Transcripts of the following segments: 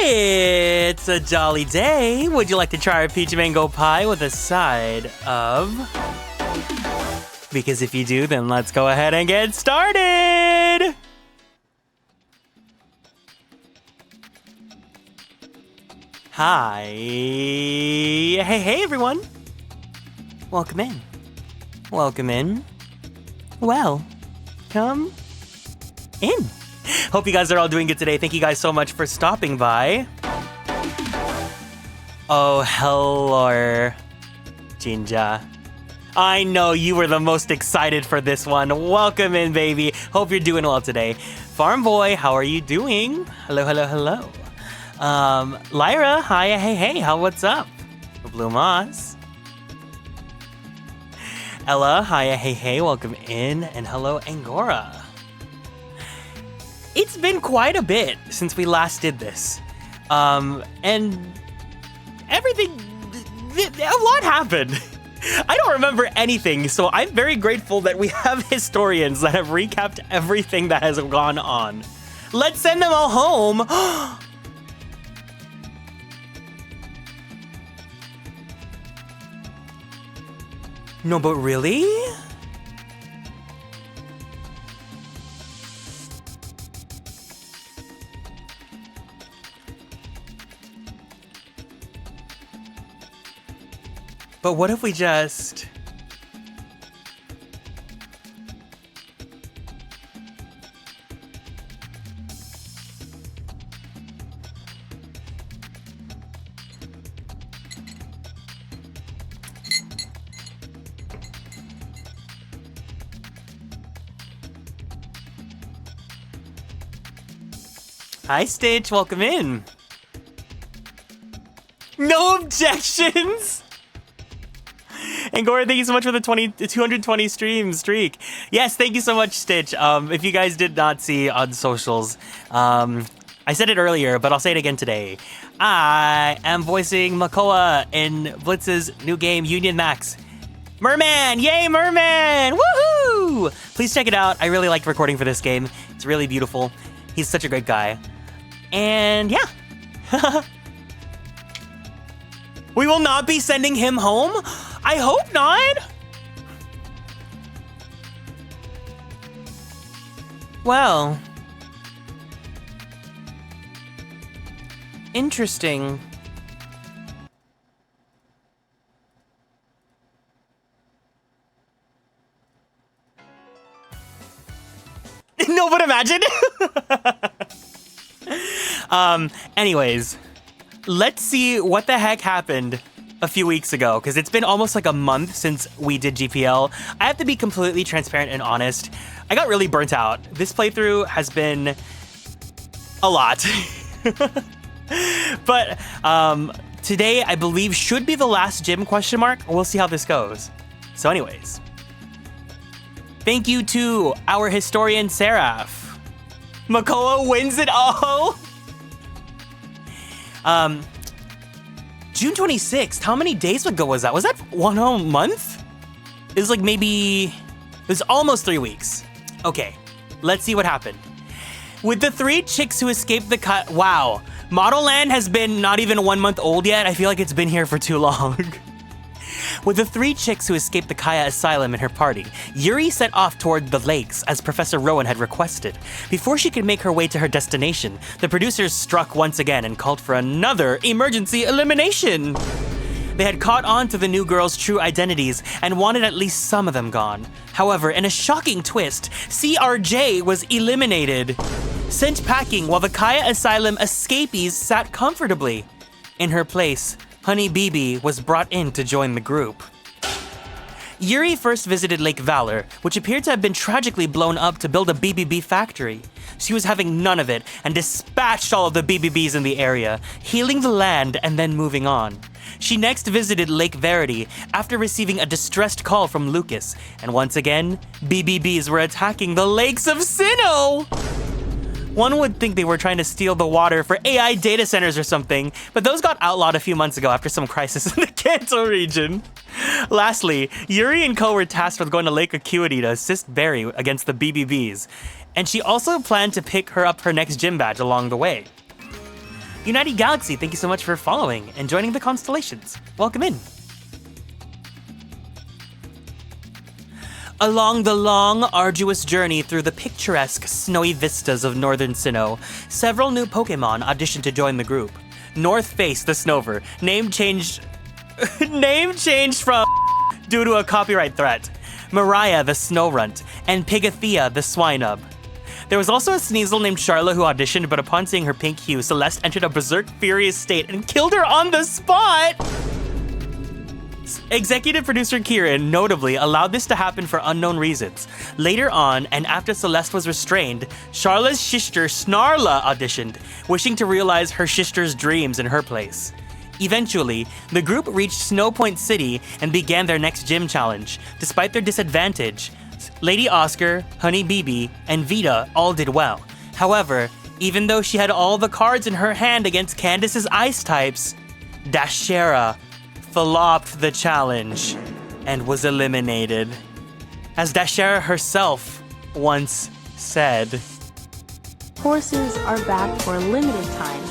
It's a jolly day. Would you like to try a peach mango pie with a side of? Because if you do, then let's go ahead and get started. Hi. Hey everyone. Welcome in. Welcome in. Well, come in. Hope you guys are all doing good today. Thank you guys so much for stopping by. Oh, hello, Jinja. I know you were the most excited for this one. Welcome in, baby. Hope you're doing well today. Farm Boy, how are you doing? Hello, hello, hello. Lyra, hi, hey, what's up? Blue Moss. Ella, hi, hey, welcome in. And hello, Angora. It's been quite a bit since we last did this. And everything, a lot happened. I don't remember anything, so I'm very grateful that we have historians that have recapped everything that has gone on. Let's send them all home. No, but really? But what if we just... Hi, Stitch. Welcome in. No objections. And Gora, thank you so much for the 220 stream streak. Yes, thank you so much, Stitch. If you guys did not see on socials, I said it earlier, but I'll say it again today. I am voicing Makoa in Blitz's new game, Union Max. Merman! Yay, Merman! Woohoo! Please check it out. I really liked recording for this game. It's really beautiful. He's such a great guy. And yeah. We will not be sending him home? I hope not. Well. Interesting. No, but imagine. Anyways, let's see what the heck happened a few weeks ago, because it's been almost like a month since we did GPL. I have to be completely transparent and honest. I got really burnt out. This playthrough has been a lot. But today, I believe, should be the last gym, ? We'll see how this goes. So anyways, thank you to our historian, Seraph. Makoa wins it all. June 26th, how many days ago was that? Was that 1 whole month? It was like maybe, it was almost 3 weeks. Okay, let's see what happened. With the 3 chicks who escaped the cut, wow. Model Land has been not even 1 month old yet. I feel like it's been here for too long. With the 3 chicks who escaped the Kaya Asylum in her party, Yuri set off toward the lakes as Professor Rowan had requested. Before she could make her way to her destination, the producers struck once again and called for another emergency elimination. They had caught on to the new girls' true identities and wanted at least some of them gone. However, in a shocking twist, CRJ was eliminated, sent packing while the Kaya Asylum escapees sat comfortably. In her place, Honey BB was brought in to join the group. Yuri first visited Lake Valor, which appeared to have been tragically blown up to build a BBB factory. She was having none of it and dispatched all of the BBBs in the area, healing the land and then moving on. She next visited Lake Verity after receiving a distressed call from Lucas, and once again, BBBs were attacking the lakes of Sinnoh! One would think they were trying to steal the water for AI data centers or something, but those got outlawed a few months ago after some crisis in the Kanto region. Lastly, Yuri and Co were tasked with going to Lake Acuity to assist Barry against the BBBs, and she also planned to pick her up her next gym badge along the way. United Galaxy, thank you so much for following and joining the Konstellations. Welcome in. Along the long, arduous journey through the picturesque, snowy vistas of northern Sinnoh, several new Pokémon auditioned to join the group. North Face the Snover, name changed from due to a copyright threat, Mariah the Snowrunt, and Pigathea the Swinub. There was also a Sneasel named Charlotte who auditioned, but upon seeing her pink hue, Celeste entered a berserk furious state and killed her on the spot! Executive producer Kieran notably allowed this to happen for unknown reasons. Later on, and after Celeste was restrained, Charla's sister Snarla auditioned, wishing to realize her sister's dreams in her place. Eventually, the group reached Snow Point City and began their next gym challenge. Despite their disadvantage, Lady Oscar, Honey BB, and Vita all did well. However, even though she had all the cards in her hand against Candace's ice types, Dashera flopped the challenge and was eliminated. As Dashera herself once said, "Horses are back for a limited time."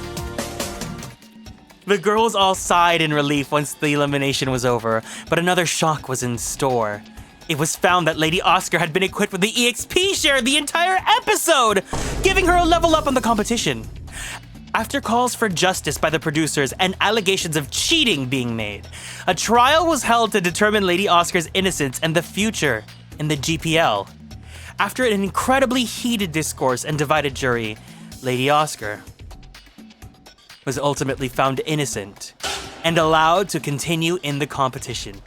The girls all sighed in relief once the elimination was over, but another shock was in store. It was found that Lady Oscar had been equipped with the EXP share the entire episode, giving her a level up on the competition. After calls for justice by the producers and allegations of cheating being made, a trial was held to determine Lady Oscar's innocence and the future in the GPL. After an incredibly heated discourse and divided jury, Lady Oscar was ultimately found innocent and allowed to continue in the competition.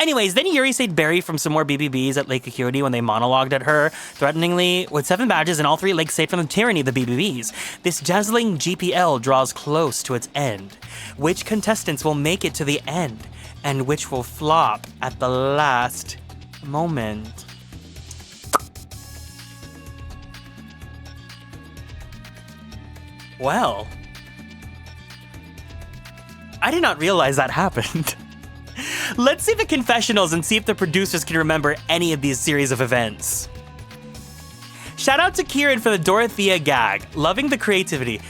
Anyways, then Yuri saved Barry from some more BBBs at Lake Acuity when they monologued at her, threateningly, with 7 badges and all 3 legs saved from the tyranny of the BBBs. This dazzling GPL draws close to its end. Which contestants will make it to the end, and which will flop at the last moment? Well, I did not realize that happened. Let's see the confessionals and see if the producers can remember any of these series of events. Shout out to Kieran for the Dorothea gag. Loving the creativity.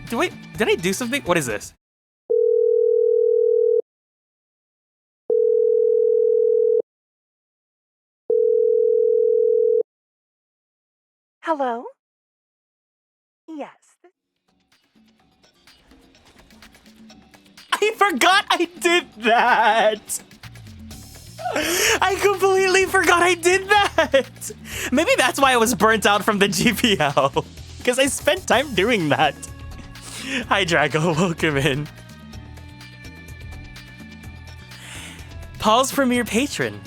Did I do something? What is this? Hello? Yes. I forgot I did that. I completely forgot I did that. Maybe that's why I was burnt out from the GPL. Because I spent time doing that. Hi, Drago. Welcome in. Paul's premier patron.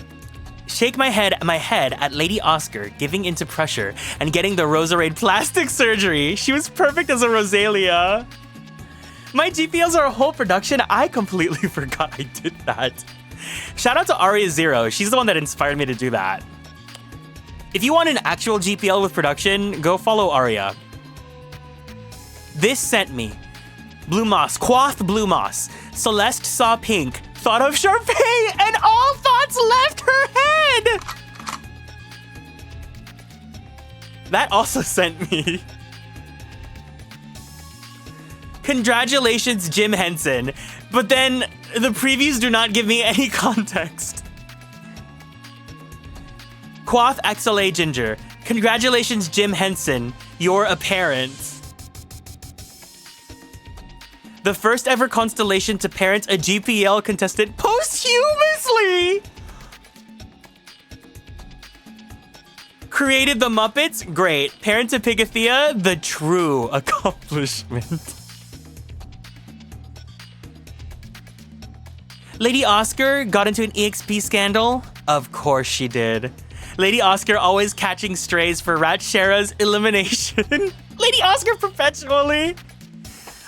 Shake my head at Lady Oscar giving into pressure and getting the Roserade plastic surgery. She was perfect as a Rosalia. My GPLs are a whole production. I completely forgot I did that. Shout out to Aria Zero. She's the one that inspired me to do that. If you want an actual GPL with production, go follow Aria. This sent me. Blue Moss, Quoth Blue Moss. Celeste saw pink, thought of Sharpay, and all thoughts left her head. That also sent me. Congratulations, Jim Henson. But then the previews do not give me any context. Quoth XLA Ginger. Congratulations, Jim Henson. You're a parent. The first ever constellation to parent a GPL contestant posthumously. Created the Muppets? Great. Parent a Pigathea? The true accomplishment. Lady Oscar got into an EXP scandal? Of course she did. Lady Oscar always catching strays for Ratshera's elimination. Lady Oscar perpetually.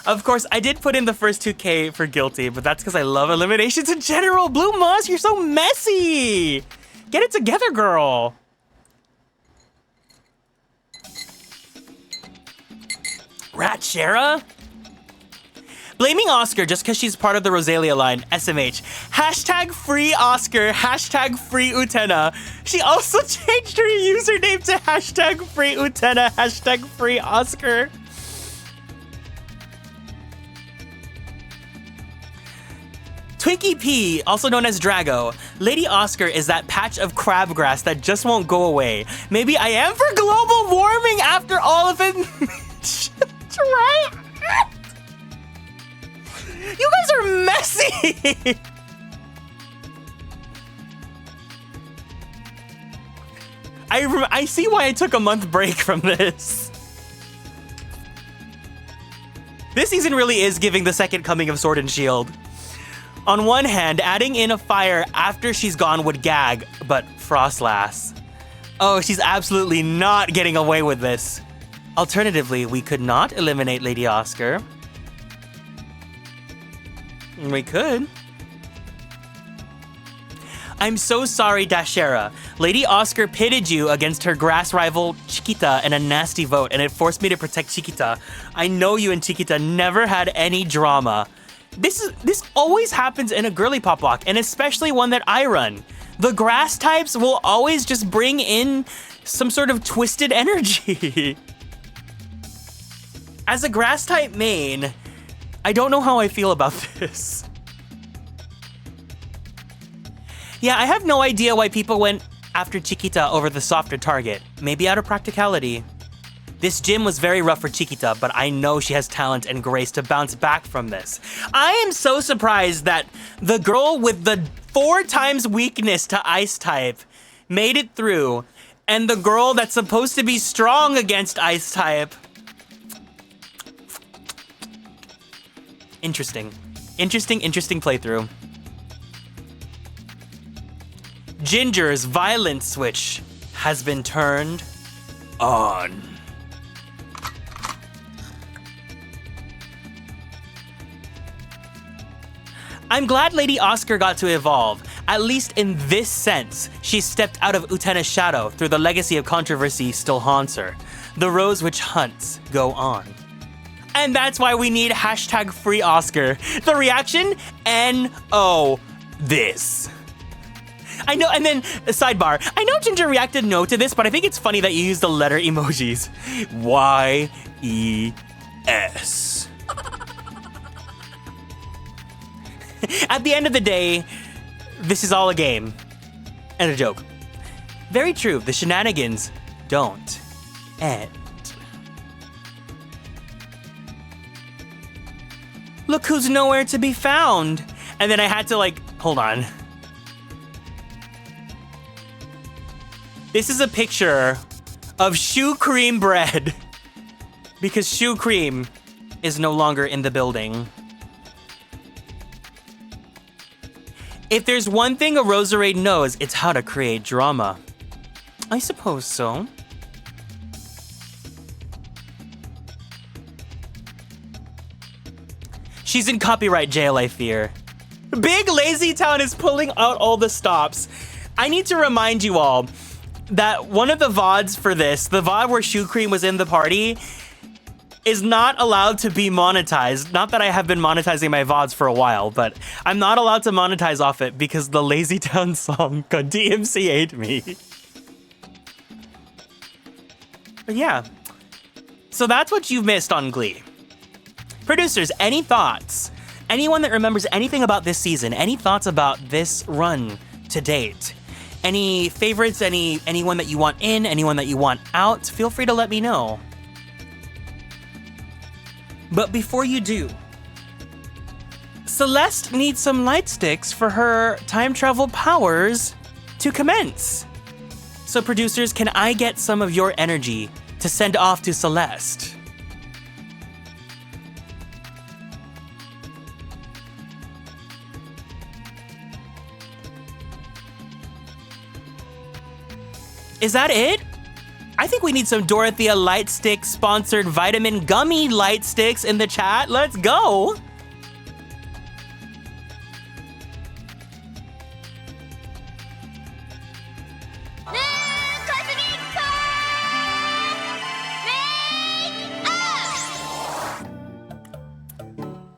Of course, I did put in the first 2K for guilty, but that's because I love eliminations in general. Blue Moss, you're so messy. Get it together, girl. Ratshera? Blaming Oscar just because she's part of the Rosalia line, SMH. Hashtag free Oscar, hashtag free Utena. She also changed her username to hashtag free Utena, hashtag free Oscar. Twinkie P, also known as Drago. Lady Oscar is that patch of crabgrass that just won't go away. Maybe I am for global warming after all of it. Right? You guys are messy. I see why I took a month break from this. This season really is giving the second coming of Sword and Shield. On one hand, adding in a fire after she's gone would gag, but Frostlass. Oh, she's absolutely not getting away with this. Alternatively, we could not eliminate Lady Oscar. We could. I'm so sorry, Dashera. Lady Oscar pitted you against her grass rival, Chiquita, in a nasty vote, and it forced me to protect Chiquita. I know you and Chiquita never had any drama. This always happens in a Girlypoplocke, and especially one that I run. The grass types will always just bring in some sort of twisted energy. As a grass type main, I don't know how I feel about this. Yeah, I have no idea why people went after Chiquita over the softer target. Maybe out of practicality. This gym was very rough for Chiquita, but I know she has talent and grace to bounce back from this. I am so surprised that the girl with the 4 times weakness to Ice type made it through, and the girl that's supposed to be strong against Ice type. Interesting. Interesting playthrough. Ginger's violent switch has been turned on. I'm glad Lady Oscar got to evolve. At least in this sense, she stepped out of Utena's shadow through the legacy of controversy still haunts her. The rose which hunts go on. And that's why we need hashtag free Oscar. The reaction? N-O this. I know, and then sidebar. I know Ginger reacted no to this, but I think it's funny that you use the letter emojis. Y-E-S. At the end of the day, this is all a game and a joke. Very true, the shenanigans don't end. Look who's nowhere to be found. And then I had to hold on. This is a picture of Shoe Cream bread because Shoe Cream is no longer in the building. If there's one thing a Roserade knows, it's how to create drama. I suppose so. She's in copyright jail, I fear. Big Lazy Town is pulling out all the stops. I need to remind you all that one of the VODs for this, the VOD where Shoe Cream was in the party, is not allowed to be monetized. Not that I have been monetizing my VODs for a while, but I'm not allowed to monetize off it because the Lazy Town song got DMCA'd me. But yeah, so that's what you've missed on Glee. Producers, any thoughts? Anyone that remembers anything about this season? Any thoughts about this run to date? Any favorites? Anyone that you want in? Anyone that you want out? Feel free to let me know. But before you do, Celeste needs some light sticks for her time travel powers to commence. So producers, can I get some of your energy to send off to Celeste? Is that it? I think we need some Dorothea Lightstick sponsored vitamin gummy light sticks in the chat. Let's go.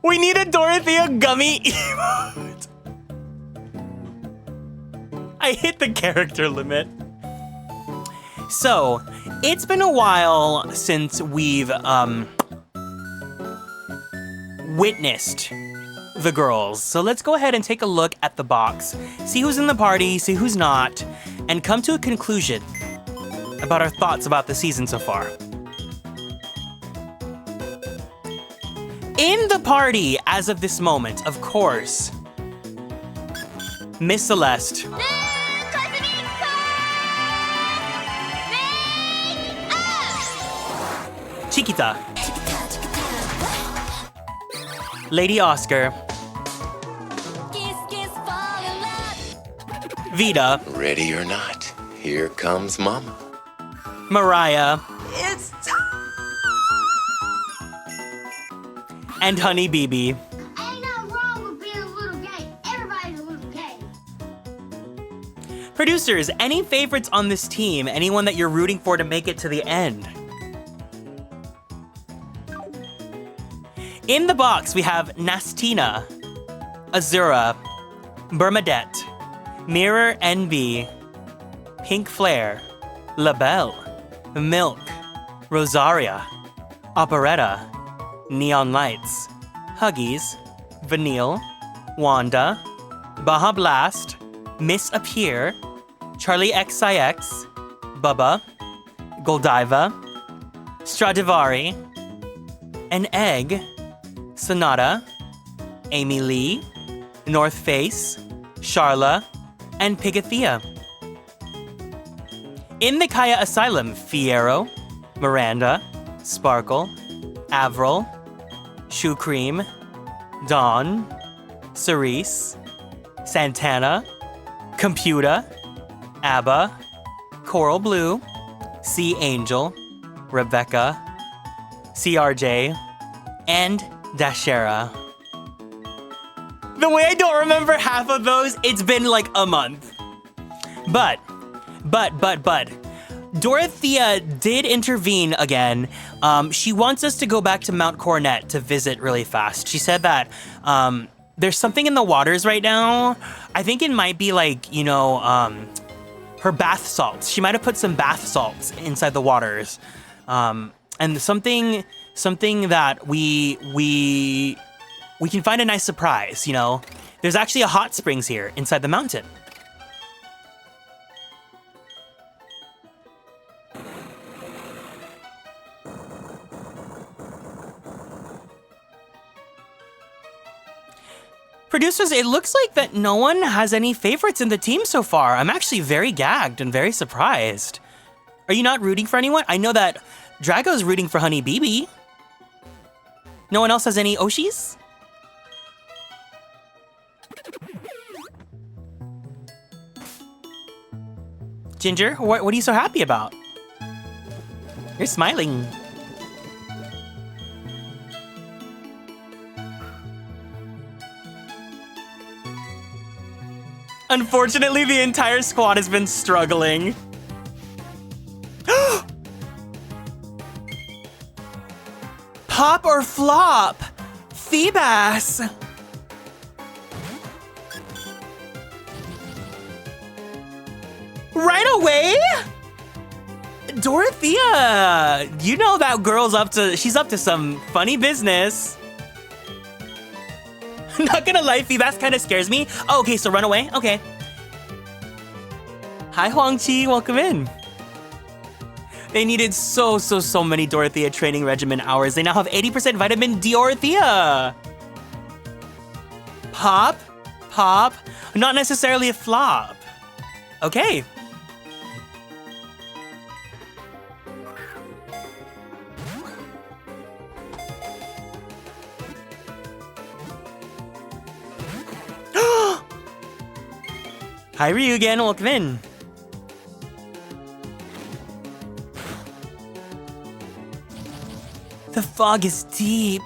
We need a Dorothea gummy emote. I hit the character limit. So, it's been a while since we've witnessed the girls. So let's go ahead and take a look at the box, see who's in the party, see who's not, and come to a conclusion about our thoughts about the season so far. In the party, as of this moment, of course, Miss Celeste. Chiquita. Lady Oscar. Vita. Ready or not, here comes Mama. Mariah. It's And Honey BB. Ain't nothing wrong with being a little gay. Everybody's a little gay. Producers, any favorites on this team? Anyone that you're rooting for to make it to the end? In the box, we have Nastina, Azura, Bernadette, Mirror NB, Pink Flare, LaBelle, Milk, Rosaria, Operetta, Neon Lights, Huggies, Vanille, Wanda, Baja Blast, Miss Appear, Charlie XIX, Bubba, Goldiva, Stradivari, An Egg, Sonata, Amy Lee, North Face, Charla, and Pigathea. In the Kaya Asylum, Fiero, Miranda, Sparkle, Avril, Shoe Cream, Dawn, Cerise, Santana, Computer, Abba, Coral Blue, C Angel, Rebecca, CRJ, and Dashera. The way I don't remember half of those, it's been like a month. But, Dorothea did intervene again. She wants us to go back to Mount Coronet to visit really fast. She said that there's something in the waters right now. I think it might be like, you know, her bath salts. She might have put some bath salts inside the waters. And something that we can find a nice surprise, you know? There's actually a hot springs here inside the mountain. Producers, it looks like that no one has any favorites in the team so far. I'm actually very gagged and very surprised. Are you not rooting for anyone? I know that Drago's rooting for Honey BB. No one else has any Oshis? Ginger, what are you so happy about? You're smiling. Unfortunately, the entire squad has been struggling. Pop or flop? Feebas. Right away? Dorothea, you know that girl's she's up to some funny business. Not gonna lie, Feebas kind of scares me. Oh, okay, so run away, okay. Hi, Huangqi, welcome in. They needed so many Dorothea training regimen hours. They now have 80% vitamin Dorothea. Pop, not necessarily a flop. Okay. Hi, Ryugen, welcome in. The fog is deep.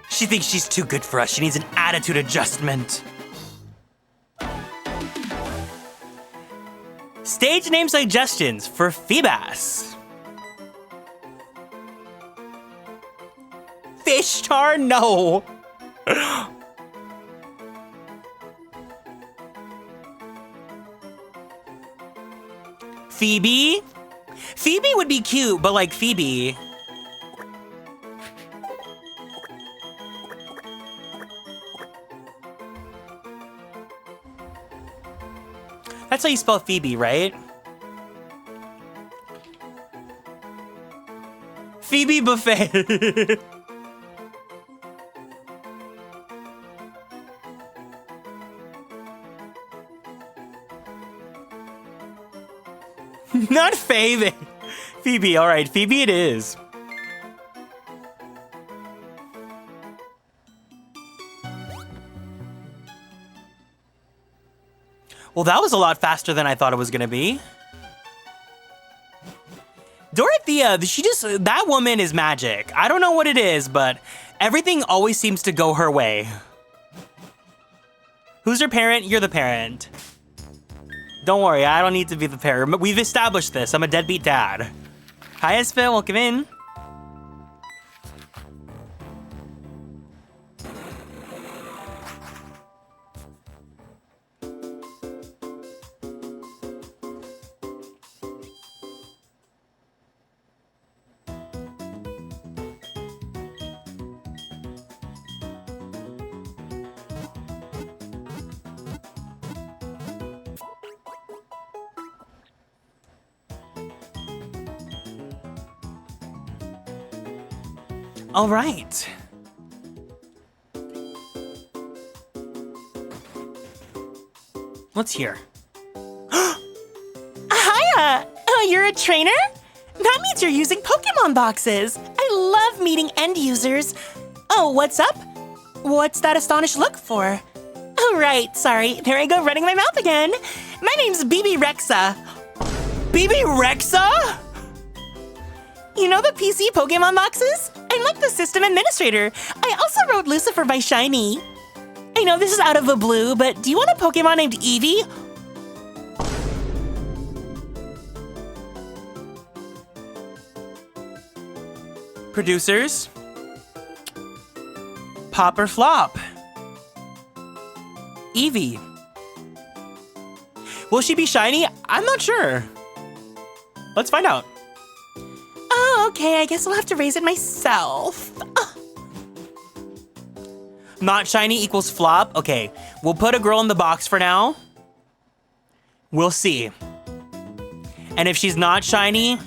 She thinks she's too good for us. She needs an attitude adjustment. Stage name suggestions for Feebas. Fishtar? No. Phoebe? Phoebe would be cute, but like Phoebe. That's how you spell Phoebe, right? Phoebe Buffet. Not Phoebe. Phoebe, all right, Phoebe it is. Well, that was a lot faster than I thought it was gonna be. Dorothea, that woman is magic. I don't know what it is, but everything always seems to go her way. Who's your parent? You're the parent. Don't worry, I don't need to be the parent. We've established this. I'm a deadbeat dad. Hi, Espe, welcome in. All right. What's here? Hiya! Oh, you're a trainer? That means you're using Pokemon boxes. I love meeting end users. Oh, what's up? What's that astonished look for? Oh, right, sorry. There I go running my mouth again. My name's BB Rexa. BB Rexa? You know the PC Pokemon boxes? I'm like the system administrator. I also wrote Lucifer by Shiny. I know this is out of the blue, but do you want a Pokemon named Eevee? Producers? Pop or flop? Eevee. Will she be shiny? I'm not sure. Let's find out. Oh, okay, I guess I'll have to raise it myself. Not shiny equals flop? Okay, we'll put a girl in the box for now. We'll see. And if she's not shiny,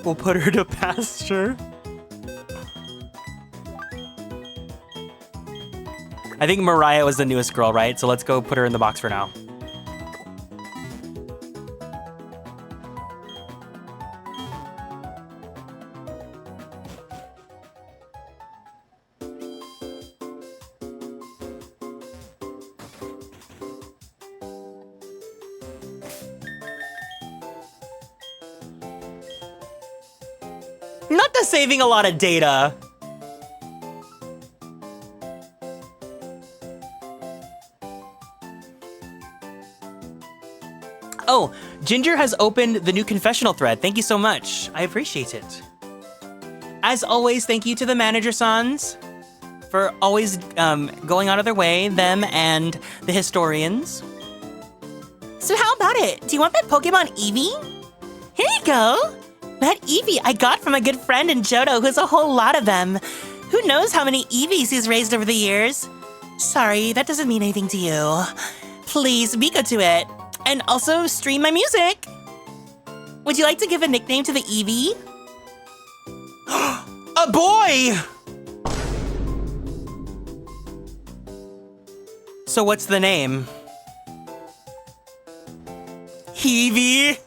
we'll put her to pasture. I think Mariah was the newest girl, right? So let's go put her in the box for now. Not the saving a lot of data. Oh, Ginger has opened the new confessional thread. Thank you so much. I appreciate it. As always, thank you to the manager sons for always going out of their way, them and the historians. So how about it? Do you want that Pokemon Eevee? Here you go. That Eevee I got from a good friend in Johto who has a whole lot of them. Who knows how many Eevees he's raised over the years? Sorry, that doesn't mean anything to you. Please be good to it. And also stream my music. Would you like to give a nickname to the Eevee? A boy! So what's the name? Eevee?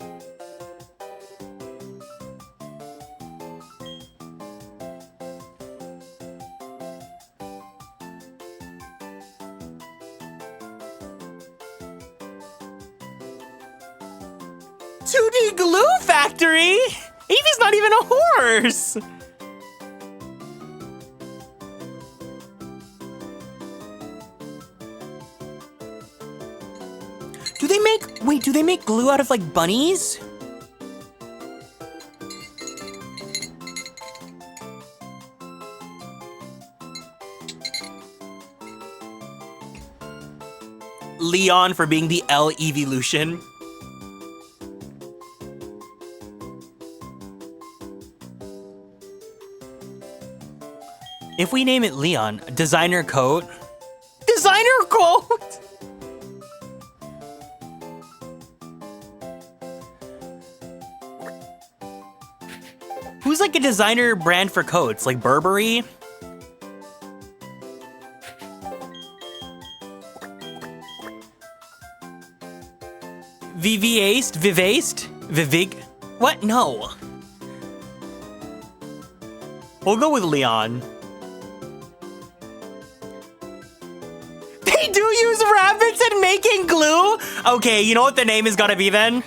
Glue Factory? Eevee's not even a horse! Do they make glue out of like bunnies? Leon for being the L evolution. If we name it Leon, designer coat. Designer coat! Who's like a designer brand for coats? Like Burberry? Viviaste? Vivaste? Vivig? What? No. We'll go with Leon. They do use rabbits in making glue? Okay, you know what the name is gotta be then?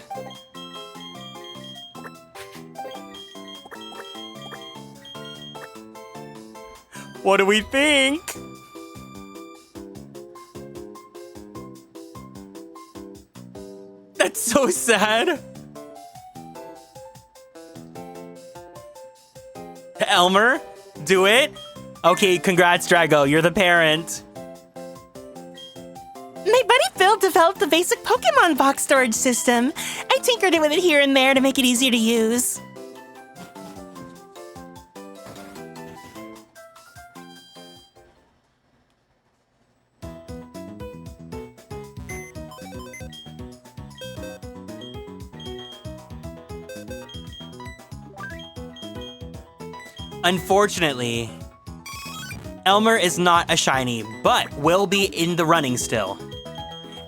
What do we think? That's so sad. Elmer, do it? Okay, congrats, Drago. You're the parent. My buddy Phil developed the basic Pokemon box storage system. I tinkered it with it here and there to make it easier to use. Unfortunately, Elmer is not a shiny, but will be in the running still.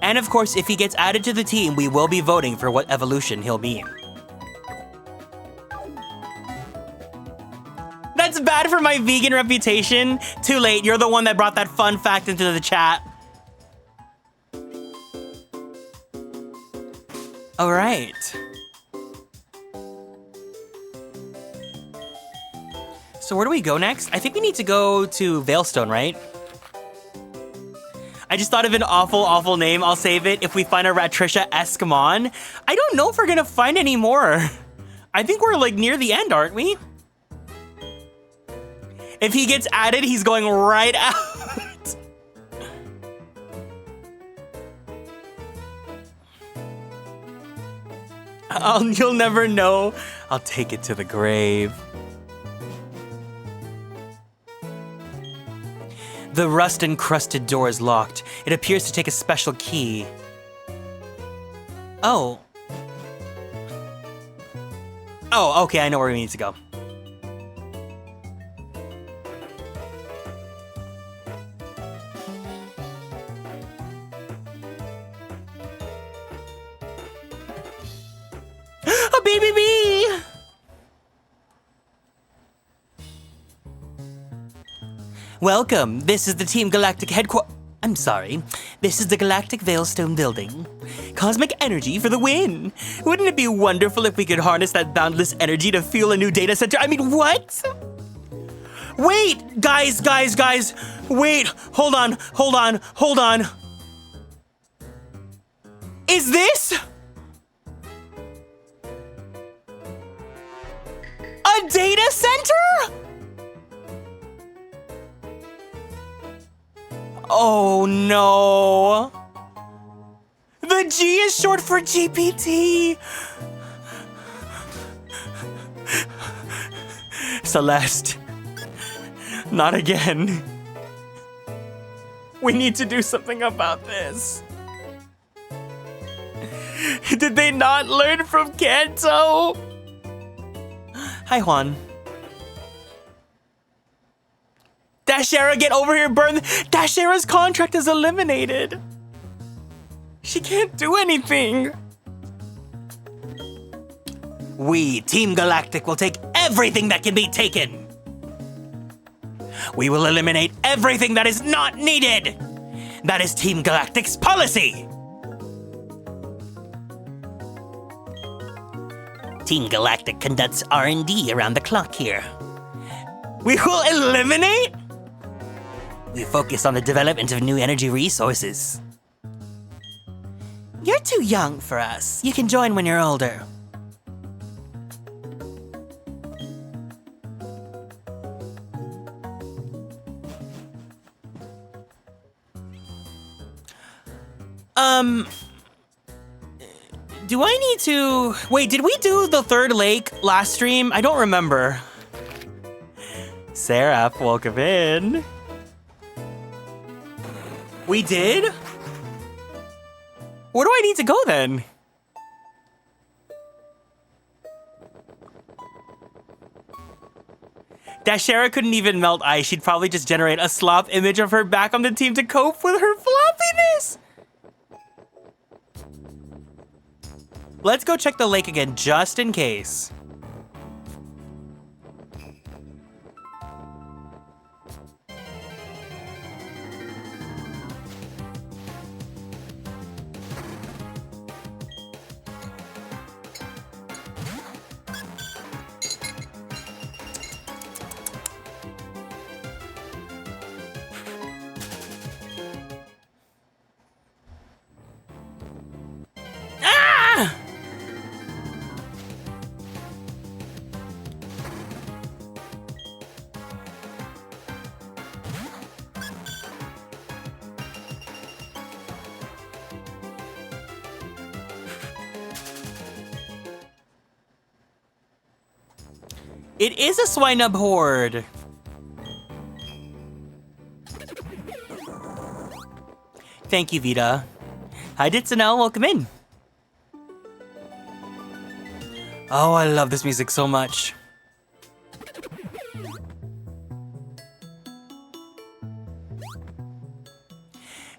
And of course, if he gets added to the team, we will be voting for what evolution he'll be. That's bad for my vegan reputation. Too late, you're the one that brought that fun fact into the chat. All right. So where do we go next? I think we need to go to Veilstone, right? I just thought of an awful, awful name. I'll save it if we find a Ratricia Escamon. I don't know if we're gonna find any more. I think we're like near the end, aren't we? If he gets added, he's going right out. You'll never know. I'll take it to the grave. The rust-encrusted door is locked. It appears to take a special key. Oh. Oh, okay, I know where we need to go. A BBB! Welcome. This is the Team Galactic headquarters. I'm sorry. This is the Galactic Veilstone building. Cosmic energy for the win. Wouldn't it be wonderful if we could harness that boundless energy to fuel a new data center? I mean, what? Wait, guys. Wait, hold on. Is this a data center? Oh no. The G is short for GPT. Celeste. Not again. We need to do something about this. Did they not learn from Kanto? Hi, Juan. Dashera, get over here, burn. Dashera's contract is eliminated. She can't do anything. We, Team Galactic, will take everything that can be taken. We will eliminate everything that is not needed. That is Team Galactic's policy. Team Galactic conducts R&D around the clock here. We will eliminate? We focus on the development of new energy resources. You're too young for us. You can join when you're older. Do I need to... Wait, did we do the third lake last stream? I don't remember. Sarah, welcome in. We did? Where do I need to go then? Dashera couldn't even melt ice. She'd probably just generate a slop image of her back on the team to cope with her floppiness. Let's go check the lake again, just in case. It is a swine-up horde. Thank you, Vita. Hi, Ditsanel. Welcome in. Oh, I love this music so much.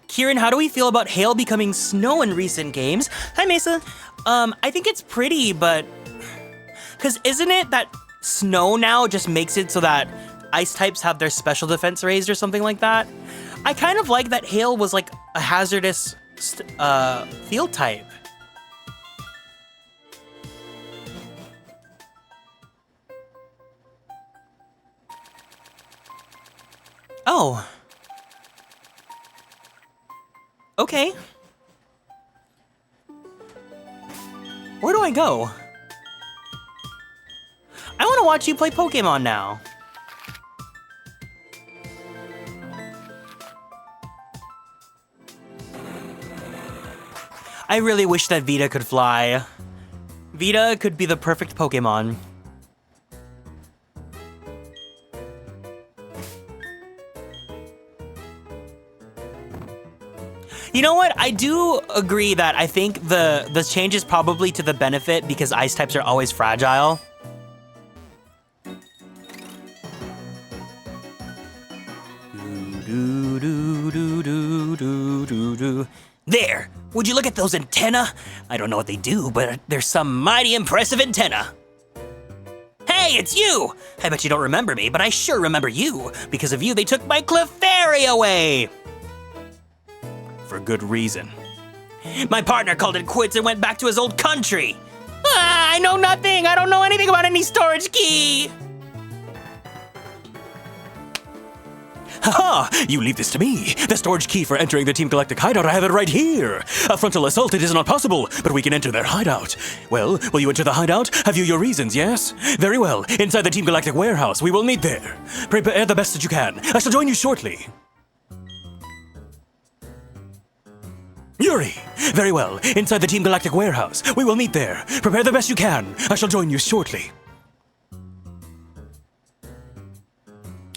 Kieran, how do we feel about hail becoming snow in recent games? Hi, Mesa. I think it's pretty, but... Because isn't it that snow now just makes it so that ice types have their special defense raised or something like that. I kind of like that hail was like a hazardous field type. Oh. Okay. Where do I go? I want to watch you play Pokémon now. I really wish that Vita could fly. Vita could be the perfect Pokémon. You know what? I do agree that I think the change is probably to the benefit because ice types are always fragile. There! Would you look at those antennae? I don't know what they do, but there's some mighty impressive antenna. Hey, it's you! I bet you don't remember me, but I sure remember you. Because of you, they took my Clefairy away! For good reason. My partner called it quits and went back to his old country. Ah, I know nothing! I don't know anything about any storage key! Haha! You leave this to me. The storage key for entering the Team Galactic hideout, I have it right here. A frontal assault, it is not possible, but we can enter their hideout. Well, will you enter the hideout? Have you your reasons, yes? Very well. Inside the Team Galactic warehouse, we will meet there. Prepare the best that you can. I shall join you shortly. Yuri! Very well. Inside the Team Galactic warehouse, we will meet there. Prepare the best you can. I shall join you shortly.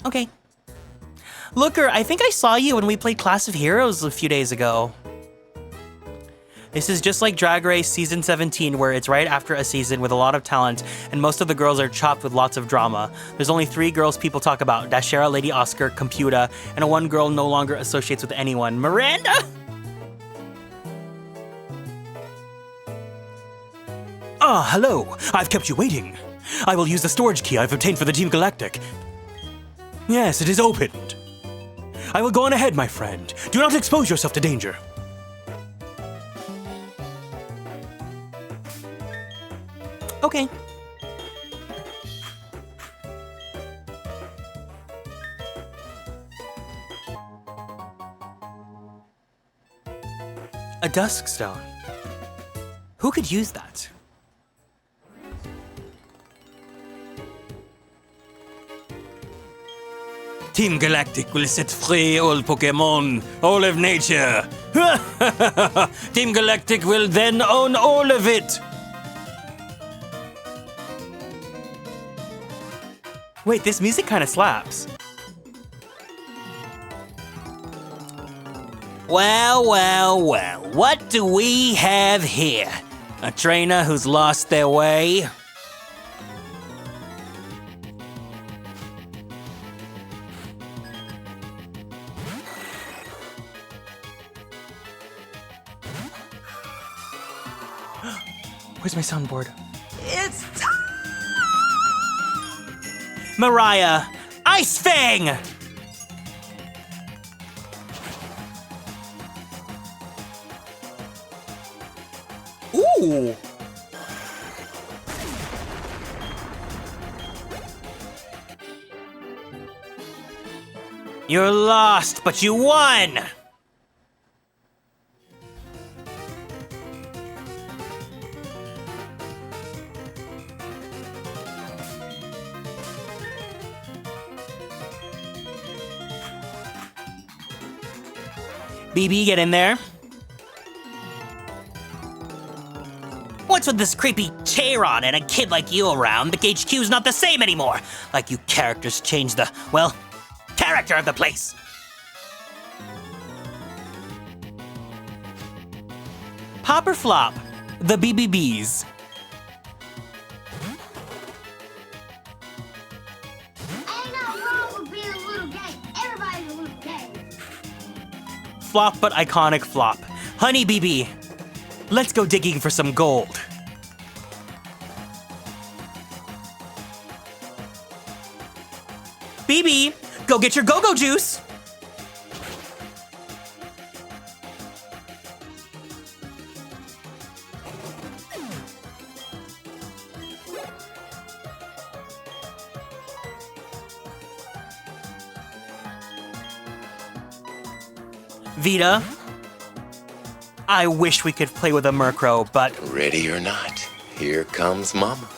Okay. Looker, I think I saw you when we played Class of Heroes a few days ago. This is just like Drag Race Season 17, where it's right after a season with a lot of talent, and most of the girls are chopped with lots of drama. There's only 3 girls people talk about: Dashera, Lady Oscar, Computa, and one girl no longer associates with anyone, Miranda! Ah, hello. I've kept you waiting. I will use the storage key I've obtained for the Team Galactic. Yes, it is opened. I will go on ahead, my friend. Do not expose yourself to danger. Okay. A dusk stone. Who could use that? Team Galactic will set free all Pokémon, all of nature. Team Galactic will then own all of it. Wait, this music kind of slaps. Well, well, well, what do we have here? A trainer who's lost their way? Where's my soundboard? It's time! Mariah, Ice Fang! Ooh! You're lost, but you won! BB, get in there. What's with this creepy Cheiron and a kid like you around? The HQ's not the same anymore. Like you characters changed the, well, character of the place. Pop or flop? The BBBs. Ain't nothing wrong with being a little gay. Everybody's a little gay. Flop but iconic flop. Honey BB, let's go digging for some gold. BB, go get your go-go juice. Vita, I wish we could play with a Murkrow, but Ready or not, here comes Mama.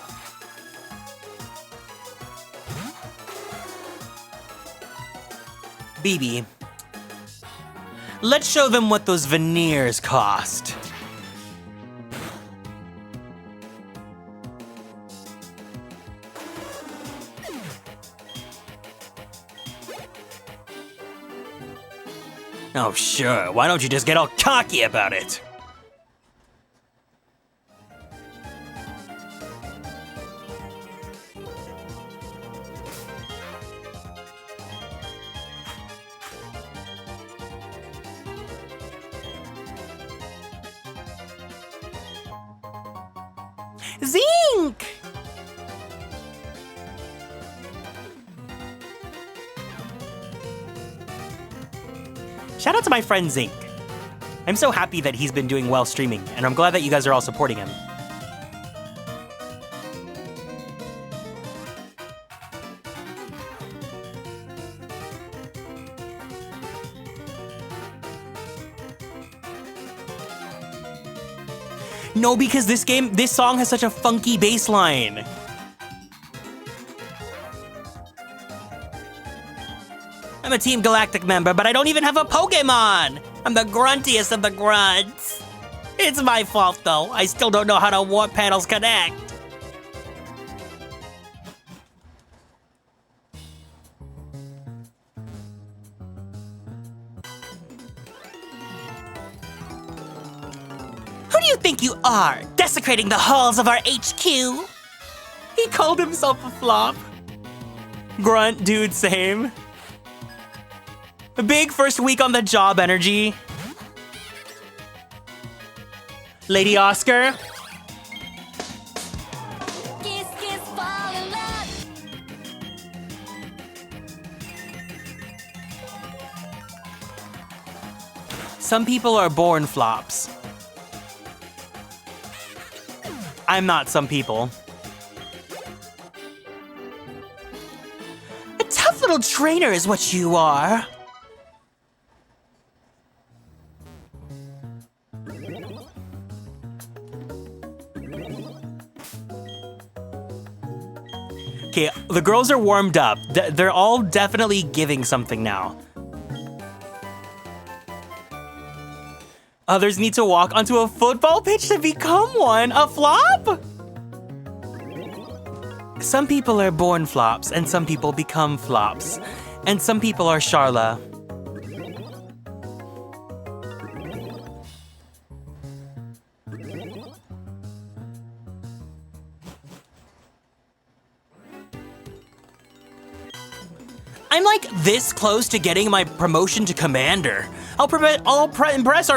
BB, let's show them what those veneers cost. Oh, sure. Why don't you just get all cocky about it? Zink! Shout out to my friend Zink. I'm so happy that he's been doing well streaming, and I'm glad that you guys are all supporting him. No, because this song has such a funky bass line. I'm a Team Galactic member, but I don't even have a Pokémon! I'm the gruntiest of the grunts. It's my fault, though. I still don't know how to warp panels connect. Who do you think you are, desecrating the halls of our HQ? He called himself a flop. Grunt, dude, same. A big first week on the job energy. Lady Oscar. Kiss, kiss, fall in love. Some people are born flops. I'm not some people. A tough little trainer is what you are. Okay, the girls are warmed up. They're all definitely giving something now. Others need to walk onto a football pitch to become one. A flop? Some people are born flops, and some people become flops. And some people are Charla. I'm like this close to getting my promotion to commander. I'll impress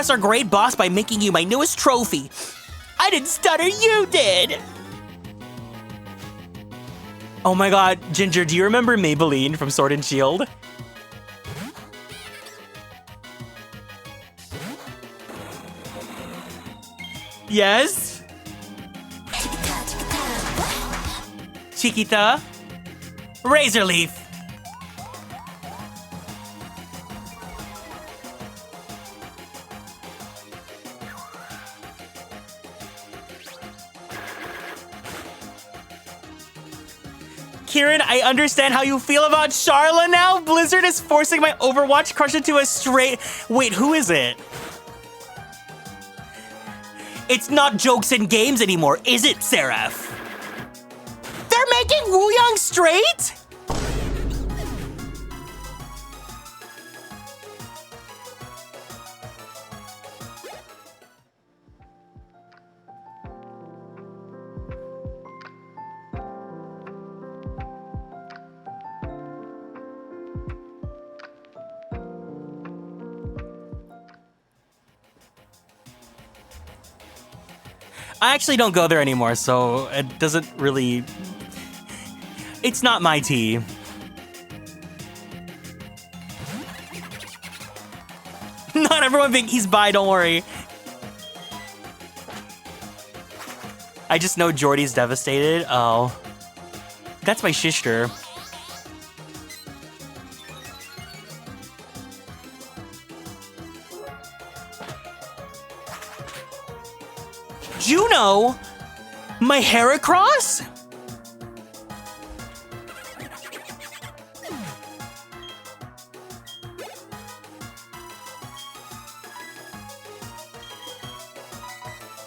our great boss by making you my newest trophy. I didn't stutter, you did. Oh my god, Ginger, do you remember Maybelline from Sword and Shield? Yes? Chiquita? Razor Leaf. Kieran, I understand how you feel about Charla now. Blizzard is forcing my Overwatch crush into a straight... Wait, who is it? It's not jokes and games anymore, is it, Seraph? They're making Wooyoung straight? I actually don't go there anymore, so it doesn't really... It's not my tea. on, everyone think he's bi, don't worry. I just know Jordy's devastated. Oh. That's my sister. Juno? My hair across?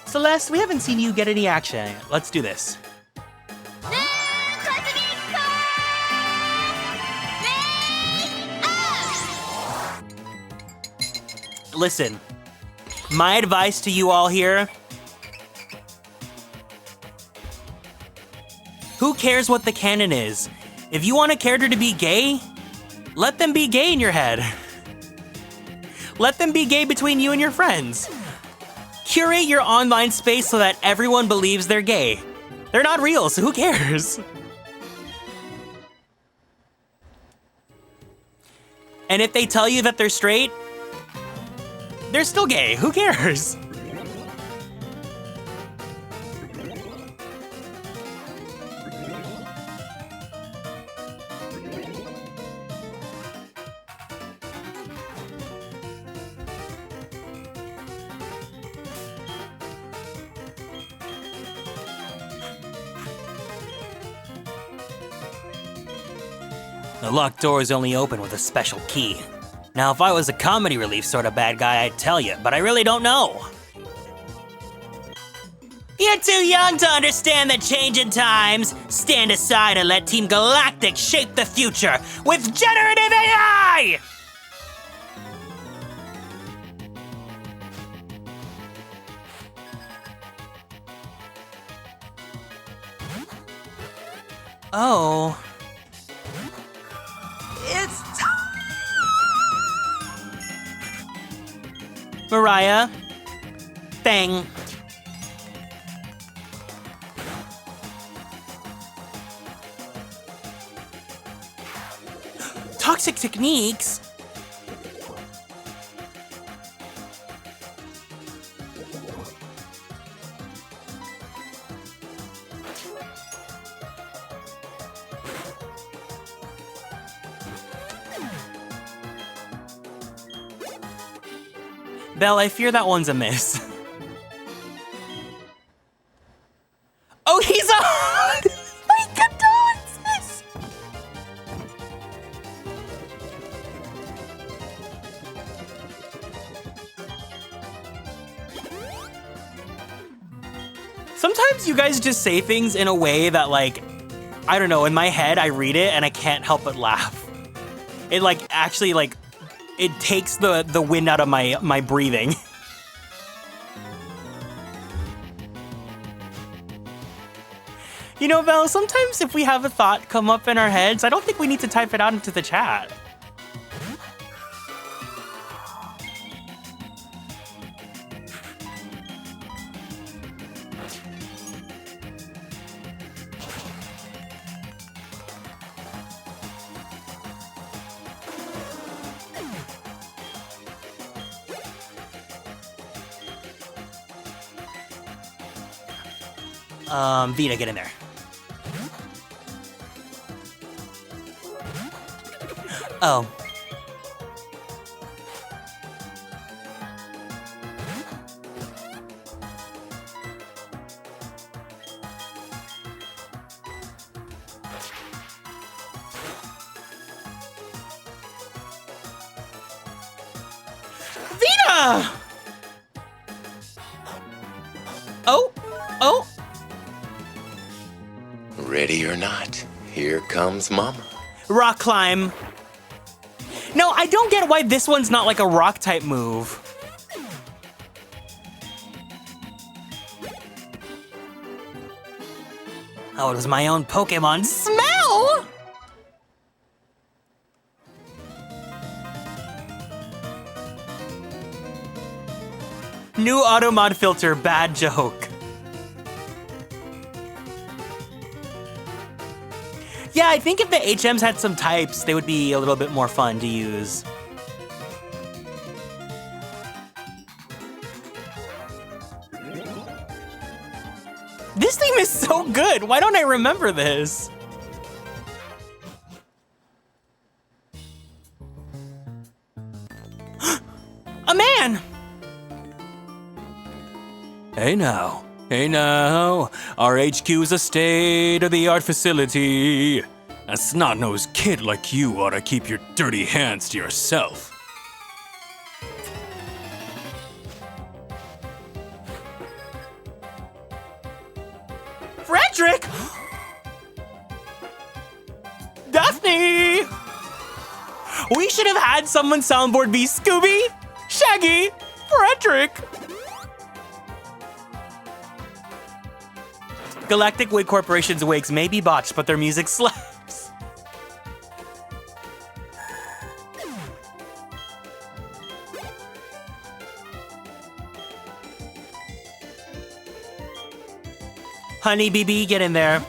Celeste, we haven't seen you get any action. Let's do this. Listen, my advice to you all here, who cares what the canon is? If you want a character to be gay, let them be gay in your head. Let them be gay between you and your friends. Curate your online space so that everyone believes they're gay. They're not real, so who cares? And if they tell you that they're straight, they're still gay. Who cares? The locked door is only open with a special key. Now, if I was a comedy relief sort of bad guy, I'd tell you, but I really don't know. You're too young to understand the change in times. Stand aside and let Team Galactic shape the future with generative AI! Oh. It's time! Mariah. Bang. Toxic techniques? Belle, I fear that one's a miss. Oh, he's on! My condolences! Sometimes you guys just say things in a way that, like, I don't know, in my head I read it and I can't help but laugh. It, like, actually, like, it takes the wind out of my breathing. You know, Val, sometimes if we have a thought come up in our heads, I don't think we need to type it out into the chat. Vita, get in there. Oh. Vita! Oh, oh. Ready or not, here comes Mama. Rock climb. No, I don't get why this one's not like a rock type move. Oh, it was my own Pokémon. Smell! New auto mod filter, bad joke. Yeah, I think if the HMs had some types, they would be a little bit more fun to use. This theme is so good. Why don't I remember this? A man! Hey now. Hey now. Our HQ is a state-of-the-art facility. A snot-nosed kid like you ought to keep your dirty hands to yourself. Frederick! Daphne! We should have had someone soundboard be Scooby, Shaggy, Frederick. Galactic Wig Corporation's wigs may be botched, but their music slaps. Honey BB, get in there.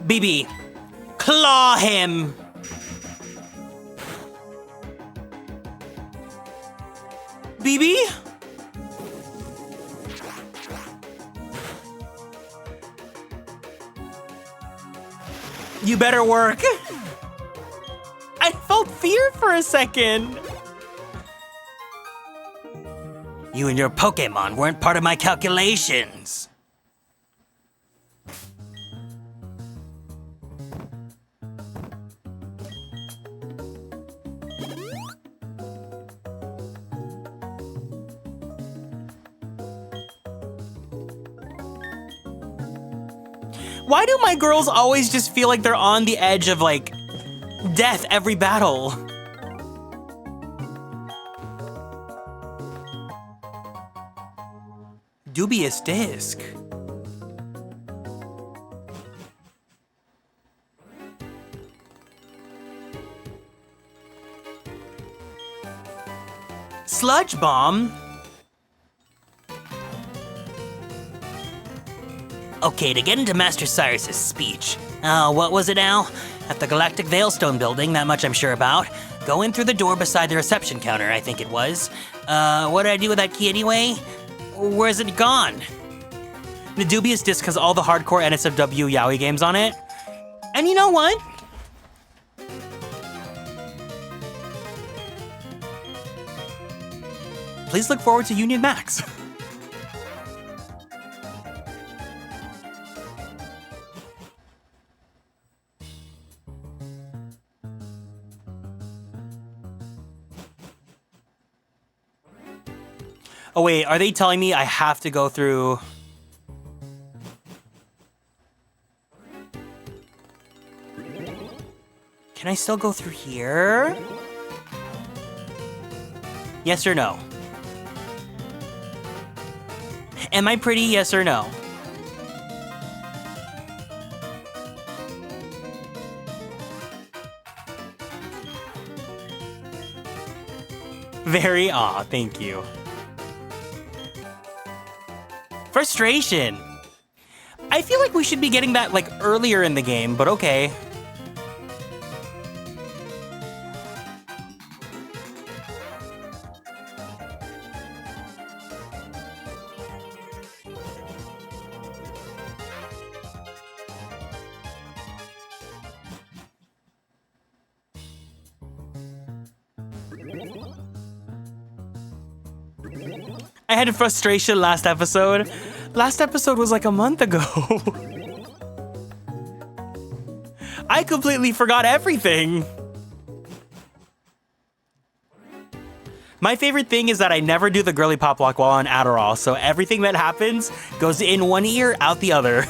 BB, claw him! BB? You better work. I felt fear for a second. You and your Pokémon weren't part of my calculations. Why do my girls always just feel like they're on the edge of, like, death every battle? Dubious disc. Sludge bomb? Okay, to get into Master Cyrus's speech. What was it now? At the Galactic Veilstone building, that much I'm sure about. Go in through the door beside the reception counter, I think it was. What did I do with that key anyway? Where's it gone? The dubious disc has all the hardcore NSFW yaoi games on it. And you know what? Please look forward to Union Max. Oh wait, are they telling me I have to go through... Can I still go through here? Yes or no? Am I pretty, yes or no? Very thank you. Frustration. I feel like we should be getting that like earlier in the game, but okay. I had a frustration last episode. Last episode was like a month ago. I completely forgot everything. My favorite thing is that I never do the Girlypoplocke while on Adderall, so everything that happens goes in one ear, out the other.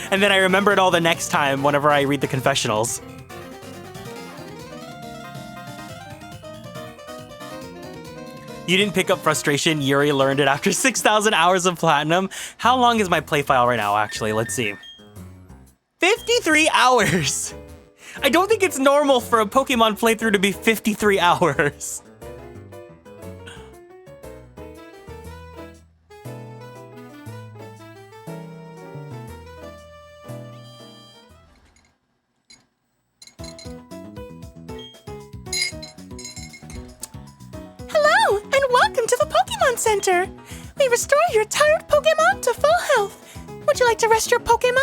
And then I remember it all the next time whenever I read the confessionals. You didn't pick up frustration, Yuri learned it after 6,000 hours of platinum. How long is my play file right now, actually? Let's see. 53 hours! I don't think it's normal for a Pokemon playthrough to be 53 hours. Center. We restore your tired Pokémon to full health. Would you like to rest your Pokémon?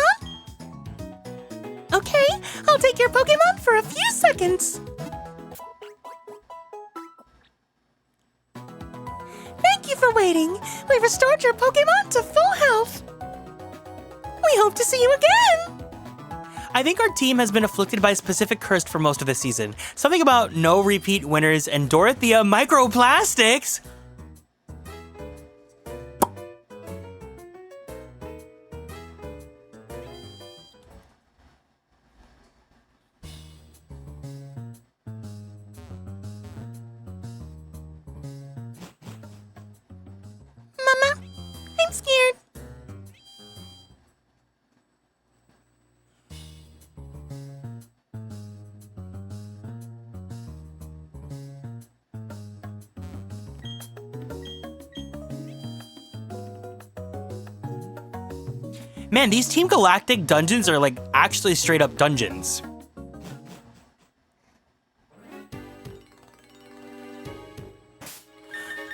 Okay, I'll take your Pokémon for a few seconds. Thank you for waiting. We restored your Pokémon to full health. We hope to see you again. I think our team has been afflicted by a specific curse for most of the season. Something about no repeat winners and Dorothea microplastics. Mama, I'm scared. Man, these Team Galactic dungeons are like actually straight up dungeons.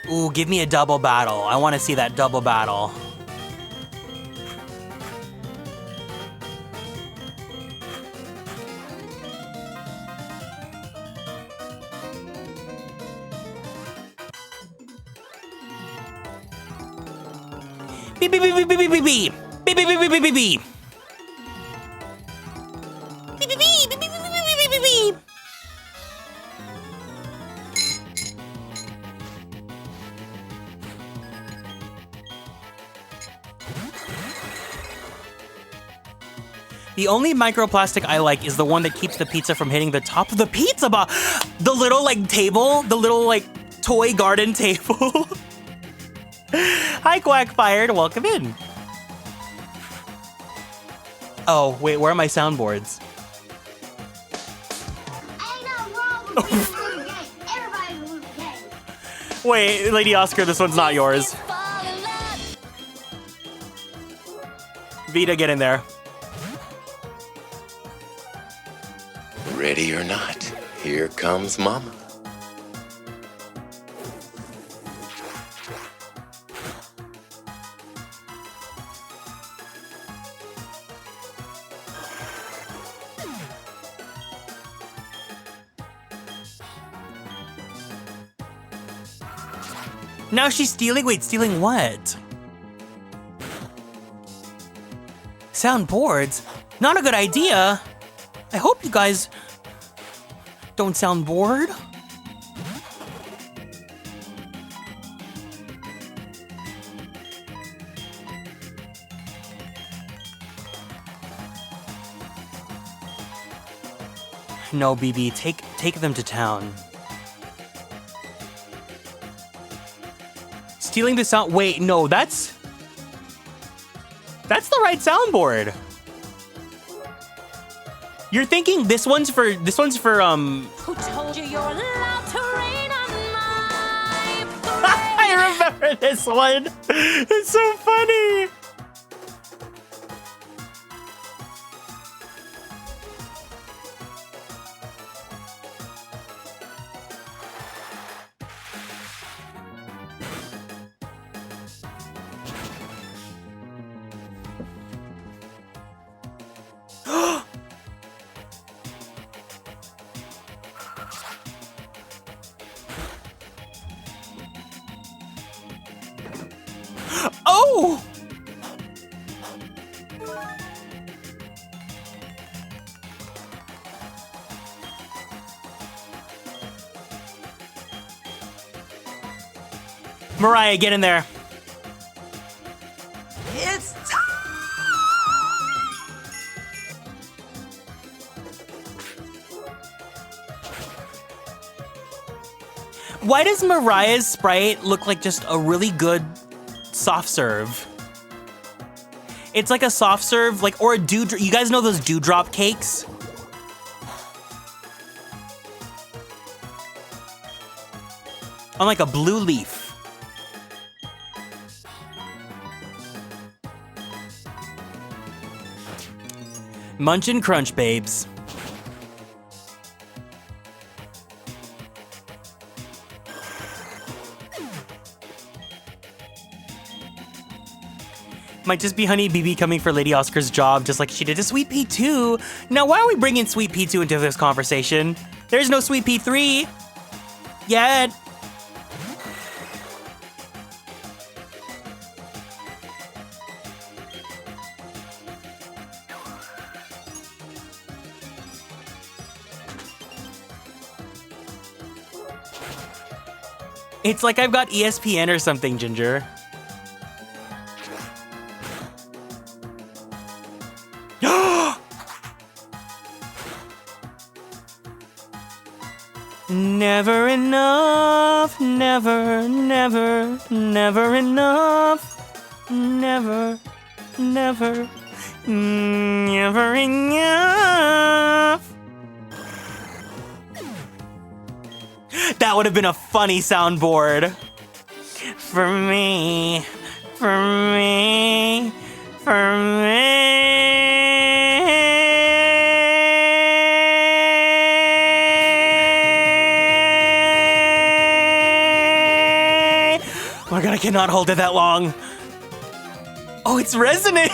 Ooh, give me a double battle. I want to see that double battle. Beep, beep, beep, beep, beep, beep, beep, beep. Beep, beep, beep, beep, beep, beep, beep. Beep, beep, beep, beep, beep, beep, beep, beep, beep. The only microplastic I like is the one that keeps the pizza from hitting the top of the pizza box. The little like table, the little like toy garden table. Hi, Quackfired, welcome in. Oh, wait, where are my soundboards? Ain't no wrong with being a little gay. Everybody's a little gay. Wait, Lady Oscar, this one's not yours. Vita, get in there. Ready or not, here comes Mama. Now she's stealing? Wait, stealing what? Soundboards? Not a good idea. I hope you guys don't sound bored. No, BB, take them to town. Stealing the sound. Wait, no, that's the right soundboard. You're thinking this one's for Who told you you're allowed to rain on my parade? I remember this one. It's so funny. Oh! Mariah, get in there. It's Why does Mariah's Sprite look like just a really good soft serve? It's like a soft serve, like, or a you guys know those dewdrop cakes? On like a blue leaf. Munch and crunch, babes. Might just be Honey BB coming for Lady Oscar's job, just like she did to Sweet Pea 2. Now, why are we bringing Sweet Pea 2 into this conversation? There's no Sweet Pea 3 yet. It's like I've got ESPN or something, Ginger. Never enough, never, never, never enough, never, never, never enough. That would have been a funny soundboard. For me, for me, for me. Oh my god, I cannot hold it that long. Oh, it's resonant.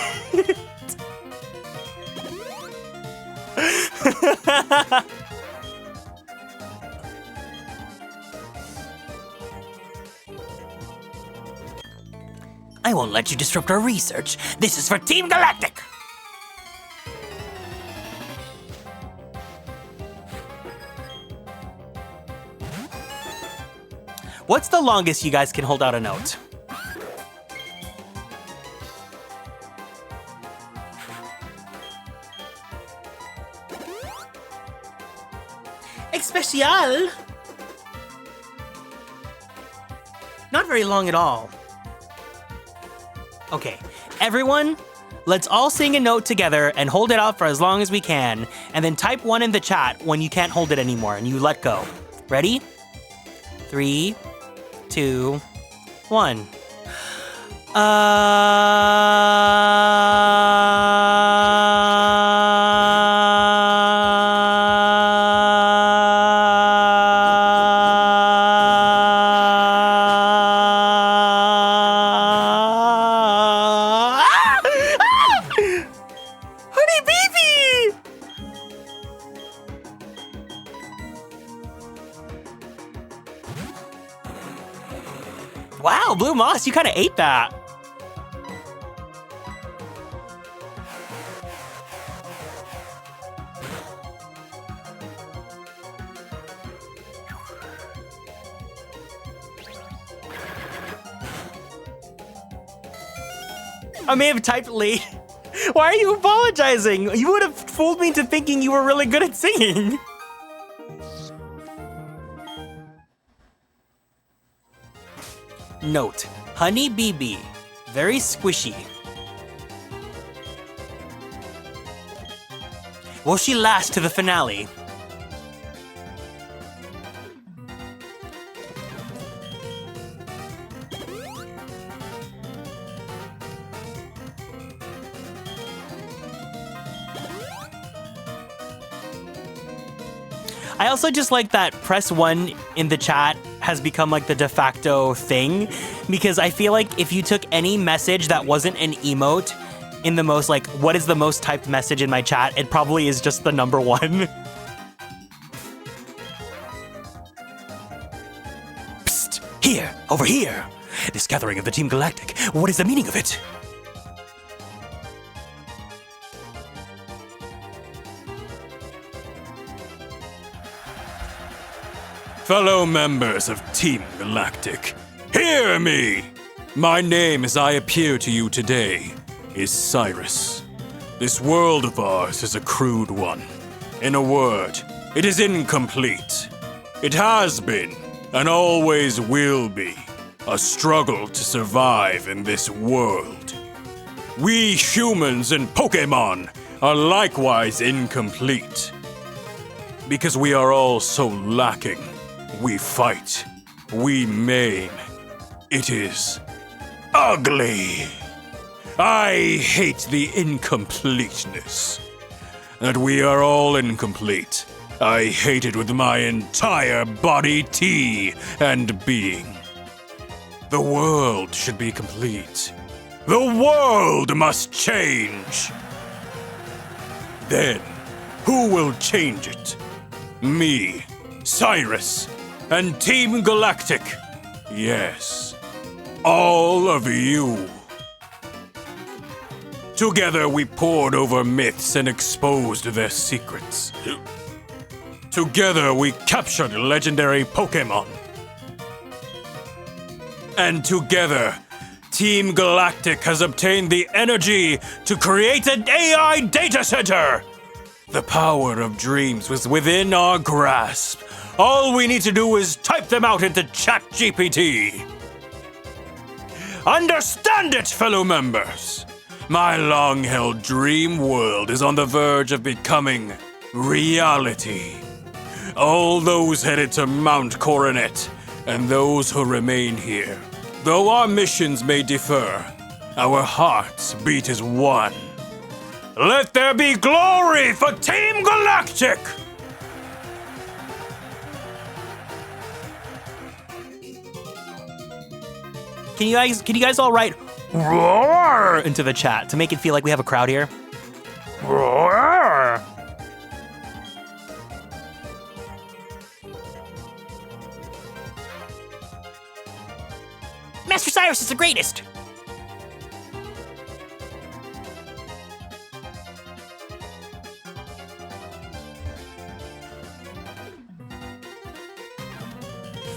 I won't let you disrupt our research. This is for Team Galactic. What's the longest you guys can hold out a note? Especial. Not very long at all. Okay, everyone, let's all sing a note together and hold it out for as long as we can, and then type 1 in the chat when you can't hold it anymore and you let go. Ready? 3, 2, 1. Wow, Blue Moss, you kind of ate that. I may have typed late. Why are you apologizing? You would have fooled me into thinking you were really good at singing. Note, Honey BB, very squishy. Will she last to the finale? I also just like that press 1 in the chat has become like the de facto thing, because I feel like if you took any message that wasn't an emote in the most, like, what is the most typed message in my chat, it probably is just the number 1. Psst, here, over here. This gathering of the Team Galactic, what is the meaning of it? Fellow members of Team Galactic, hear me! My name as I appear to you today is Cyrus. This world of ours is a crude one. In a word, it is incomplete. It has been, and always will be, a struggle to survive in this world. We humans and Pokémon are likewise incomplete. Because we are all so lacking. We fight. We maim. It is ugly. I hate the incompleteness. That we are all incomplete. I hate it with my entire body, tea, and being. The world should be complete. The world must change. Then, who will change it? Me, Cyrus, and Team Galactic. Yes, all of you. Together we pored over myths and exposed their secrets. Together we captured legendary Pokémon. And together, Team Galactic has obtained the energy to create an AI data center! The power of dreams was within our grasp. All we need to do is type them out into ChatGPT. Understand it, fellow members! My long-held dream world is on the verge of becoming reality. All those headed to Mount Coronet, and those who remain here. Though our missions may differ, our hearts beat as one. Let there be glory for Team Galactic! Can you guys all write roar into the chat to make it feel like we have a crowd here? Roar! Master Cyrus is the greatest.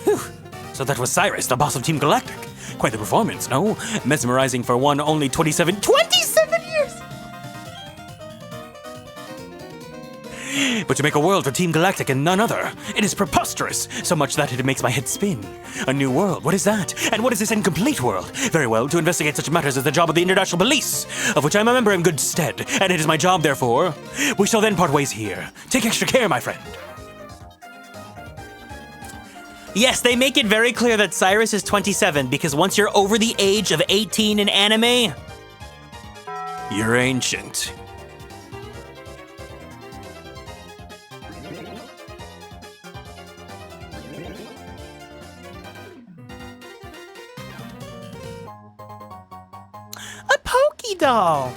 Whew. So that was Cyrus, the boss of Team Galactic. Quite the performance, no? Mesmerizing for one only 27 years! But to make a world for Team Galactic and none other, it is preposterous, so much that it makes my head spin. A new world, what is that? And what is this incomplete world? Very well, to investigate such matters is the job of the International Police, of which I am a member in good stead, and it is my job, therefore. We shall then part ways here. Take extra care, my friend. Yes, they make it very clear that Cyrus is 27, because once you're over the age of 18 in anime, you're ancient. A Pokey doll.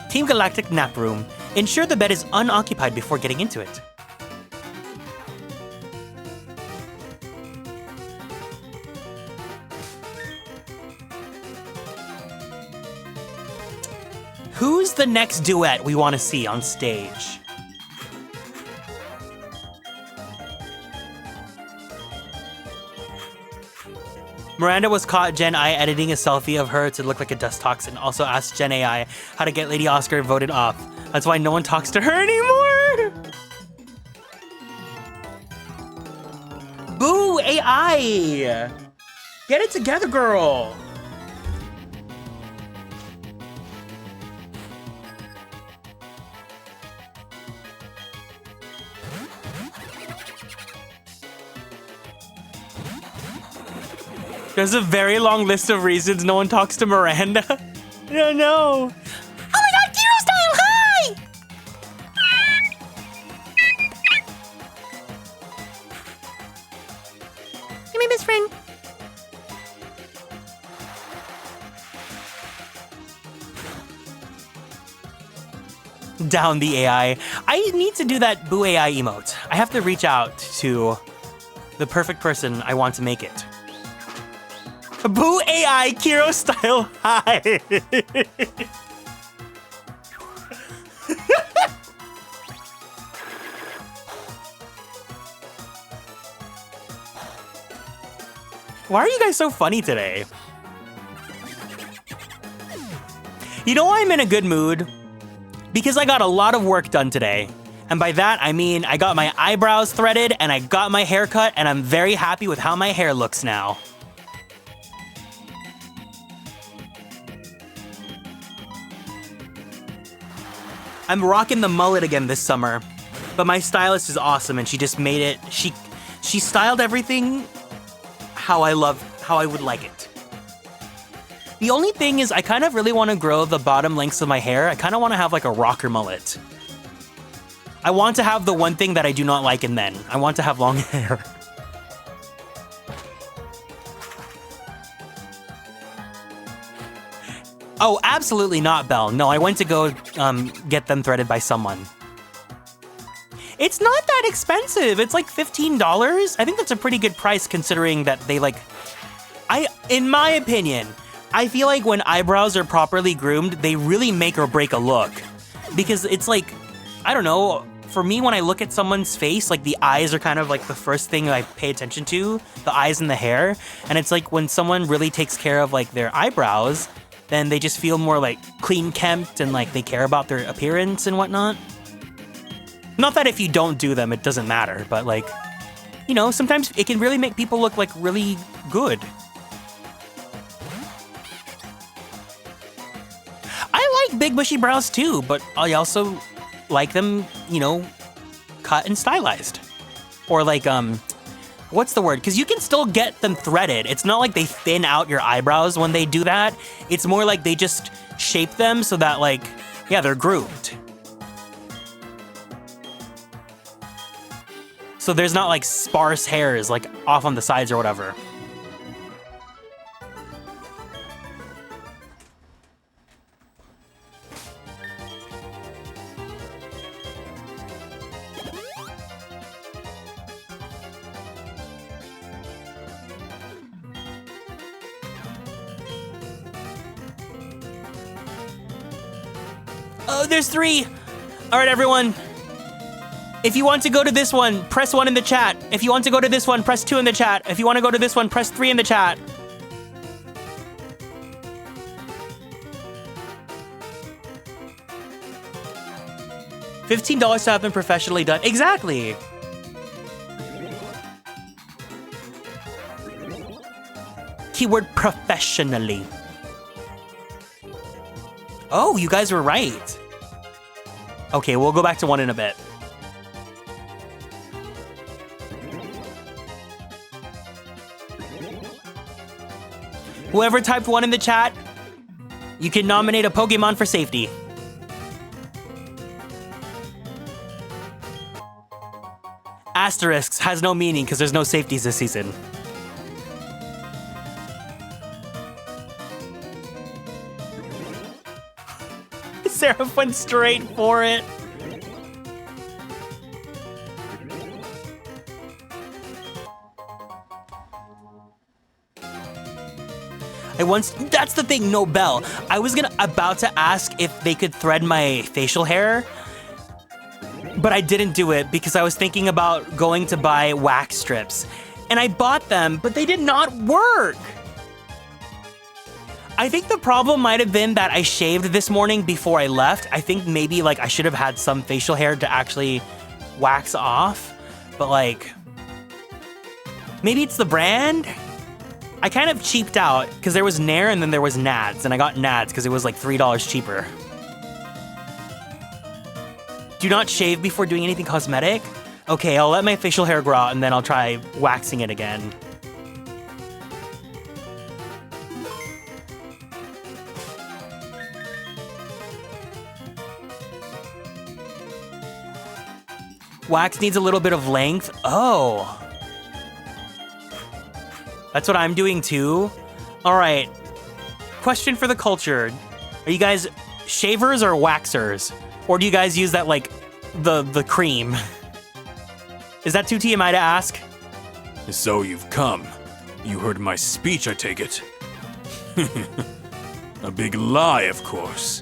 Team Galactic nap room. Ensure the bed is unoccupied before getting into it. Who's the next duet we want to see on stage? Miranda was caught Gen I editing a selfie of her to look like a dust toxin. Also asked Gen AI how to get Lady Oscar voted off. That's why no one talks to her anymore. Boo, AI! Get it together, girl. There's a very long list of reasons no one talks to Miranda. No, no. Oh my god, Hero Style, hi! You're my best friend. Down the AI. I need to do that Boo AI emote. I have to reach out to the perfect person I want to make it. Boo AI, Kiro style, hi! Why are you guys so funny today? You know why I'm in a good mood? Because I got a lot of work done today. And by that, I mean I got my eyebrows threaded and I got my hair cut, and I'm very happy with how my hair looks now. I'm rocking the mullet again this summer, but my stylist is awesome and she just made it, she styled everything how I would like it. The only thing is I kind of really want to grow the bottom lengths of my hair. I kind of want to have like a rocker mullet. I want to have the one thing that I do not like in men. I want to have long hair. Oh, absolutely not, Belle. No, I went to go get them threaded by someone. It's not that expensive. It's like $15. I think that's a pretty good price considering that they like... in my opinion, I feel like when eyebrows are properly groomed, they really make or break a look. Because it's like, I don't know, for me when I look at someone's face, like the eyes are kind of like the first thing I pay attention to, the eyes and the hair. And it's like when someone really takes care of like their eyebrows, then they just feel more like clean kempt and like they care about their appearance and whatnot. Not that if you don't do them, it doesn't matter, but like, you know, sometimes it can really make people look like really good. I like big bushy brows too, but I also like them, you know, cut and stylized. Or like, what's the word? Because you can still get them threaded. It's not like they thin out your eyebrows when they do that. It's more like they just shape them so that like, yeah, they're groomed. So there's not like sparse hairs like off on the sides or whatever. Oh, there's 3. All right, everyone. If you want to go to this one, press 1 in the chat. If you want to go to this one, press 2 in the chat. If you want to go to this one, press 3 in the chat. $15 to have them professionally done. Exactly. Keyword professionally. Oh, you guys were right. Okay, we'll go back to 1 in a bit. Whoever typed 1 in the chat, you can nominate a Pokemon for safety. Asterisks has no meaning because there's no safeties this season. Seraph went straight for it. That's the thing, no Belle. I was about to ask if they could thread my facial hair, but I didn't do it because I was thinking about going to buy wax strips. And I bought them, but they did not work. I think the problem might have been that I shaved this morning before I left. I think maybe like I should have had some facial hair to actually wax off, but like, maybe it's the brand? I kind of cheaped out because there was Nair and then there was Nads, and I got Nads because it was like $3 cheaper. Do not shave before doing anything cosmetic? Okay, I'll let my facial hair grow out and then I'll try waxing it again. Wax needs a little bit of length. Oh. That's what I'm doing too. All right. Question for the culture. Are you guys shavers or waxers? Or do you guys use that like the cream? Is that too TMI to ask? So you've come. You heard my speech, I take it. A big lie, of course.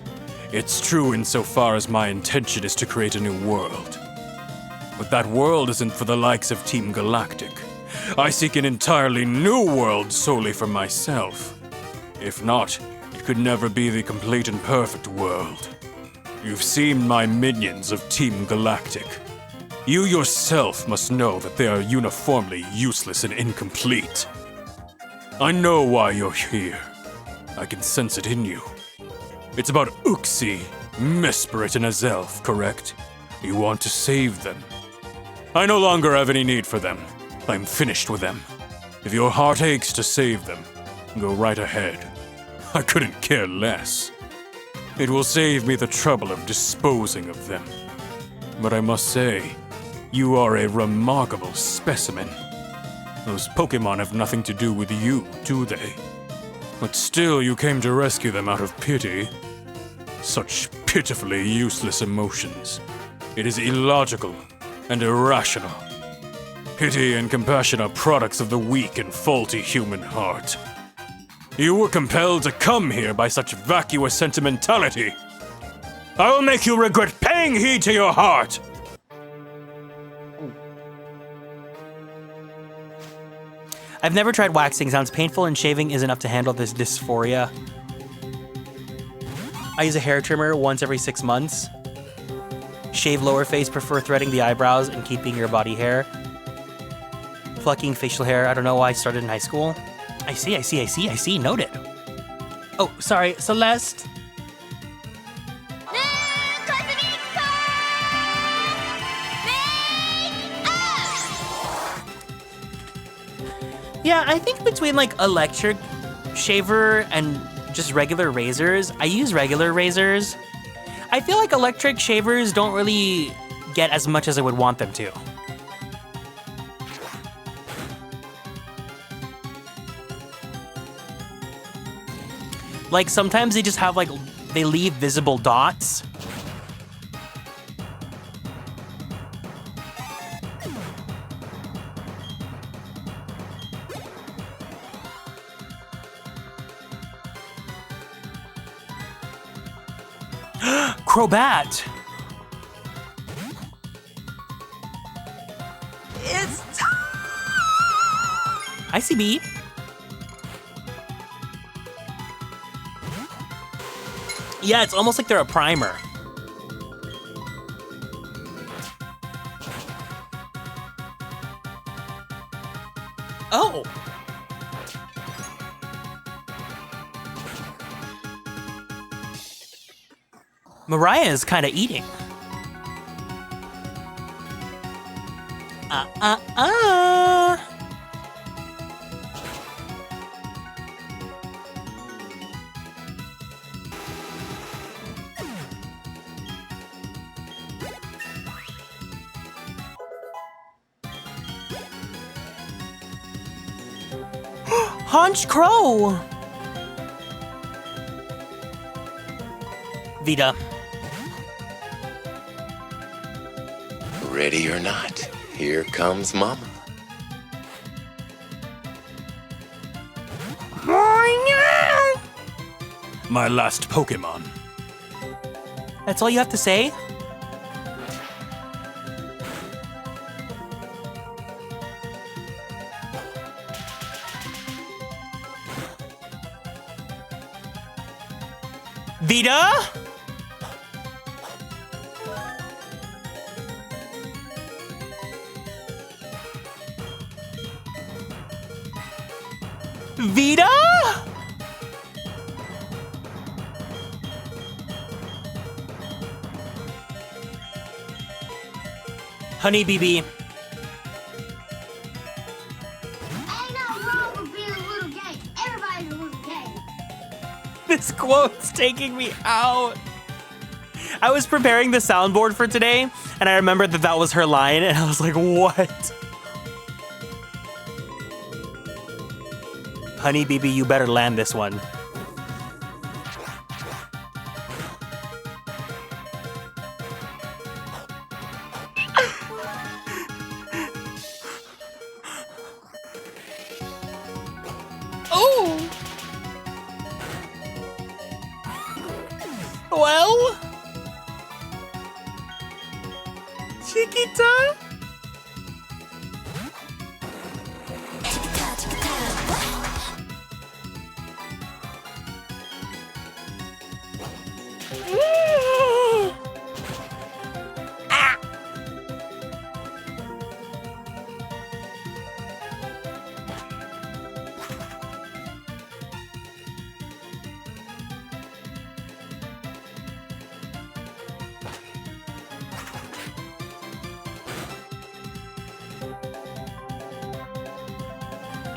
It's true insofar as my intention is to create a new world. But that world isn't for the likes of Team Galactic. I seek an entirely new world solely for myself. If not, it could never be the complete and perfect world. You've seen my minions of Team Galactic. You yourself must know that they are uniformly useless and incomplete. I know why you're here. I can sense it in you. It's about Uxie, Mesprit, and Azelf, correct? You want to save them. I no longer have any need for them. I'm finished with them. If your heart aches to save them, go right ahead. I couldn't care less. It will save me the trouble of disposing of them. but I must say, you are a remarkable specimen. Those Pokémon have nothing to do with you, do they? But still you came to rescue them out of pity. Such pitifully useless emotions. It is illogical and irrational. Pity and compassion are products of the weak and faulty human heart. You were compelled to come here by such vacuous sentimentality. I will make you regret paying heed to your heart! I've never tried waxing. Sounds painful, and shaving is enough to handle this dysphoria. I use a hair trimmer once every 6 months. Shave lower face, prefer threading the eyebrows and keeping your body hair. Plucking facial hair, I don't know why I started in high school. I see, noted. Oh, sorry, Celeste. Yeah, I think between like electric shaver and just regular razors, I use regular razors. I feel like electric shavers don't really get as much as I would want them to. Like sometimes they just have like, they leave visible dots. Crobat! It's time! I see B. Yeah, it's almost like they're a primer. Oh! Mariah is kind of eating. Hunch Crow! Vita. Ready or not, here comes Mama. My last Pokémon. That's all you have to say? Vita? Vita? Honey BB. Ain't nothing wrong with being a little gay. Everybody's a little gay. This quote's taking me out. I was preparing the soundboard for today, and I remembered that that was her line, and I was like, what? Honey BB, you better land this one. Oh! Well? Chiquita?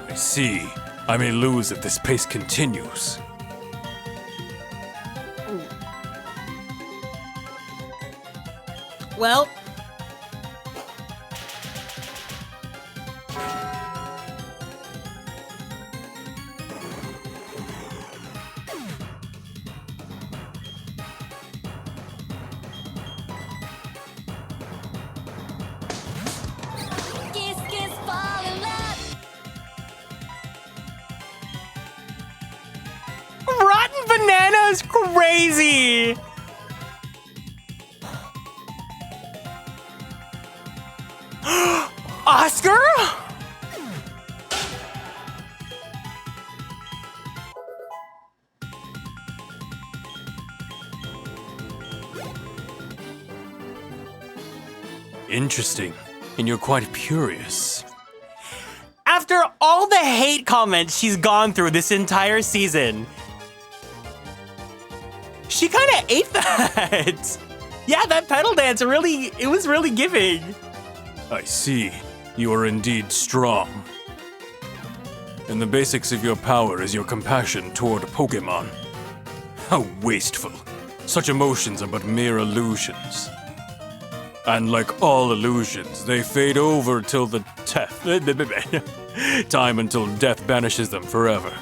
I see. I may lose if this pace continues. Well, That's crazy. Oscar? Interesting. And you're quite curious. After all the hate comments she's gone through this entire season, she kind of ate that. Yeah, that pedal dance it was really giving. I see. You are indeed strong. And the basics of your power is your compassion toward Pokémon. How wasteful. Such emotions are but mere illusions. And like all illusions, they fade over till the time until death banishes them forever.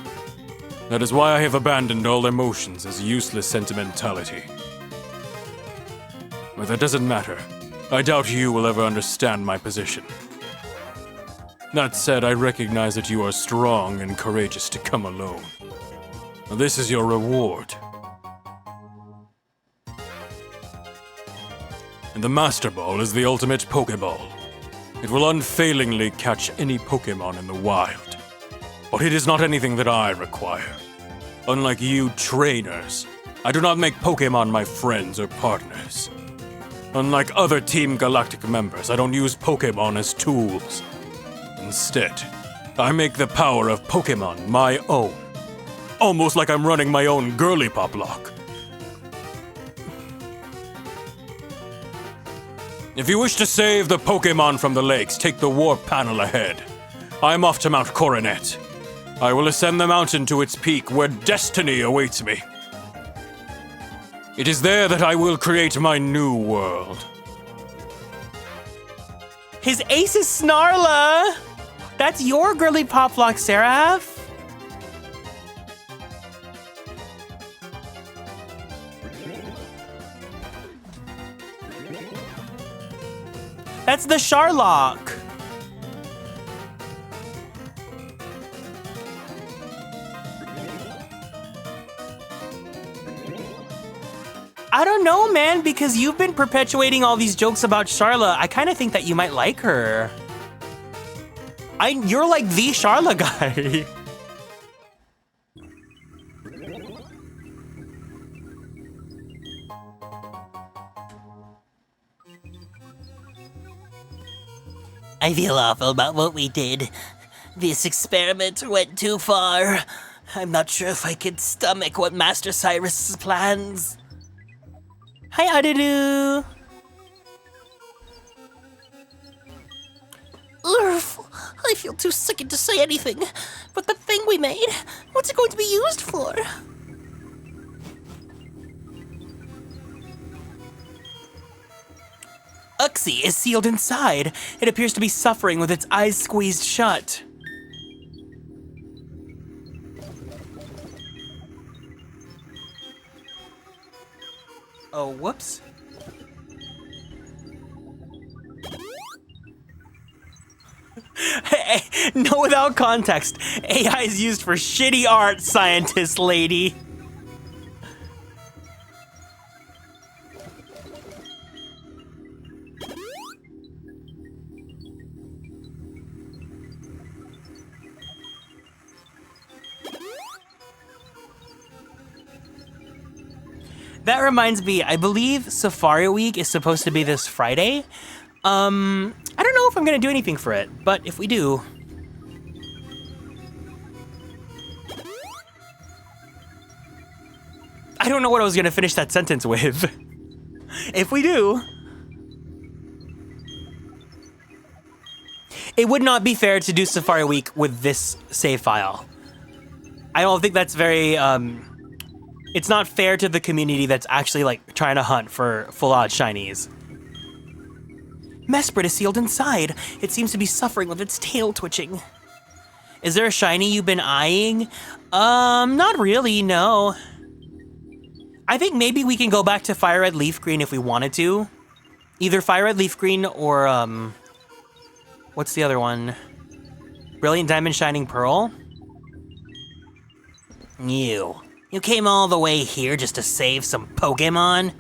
That is why I have abandoned all emotions as useless sentimentality. But that doesn't matter. I doubt you will ever understand my position. That said, I recognize that you are strong and courageous to come alone. This is your reward. And the Master Ball is the ultimate Pokeball. It will unfailingly catch any Pokémon in the wild. But it is not anything that I require. Unlike you trainers, I do not make Pokémon my friends or partners. Unlike other Team Galactic members, I don't use Pokémon as tools. Instead, I make the power of Pokémon my own. Almost like I'm running my own Girlypoplocke. If you wish to save the Pokémon from the lakes, take the warp panel ahead. I am off to Mount Coronet. I will ascend the mountain to its peak where destiny awaits me. It is there that I will create my new world. His ace is Snarla. That's your Girlypoplocke, Seraph. That's the Charlock. I don't know, man, because you've been perpetuating all these jokes about Charla. I kind of think that you might like her. You're like the Charla guy. I feel awful about what we did. This experiment went too far. I'm not sure if I could stomach what Master Cyrus's plans. Hi, Adudu. Urgh, I feel too sickened to say anything. But the thing we made, what's it going to be used for? Uxie is sealed inside. It appears to be suffering with its eyes squeezed shut. Oh, whoops. Hey, no, without context. AI is used for shitty art, scientist lady. That reminds me, I believe Safari Week is supposed to be this Friday. I don't know if I'm gonna do anything for it, but if we do... I don't know what I was gonna finish that sentence with. If we do... It would not be fair to do Safari Week with this save file. I don't think that's very, it's not fair to the community that's actually, like, trying to hunt for full-odd shinies. Mesprit is sealed inside. It seems to be suffering with its tail twitching. Is there a shiny you've been eyeing? Not really, no. I think maybe we can go back to Fire Red Leaf Green if we wanted to. Either Fire Red Leaf Green or, what's the other one? Brilliant Diamond Shining Pearl? Ew. You came all the way here just to save some Pokémon?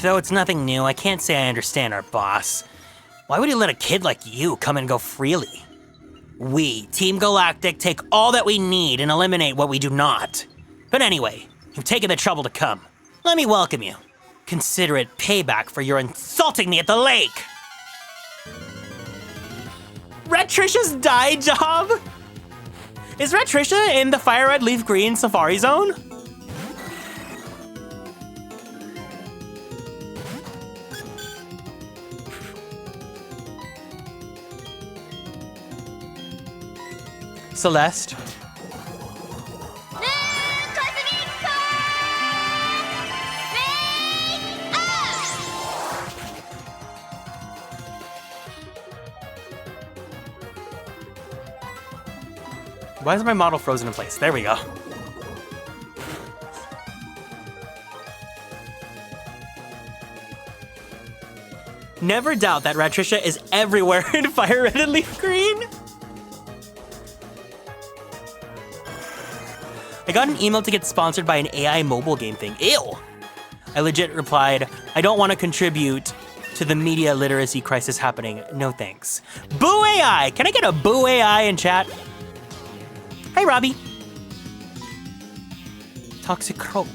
Though it's nothing new, I can't say I understand our boss. Why would he let a kid like you come and go freely? We, Team Galactic, take all that we need and eliminate what we do not. But anyway, you've taken the trouble to come. Let me welcome you. Consider it payback for your insulting me at the lake. Red Trisha's dye job? Is Red Trisha in the Fire Red Leaf Green Safari Zone? Celeste? Why is my model frozen in place? There we go. Never doubt that Red Trisha is everywhere in Fire Red and Leaf Green. I got an email to get sponsored by an AI mobile game thing. Ew. I legit replied, I don't want to contribute to the media literacy crisis happening. No thanks. Boo AI! Can I get a boo AI in chat? Hi, Robbie. Toxic Croak.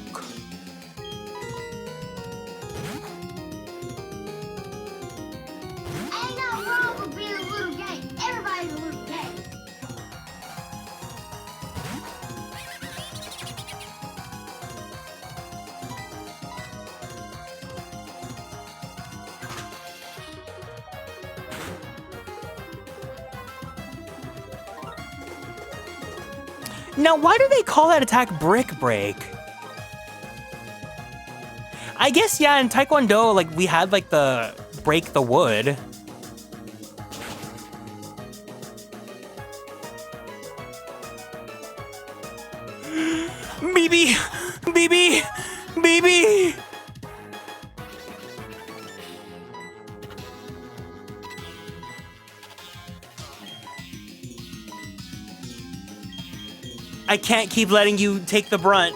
Ain't nothing wrong with being a little gay. Everybody's a little gay. Now, why do they call that attack Brick Break? I guess, yeah, in Taekwondo, like, we had, like, the break the wood. BB! BB! BB! I can't keep letting you take the brunt.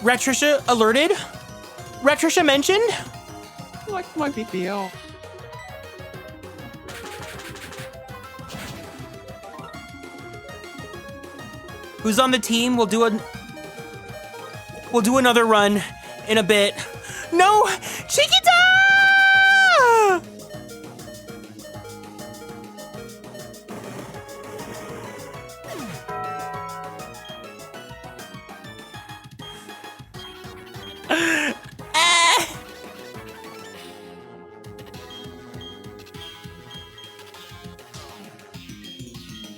Red Trisha alerted? Red Trisha mentioned? Like my BBL. Who's on the team? We'll do another run in a bit. No! Chiquita!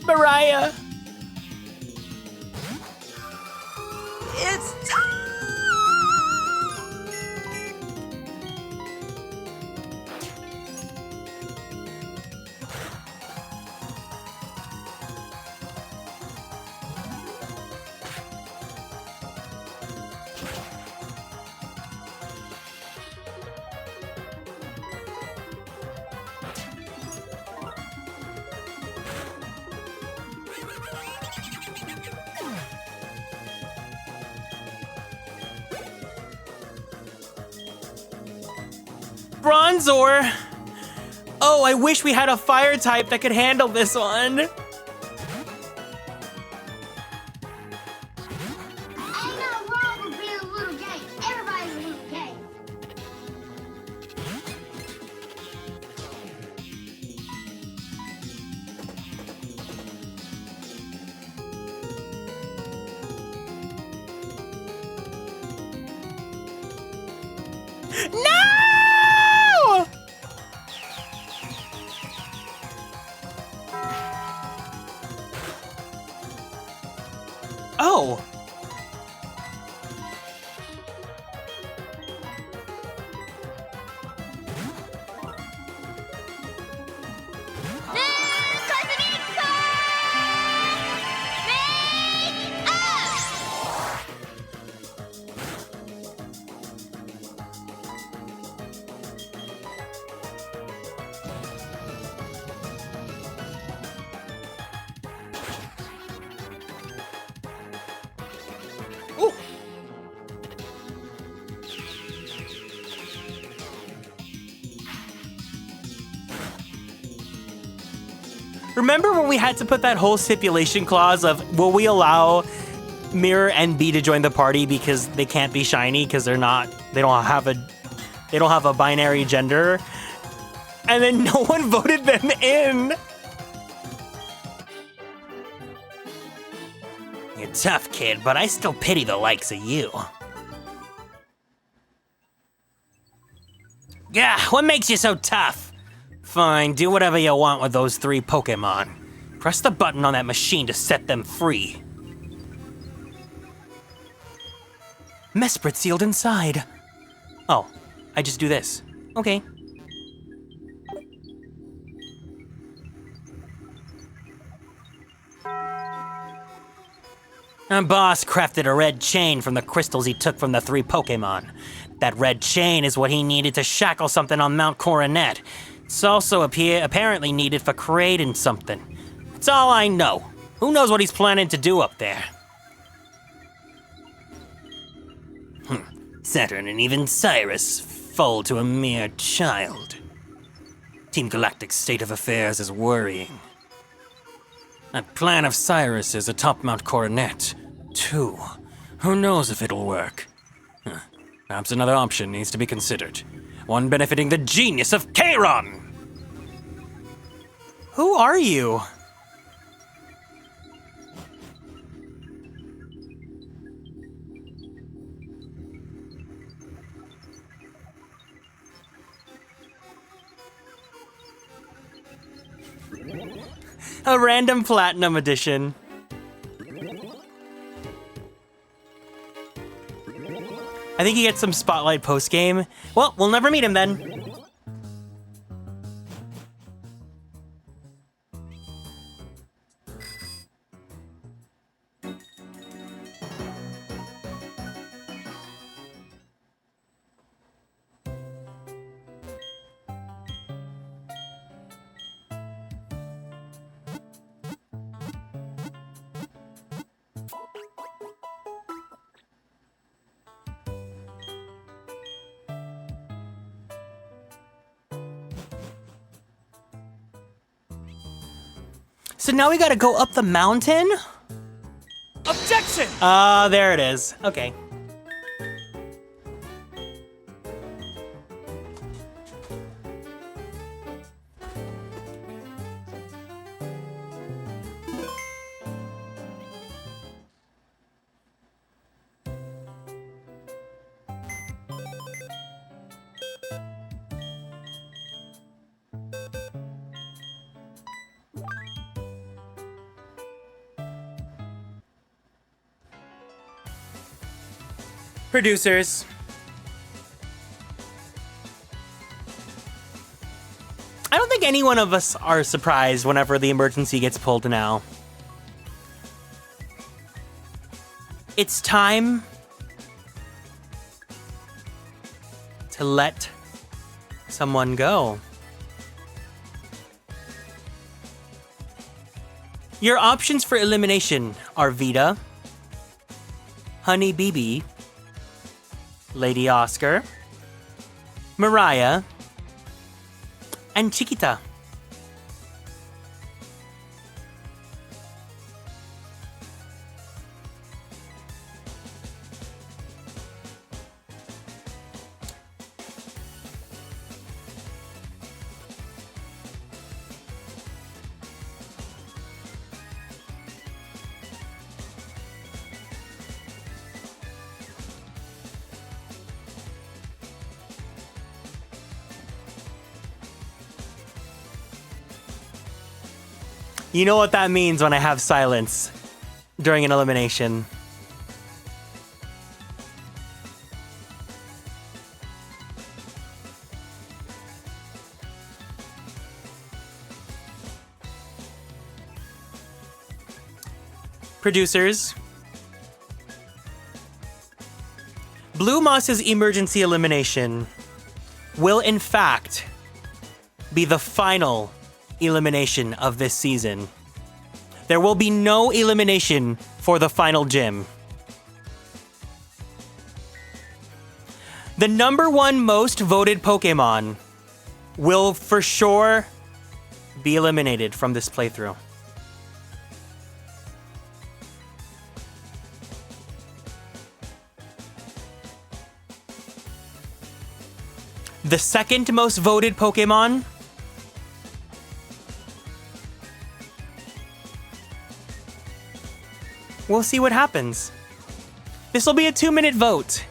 Mariah. It's time. Bronzor! Oh, I wish we had a fire type that could handle this one. Ain't nothing wrong with being a little gay. Everybody's a little gay. No! Oh. Remember when we had to put that whole stipulation clause of will we allow Mirror and B to join the party because they can't be shiny because they don't have a binary gender, and then no one voted them in. You're tough, kid, but I still pity the likes of you. Yeah, what makes you so tough? Fine, do whatever you want with those 3 Pokémon. Press the button on that machine to set them free. Mesprit sealed inside. Oh, I just do this. Okay. Our boss crafted a red chain from the crystals he took from the 3 Pokémon. That red chain is what he needed to shackle something on Mount Coronet. It's also apparently needed for creating something. That's all I know. Who knows what he's planning to do up there? Saturn and even Cyrus fall to a mere child. Team Galactic's state of affairs is worrying. That plan of Cyrus is atop Mount Coronet, too. Who knows if it'll work? Perhaps another option needs to be considered. One benefiting the genius of Kieran! Who are you? A random platinum edition. I think he gets some spotlight post-game. Well, we'll never meet him then. So now we gotta go up the mountain? Objection! There it is. Okay. Producers. I don't think any one of us are surprised whenever the emergency gets pulled now. It's time to let someone go. Your options for elimination are Vita, Honey BB, Lady Oscar, Mariah, and Chiquita. You know what that means when I have silence during an elimination. Producers. Blue Moss's emergency elimination will in fact be the final elimination of this season. There will be no elimination for the final gym. The #1 most voted Pokemon will for sure be eliminated from this playthrough. The second most voted Pokemon. We'll see what happens. This will be a 2-minute vote.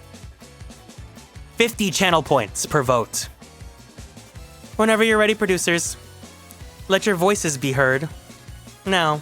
50 channel points per vote. Whenever you're ready, producers, let your voices be heard. Now.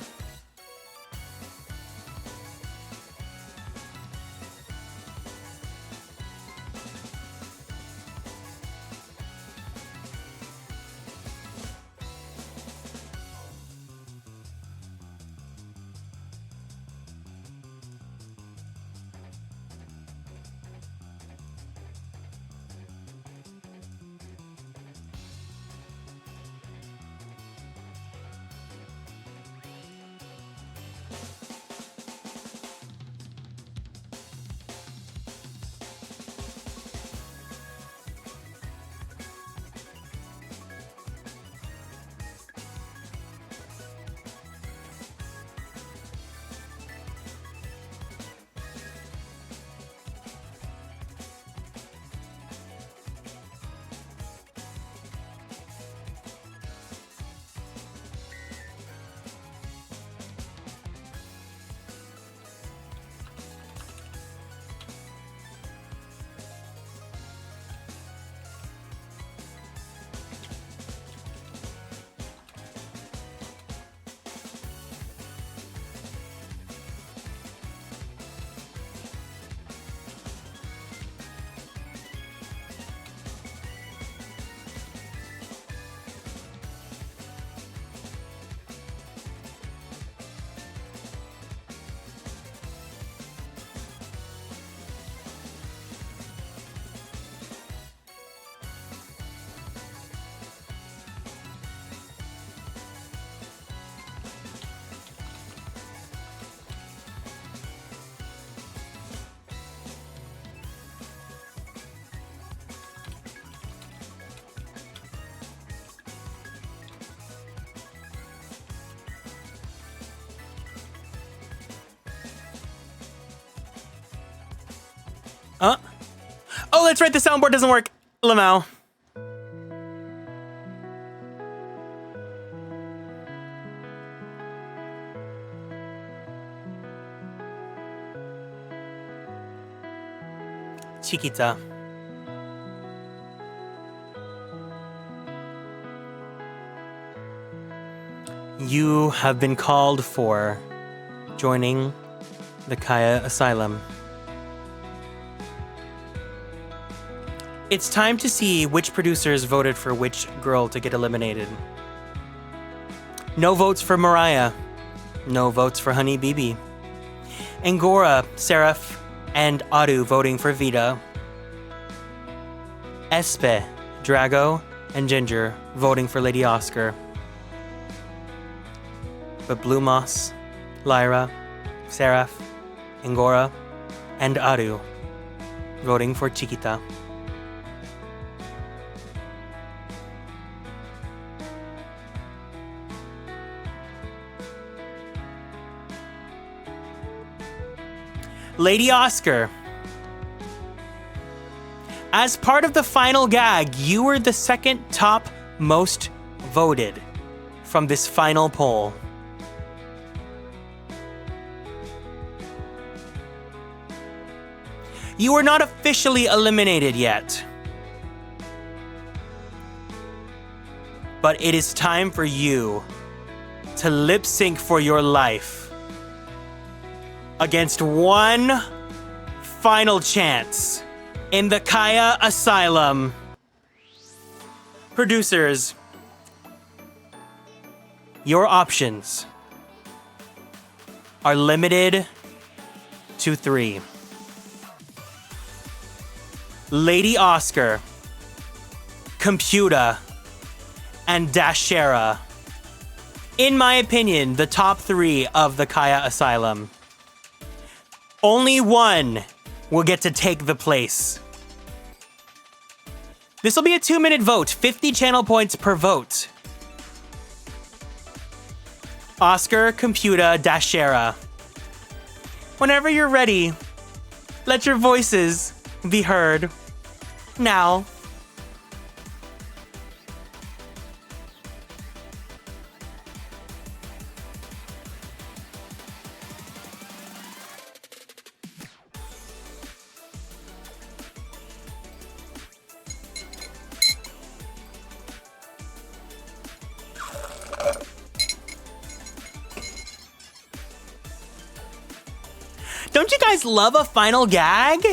Oh, that's right, the soundboard doesn't work. Lamau. Chiquita. You have been called for joining the Kaya Asylum. It's time to see which producers voted for which girl to get eliminated. No votes for Mariah. No votes for Honey BB. Angora, Seraph, and Adu voting for Vita. Espe, Drago, and Ginger voting for Lady Oscar. But Blue Moss, Lyra, Seraph, Angora, and Adu voting for Chiquita. Lady Oscar, as part of the final gag, you were the second top most voted from this final poll. You are not officially eliminated yet, but it is time for you to lip sync for your life against one final chance in the Kaya Asylum. Producers, your options are limited to 3. Lady Oscar, Computa, and Dashera. In my opinion, the top 3 of the Kaya Asylum. Only one will get to take the place. This will be a 2-minute vote, 50 channel points per vote. Oscar, Computer, Dashera. Whenever you're ready, let your voices be heard. Now. Don't you guys love a final gag?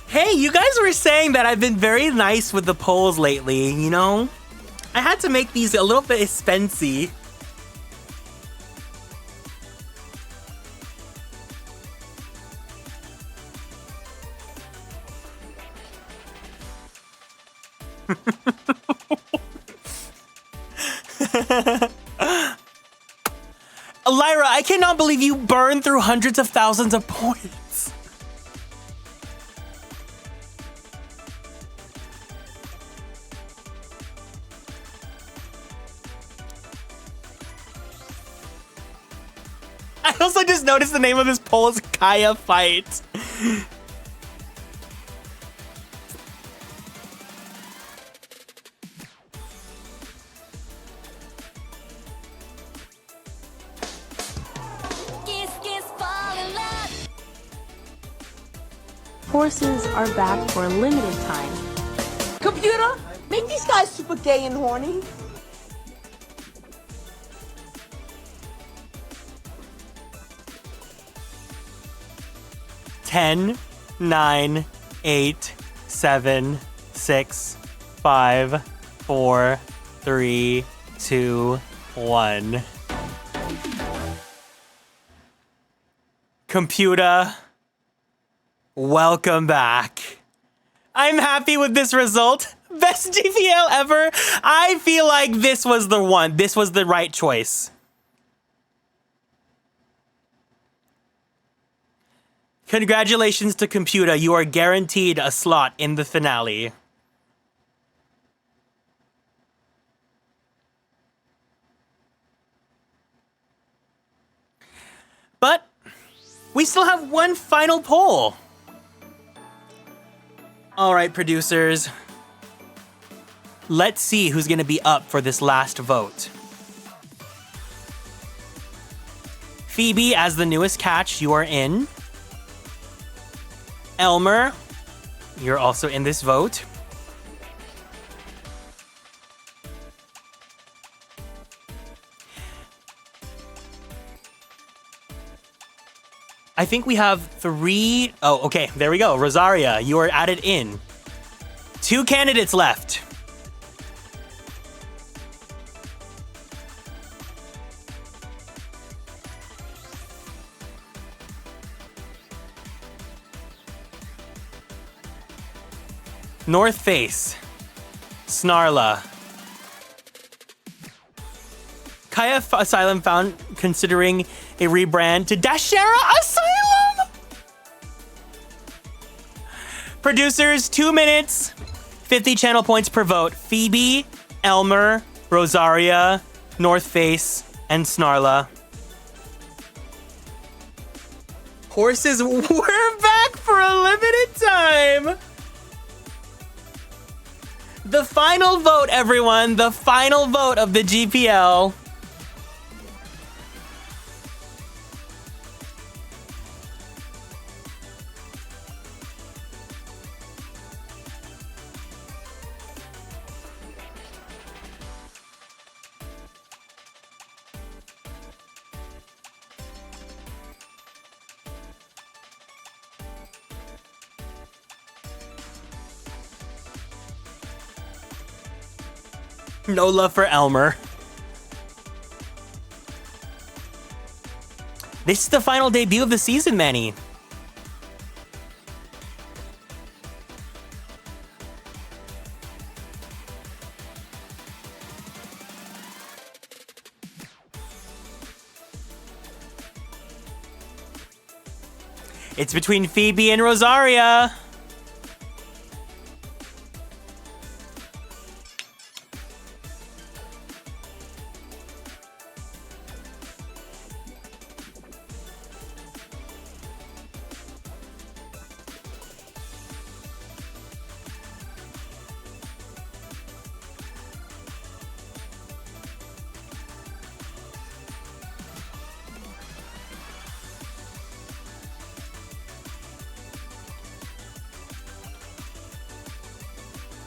Hey, you guys were saying that I've been very nice with the polls lately, you know? I had to make these a little bit expensive. Lyra, I cannot believe you burned through hundreds of thousands of points. I also just noticed the name of this poll is Kaya Fight. Horses are back for a limited time. Computer, make these guys super gay and horny. Ten, 9, 8, 7, 6, 5, 4, 3, 2, 1. Computer, welcome back. I'm happy with this result. Best GPL ever. I feel like this was the one. This was the right choice. Congratulations to Computer. You are guaranteed a slot in the finale. But we still have one final poll. All right, producers. Let's see who's going to be up for this last vote. Phoebe, as the newest catch, you are in. Elmer, you're also in this vote. I think we have 3. Oh, okay, there we go. Rosaria, you are added in. 2 candidates left. North Face, Snarla. Kaya Asylum found considering a rebrand to Dashera Asylum. Producers, 2 minutes, 50 channel points per vote. Phoebe, Elmer, Rosaria, North Face, and Snarla. Horses, we're back for a limited time. The final vote, everyone. The final vote of the GPL. No love for Elmer. This is the final debut of the season, Manny. It's between Phoebe and Rosaria.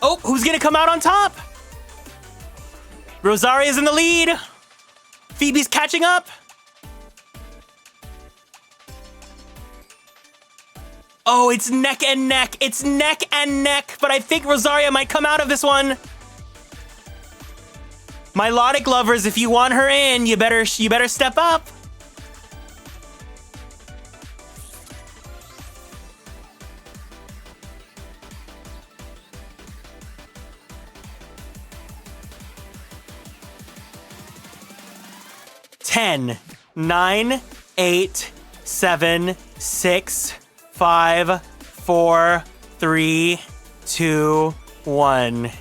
Oh, who's gonna come out on top? Rosaria's in the lead. Phoebe's catching up. Oh, it's neck and neck. It's neck and neck, but I think Rosaria might come out of this one. My Melodic lovers, if you want her in, you better step up. Ten, 9, 8, 7, 6, 5, 4, 3, 2, 1.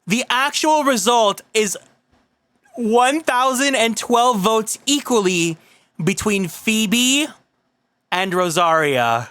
The actual result is 1,012 votes equally between Phoebe and Rosaria.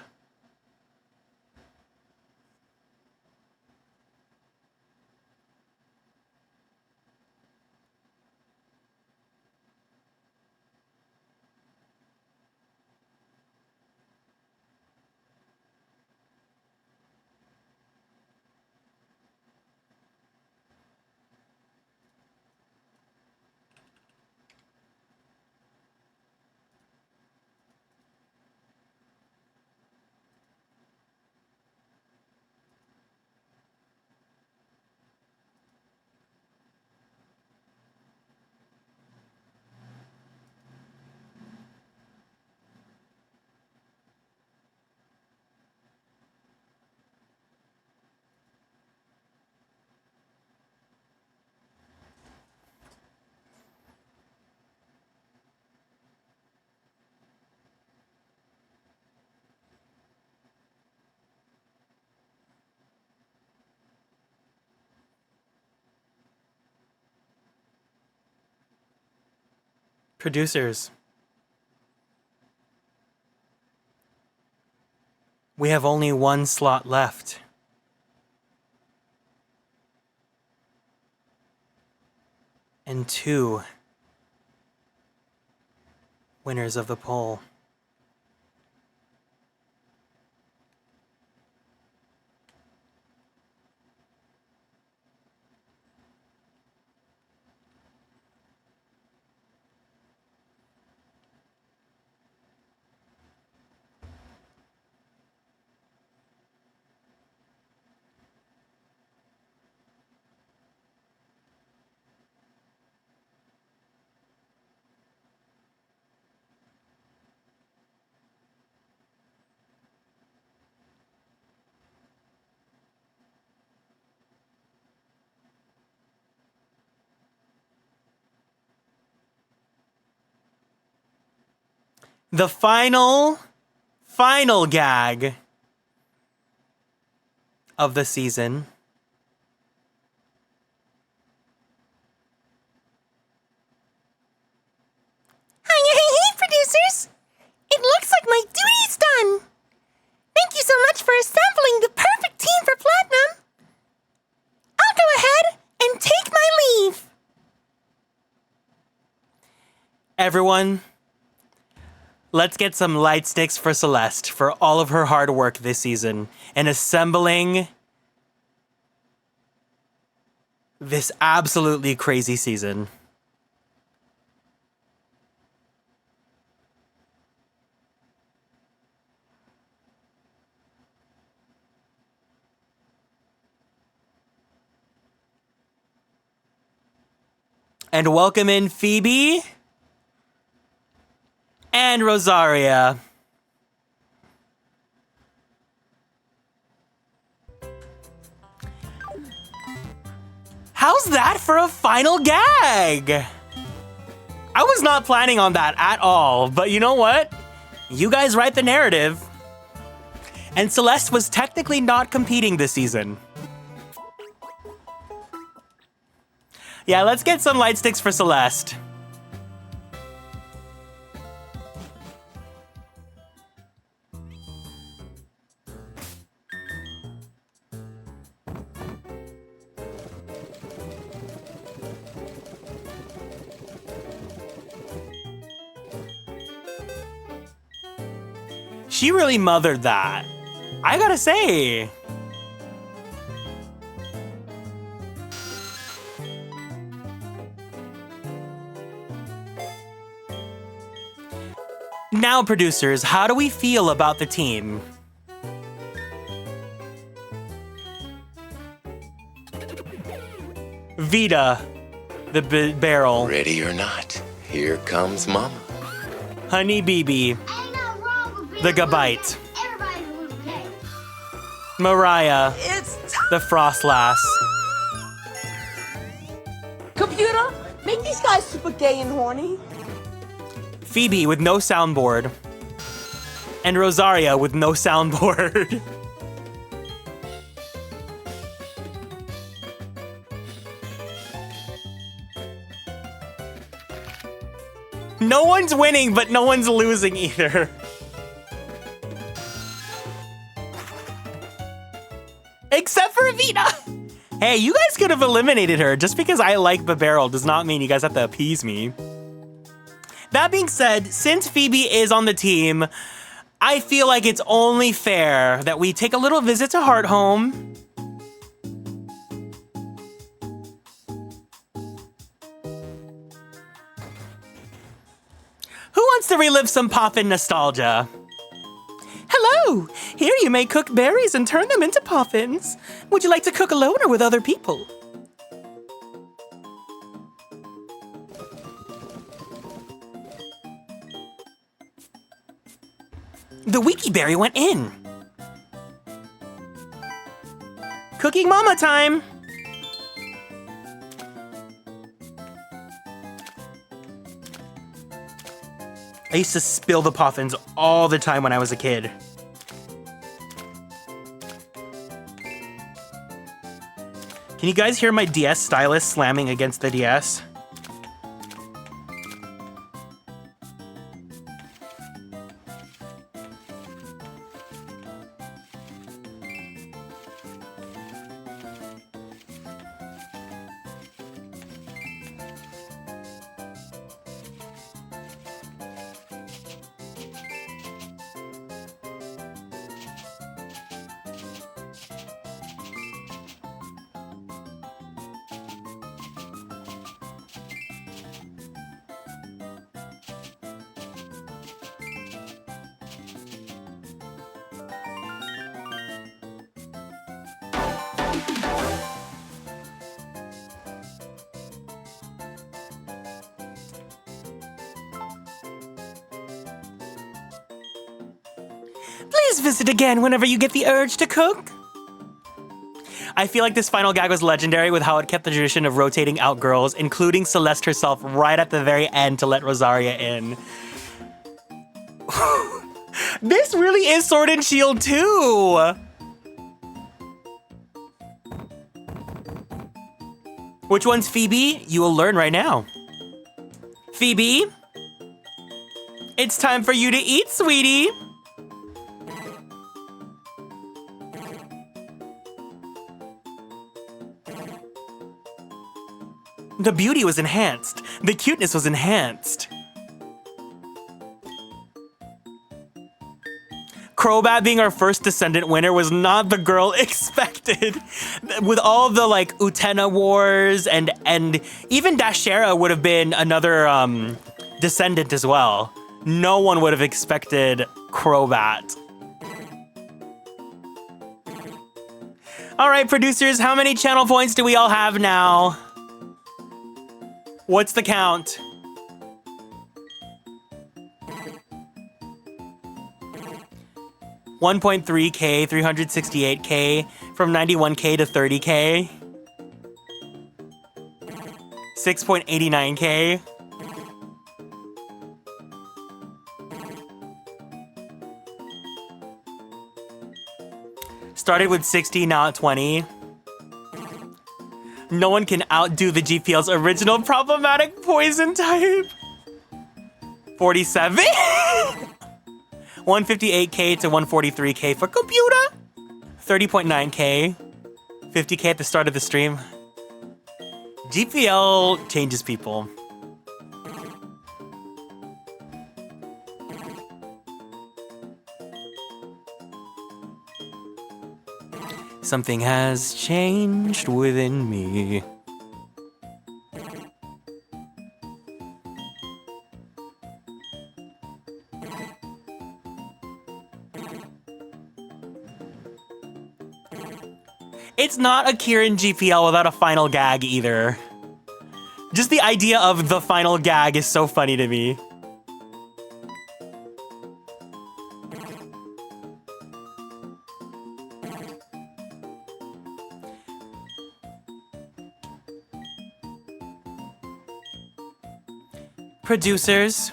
Producers, we have only one slot left. And 2 winners of the poll. The final gag of the season. Hey, producers! It looks like my duty's done! Thank you so much for assembling the perfect team for Platinum! I'll go ahead and take my leave! Everyone, let's get some light sticks for Celeste for all of her hard work this season in assembling this absolutely crazy season. And welcome in Phoebe and Rosaria. How's that for a final gag? I was not planning on that at all, but you know what? You guys write the narrative. And Celeste was technically not competing this season. Yeah, let's get some light sticks for Celeste. She really mothered that. I gotta say. Now, producers, how do we feel about the team? Vita, the barrel. Ready or not, here comes Mama. Honey BB, Ain't nothing wrong with being the a little Gabite. gay. Everybody's a little gay. Mariah, It's the Frost Lass. computer. Make these guys super gay and horny. Phoebe with no soundboard. And Rosaria with no soundboard. No one's winning, but no one's losing either. Except for Vita. Hey, you guys could have eliminated her. Just because I like the barrel does not mean you guys have to appease me. That being said, since Phoebe is on the team, I feel like it's only fair that we take a little visit to Heart Home. Who wants to relive some Poffin nostalgia? Hello! Here you may cook berries and turn them into Poffins. Would you like to cook alone or with other people? The Wiki Berry went in. Cooking Mama time! I used to spill the Poffins all the time when I was a kid. Can you guys hear my DS stylus slamming against the DS? Please visit again whenever you get the urge to cook. I feel like this final gag was legendary with how it kept the tradition of rotating out girls, including Celeste herself right at the very end to let Rosaria in. This really is Sword and Shield 2! Which one's Phoebe? You will learn right now. Phoebe? It's time for you to eat, sweetie! The beauty was enhanced. The cuteness was enhanced. Crobat being our first Descendant winner was not the girl expected. With all the like Utena wars and even Dashera would have been another Descendant as well. No one would have expected Crobat. All right, producers, how many channel points do we all have now? What's the count? $1.3K, 368K, from 91K to 30K. 6.89K. Started with 60, now at 20. No one can outdo the GPL's original problematic poison type. 47? 158K to 143K for computer. 30.9K. 50K at the start of the stream. GPL changes people. Something has changed within me. It's not a Kieran GPL without a final gag either. Just the idea of the final gag is so funny to me. Producers.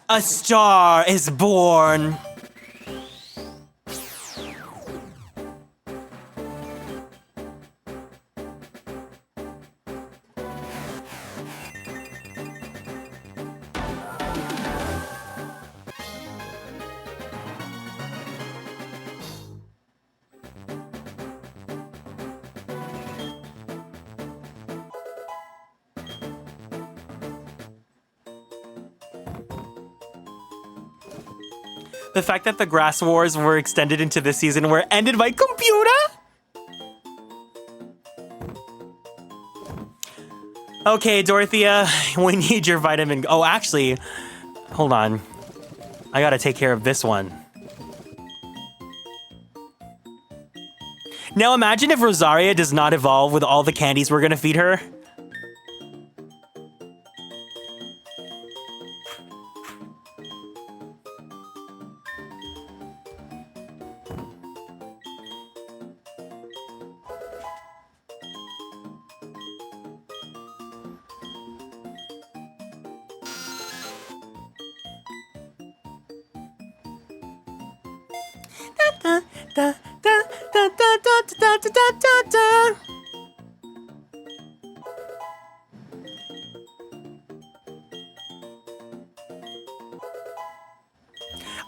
A star is born. The fact that the grass wars were extended into this season were ended by computer? Okay, Dorothea, we need your vitamin. Oh, actually, hold on. I gotta take care of this one. Now imagine if Rosaria does not evolve with all the candies we're gonna feed her.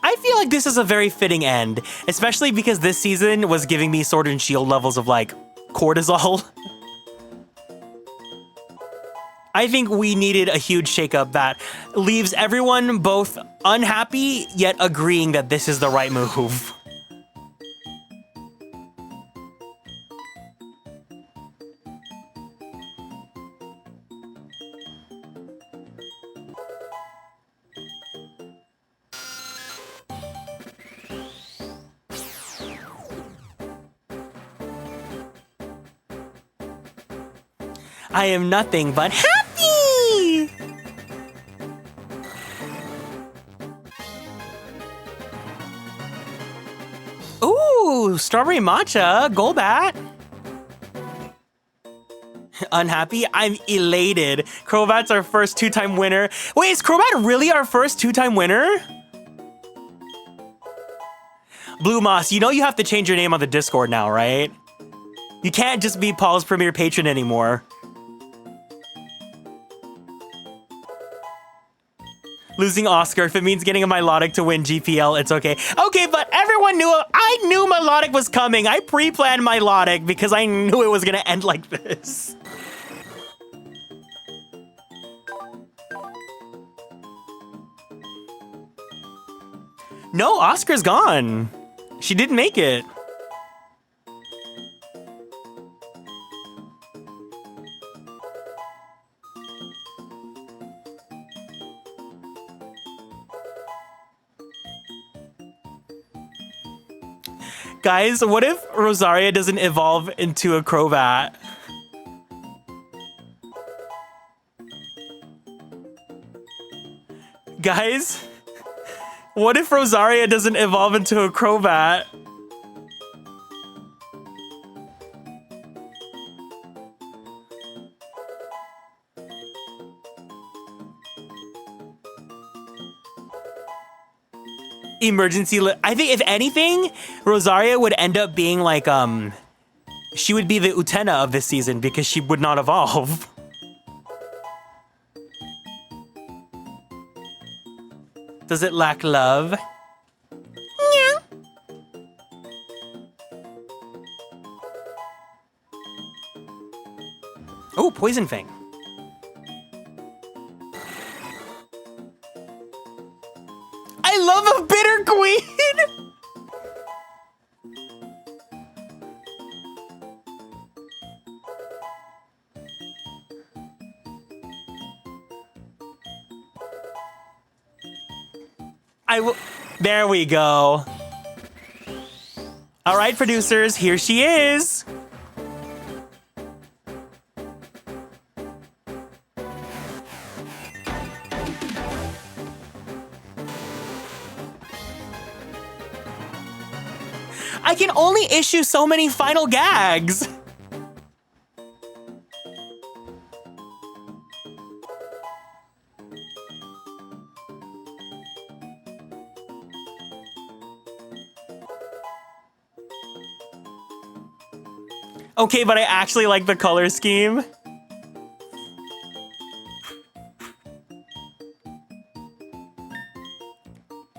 I feel like this is a very fitting end, especially because this season was giving me Sword and Shield levels of like cortisol. I think we needed a huge shakeup that leaves everyone both unhappy yet agreeing that this is the right move. I am nothing but happy! Ooh, strawberry matcha, Golbat. Unhappy? I'm elated. Crobat's our first two-time winner. Wait, is Crobat really our first two-time winner? Blue Moss, you know you have to change your name on the Discord now, right? You can't just be Paul's premier patron anymore. Losing Oscar, if it means getting a Milotic to win GPL, it's okay. Okay, but everyone knew, I knew Milotic was coming. I pre-planned Milotic because I knew it was gonna end like this. No, Oscar's gone. She didn't make it. Guys, what if Rosaria doesn't evolve into a Crobat? Guys, what if Rosaria doesn't evolve into a Crobat? I think if anything, Rosaria would end up being like, she would be the Utena of this season because she would not evolve. Does it lack love? Yeah. Oh, Poison Fang. I love a bitter queen! There we go. All right, producers, here she is. I can only issue so many final gags. Okay, but I actually like the color scheme.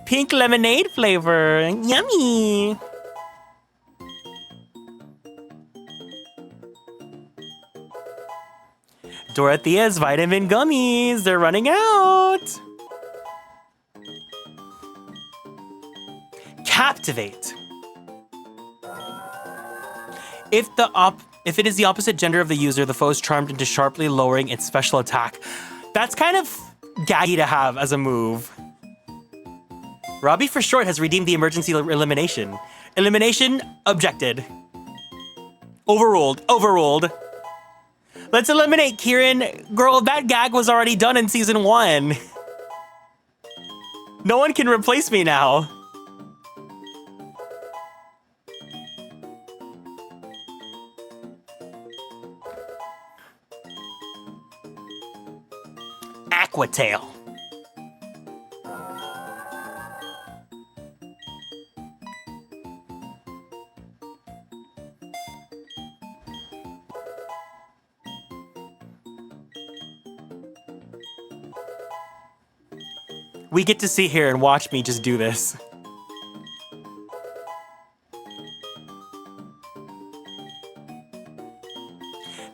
Pink lemonade flavor, yummy. Dorothea's vitamin gummies, they're running out. Captivate. If it is the opposite gender of the user, the foe is charmed into sharply lowering its special attack. That's kind of gaggy to have as a move. Robbie for short has redeemed the emergency elimination. Elimination objected. Overruled. Overruled. Let's eliminate Kieran. Girl, that gag was already done in season 1. No one can replace me now. Aquatail. We get to sit here and watch me just do this.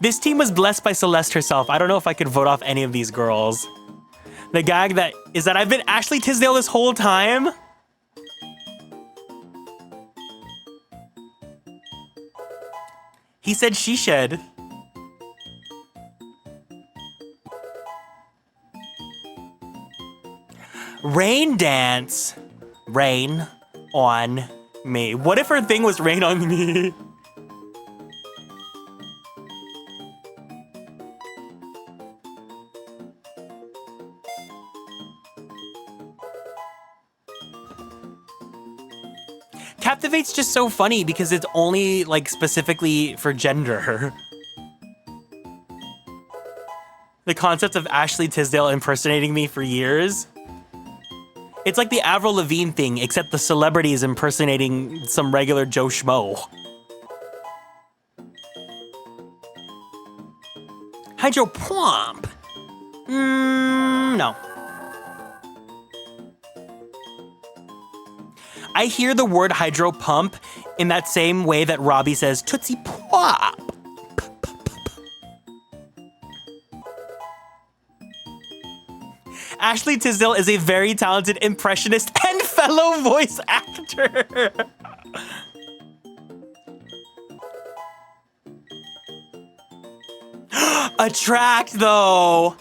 This team was blessed by Celeste herself. I don't know if I could vote off any of these girls. The gag that is that I've been Ashley Tisdale this whole time. He said she should. Rain dance. Rain on me. What if her thing was rain on me? Captivate's just so funny because it's only like specifically for gender. The concept of Ashley Tisdale impersonating me for years. It's like the Avril Lavigne thing, except the celebrity is impersonating some regular Joe Schmo. Hydro Plump. No. I hear the word hydro pump in that same way that Robbie says Tootsie Pop. Ashley Tisdale is a very talented impressionist and fellow voice actor. Attract, though.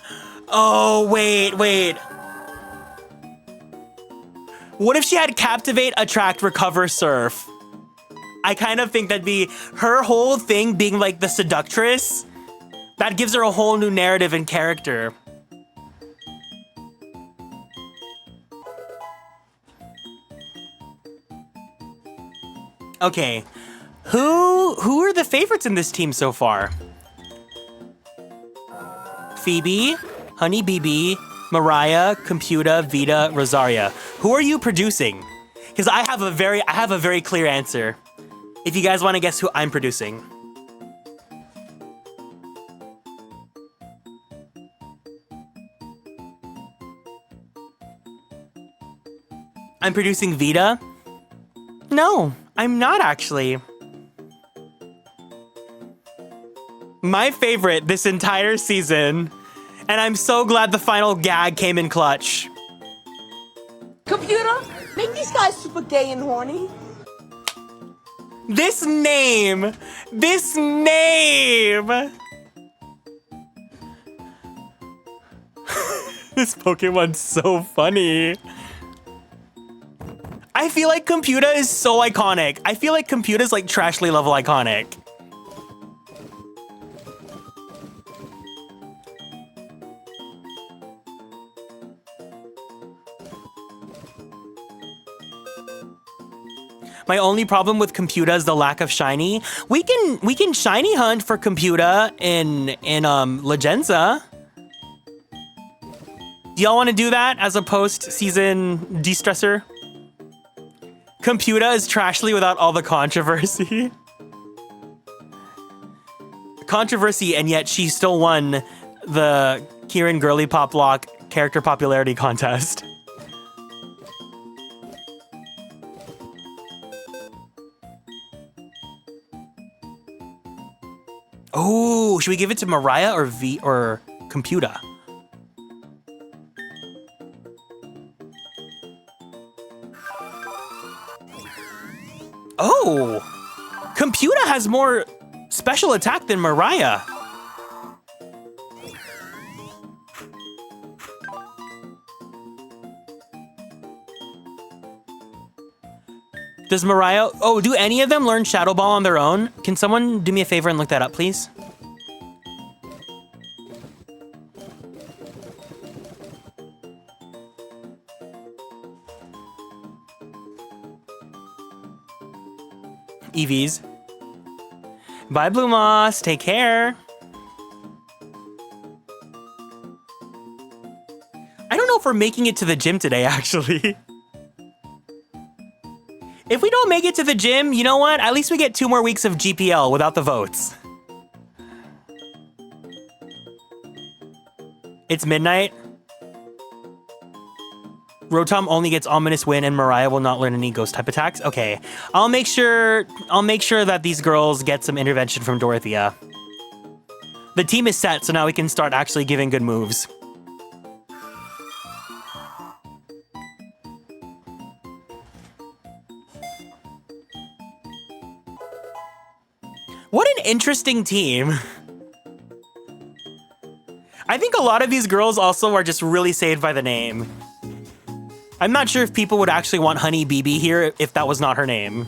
Oh, wait. What if she had Captivate, Attract, Recover, Surf? I kind of think that'd be her whole thing being like the seductress. That gives her a whole new narrative and character. Okay, who are the favorites in this team so far? Phoebe, Honey BB, Mariah, Computa, Vita, Rosaria. Who are you producing? Because I have a very clear answer. If you guys want to guess who I'm producing. I'm producing Vita? No, I'm not actually. My favorite this entire season, and I'm so glad the final gag came in clutch. Computer, make these guys super gay and horny. This name! This name! This Pokemon's so funny. I feel like Computer is so iconic. I feel like Computer's like Trashly level iconic. My only problem with Computer is the lack of shiny. We can shiny hunt for Computer in Legenza. Do y'all want to do that as a post-season de-stressor? Computer is Trashly without all the controversy. Controversy, and yet she still won the Kieran Girlypoplocke character popularity contest. Oh, should we give it to Mariah or Computer? Oh, Computer has more special attack than Mariah. Does Mariah, oh, do any of them learn Shadow Ball on their own? Can someone do me a favor and look that up, please? EVs. Bye, Blue Moss. Take care. I don't know if we're making it to the gym today, actually. If we don't make it to the gym, you know what? At least we get 2 more weeks of GPL without the votes. It's midnight. Rotom only gets Ominous Wind and Mariah will not learn any ghost type attacks. Okay, I'll make sure that these girls get some intervention from Dorothea. The team is set, so now we can start actually giving good moves. What an interesting team. I think a lot of these girls also are just really saved by the name. I'm not sure if people would actually want Honey BB here if that was not her name.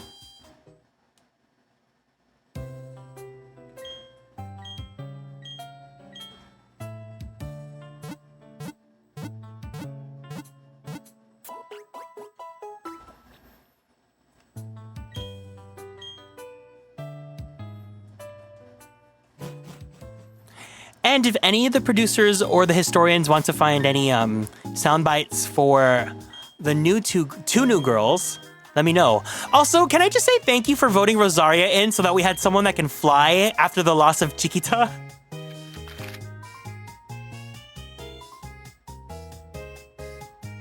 And if any of the producers or the historians want to find any sound bites for the two new girls, let me know. Also, can I just say thank you for voting Rosaria in so that we had someone that can fly after the loss of Chiquita?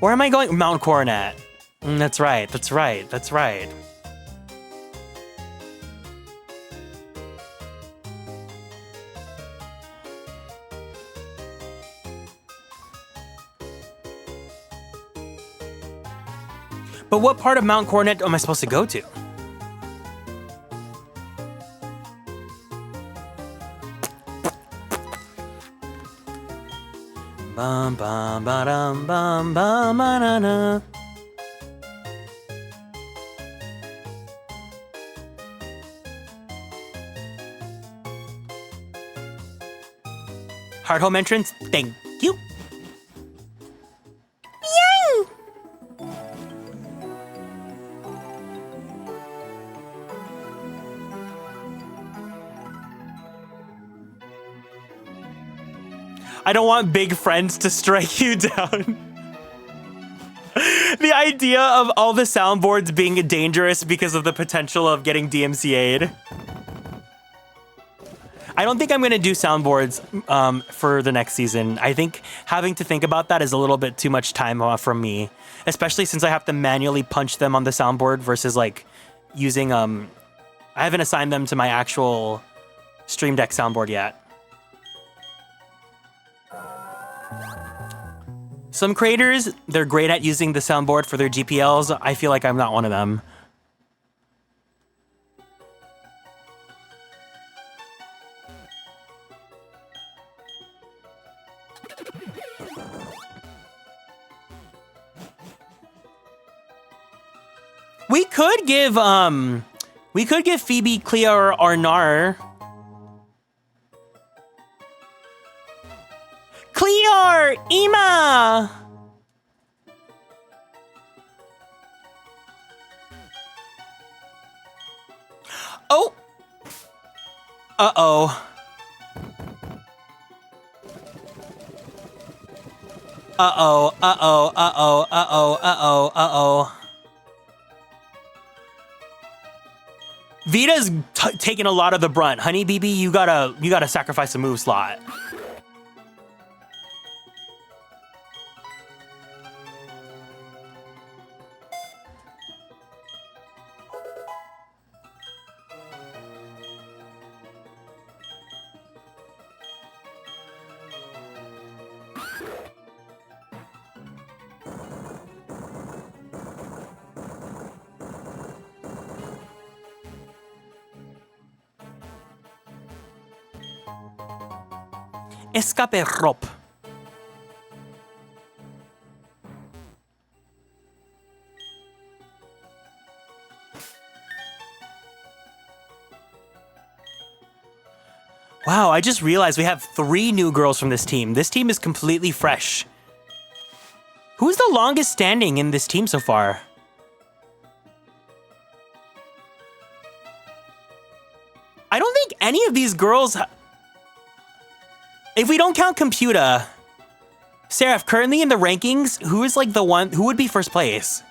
Where am I going? Mount Coronet. That's right, that's right, that's right. But what part of Mount Coronet am I supposed to go to? Bum bum ba dum bum bum ba na na. Hard home entrance, thank you. I don't want big friends to strike you down. The idea of all the soundboards being dangerous because of the potential of getting DMCA'd. I don't think I'm gonna do soundboards for the next season. I think having to think about that is a little bit too much time from me, especially since I have to manually punch them on the soundboard versus like using, I haven't assigned them to my actual Stream Deck soundboard yet. Some creators, they're great at using the soundboard for their GPLs. I feel like I'm not one of them. We could give Phoebe, Clea, or Nar. Clear! Ima! Oh! Uh-oh. Uh-oh, uh-oh, uh-oh, uh-oh, uh-oh, uh-oh. Vita's taking a lot of the brunt. Honey BB, you gotta sacrifice a move slot. Escape rope. Wow, I just realized we have 3 new girls from this team. This team is completely fresh. Who's the longest standing in this team so far? I don't think any of these girls... If we don't count Computer, Seraph, currently in the rankings, who is like the one, who would be first place?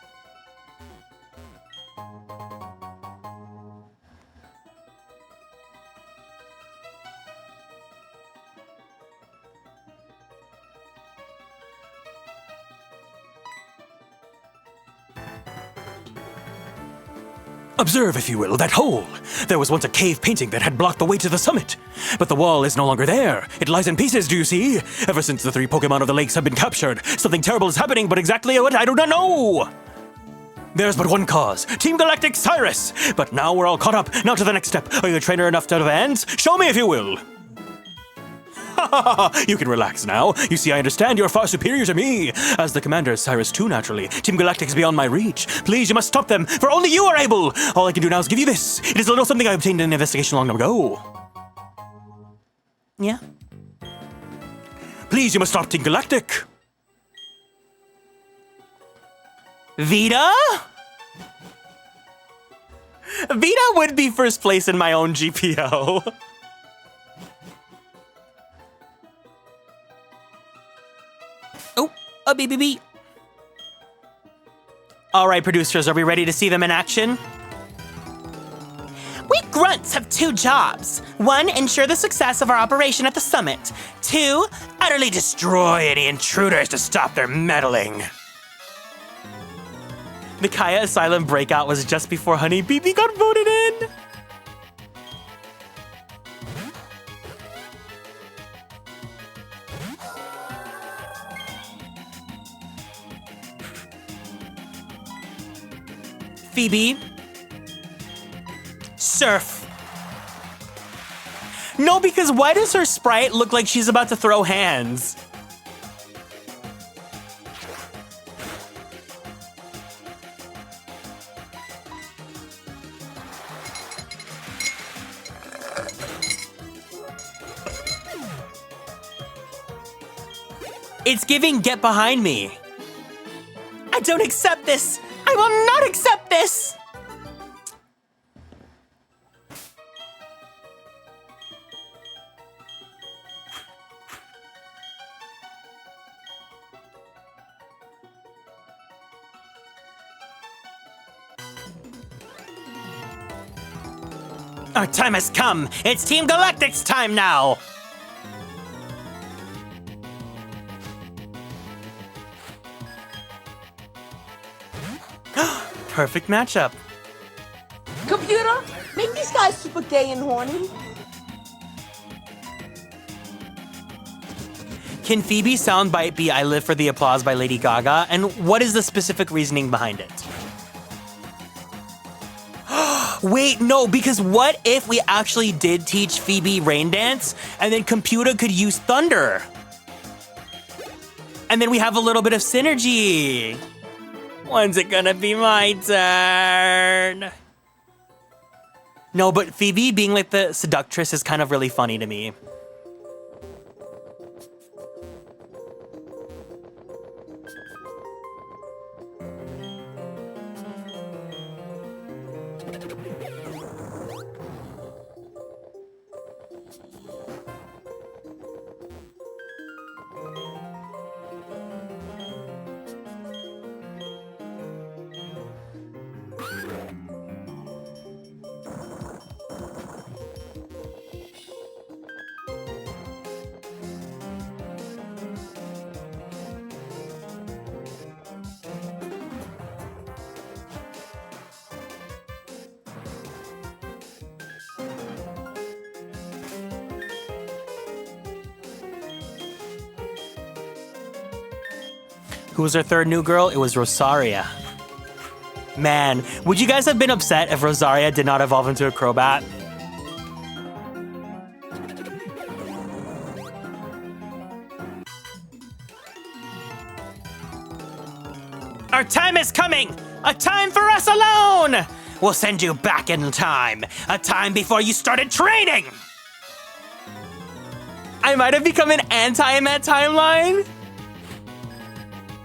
Observe, if you will, that hole. There was once a cave painting that had blocked the way to the summit. But the wall is no longer there. It lies in pieces, do you see? Ever since the 3 Pokémon of the lakes have been captured, something terrible is happening, but exactly what I do not know. There's but one cause, Team Galactic Cyrus. But now we're all caught up. Now to the next step. Are you a trainer enough to advance? Show me if you will. You can relax now. You see, I understand you're far superior to me. As the commander, Cyrus too, naturally. Team Galactic is beyond my reach. Please, you must stop them, for only you are able. All I can do now is give you this. It is a little something I obtained in an investigation long ago. Yeah. Please, you must stop Team Galactic. Vita? Vita would be first place in my own GPO. Oh, a BBB. All right, producers, are we ready to see them in action? We grunts have 2 jobs. 1, ensure the success of our operation at the summit. 2, utterly destroy any intruders to stop their meddling. The Kaya Asylum breakout was just before Honey BB got voted in. Phoebe. Surf. No, because why does her sprite look like she's about to throw hands? It's giving get behind me. I don't accept this. I will not accept this. Our time has come. It's Team Galactic's time now. Perfect matchup. Computer, make these guys super gay and horny. Can Phoebe's soundbite be I Live for the Applause by Lady Gaga? And what is the specific reasoning behind it? Wait, no, because what if we actually did teach Phoebe rain dance and then Computer could use thunder? And then we have a little bit of synergy. When's it gonna be my turn? No, but Phoebe being like the seductress is kind of really funny to me. Who was our third new girl? It was Rosaria. Man, would you guys have been upset if Rosaria did not evolve into a Crobat? Our time is coming! A time for us alone! We'll send you back in time. A time before you started training! I might have become an anti in that timeline.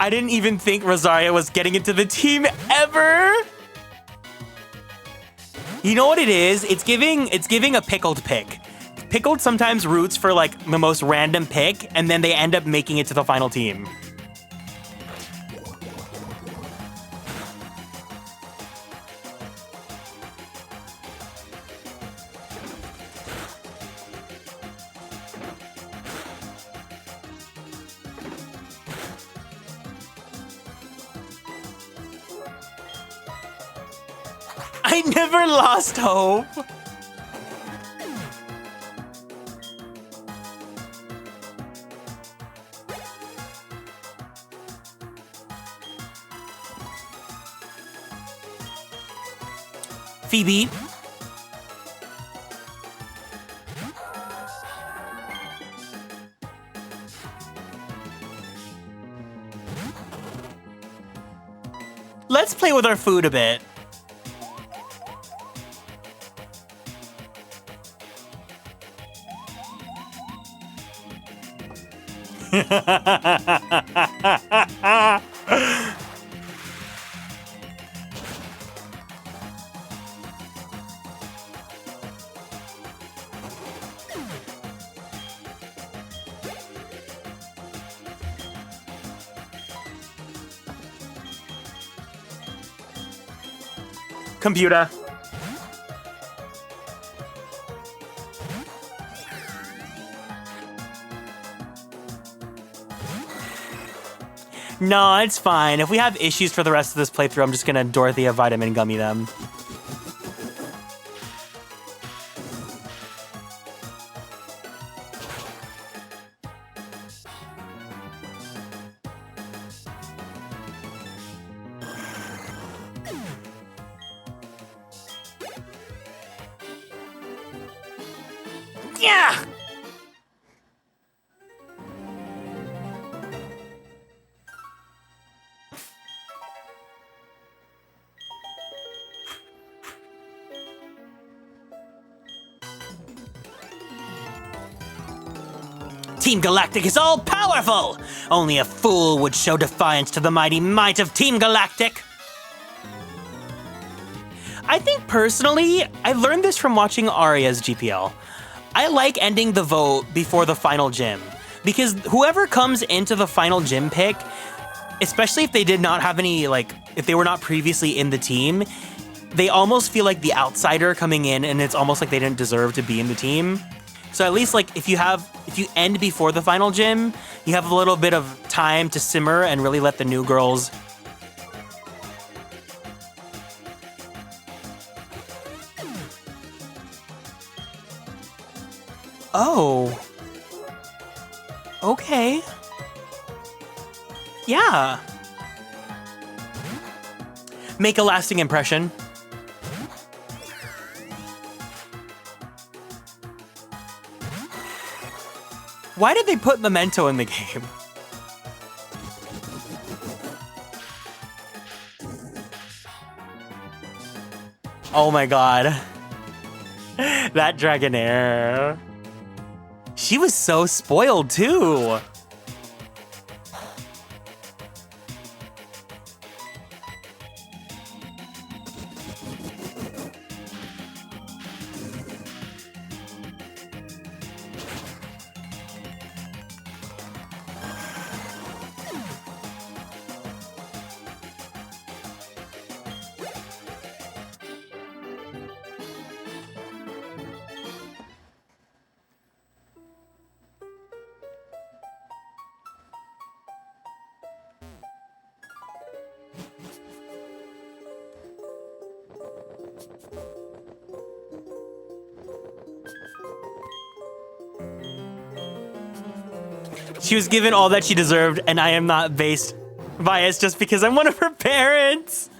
I didn't even think Rosaria was getting into the team ever. You know what it is? It's giving a pickled pick. Pickled sometimes roots for like the most random pick, and then they end up making it to the final team. I never lost hope. Phoebe. Let's play with our food a bit. Computer. No, it's fine. If we have issues for the rest of this playthrough, I'm just gonna Dorothea vitamin gummy them. Yeah! Team Galactic is all-powerful! Only a fool would show defiance to the mighty might of Team Galactic! I think personally, I learned this from watching Arya's GPL. I like ending the vote before the final gym, because whoever comes into the final gym pick, especially if they did not have any, like, if they were not previously in the team, they almost feel like the outsider coming in, and it's almost like they didn't deserve to be in the team. So at least like if you end before the final gym, you have a little bit of time to simmer and really let the new girls. Oh. Okay. Yeah. Make a lasting impression. Why did they put Memento in the game? Oh my god. That Dragonair. She was so spoiled too. She was given all that she deserved, and I am not biased just because I'm one of her parents.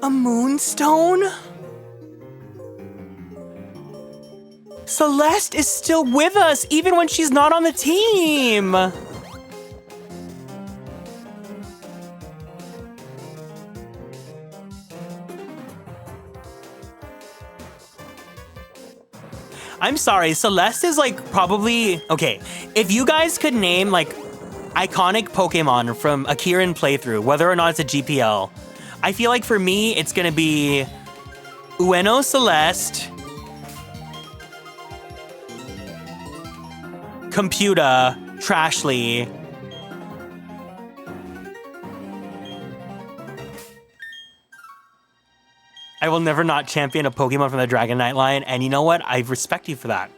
A moonstone? Celeste is still with us, even when she's not on the team. I'm sorry, Celeste is like probably, okay, if you guys could name like iconic Pokemon from a Kieran playthrough, whether or not it's a GPL, I feel like for me, it's gonna be Ueno Celeste, Computer, Trashly, I will never not champion a Pokemon from the Dragonite line, and you know what? I respect you for that.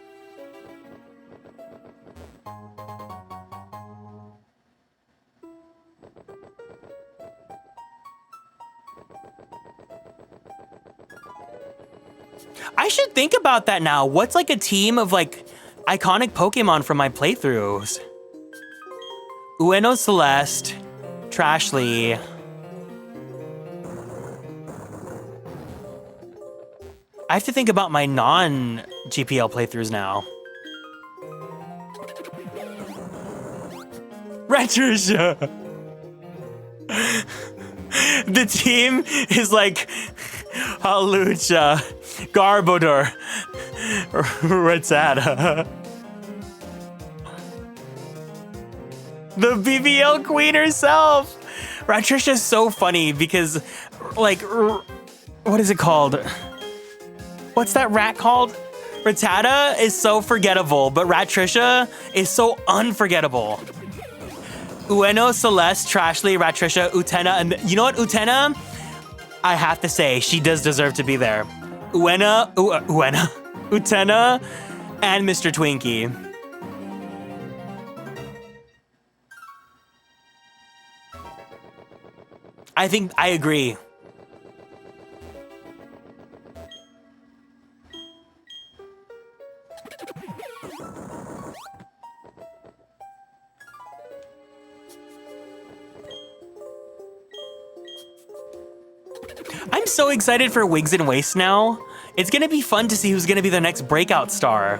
I should think about that now. What's like a team of like iconic Pokemon from my playthroughs? Ueno Celeste, Trashly. I have to think about my non-GPL playthroughs now. Retrisha! The team is like Halucha, Garbodor, Rattata. The BBL queen herself! Retrisha is so funny because, like, what is it called? What's that rat called? Rattata is so forgettable, but Ratrisha is so unforgettable. Ueno, Celeste, Trashly, Ratrisha, Utena, and you know what, Utena? I have to say, she does deserve to be there. Utena, and Mr. Twinkie. I agree. I'm so excited for Wigs and Waist now. It's gonna be fun to see who's gonna be the next breakout star.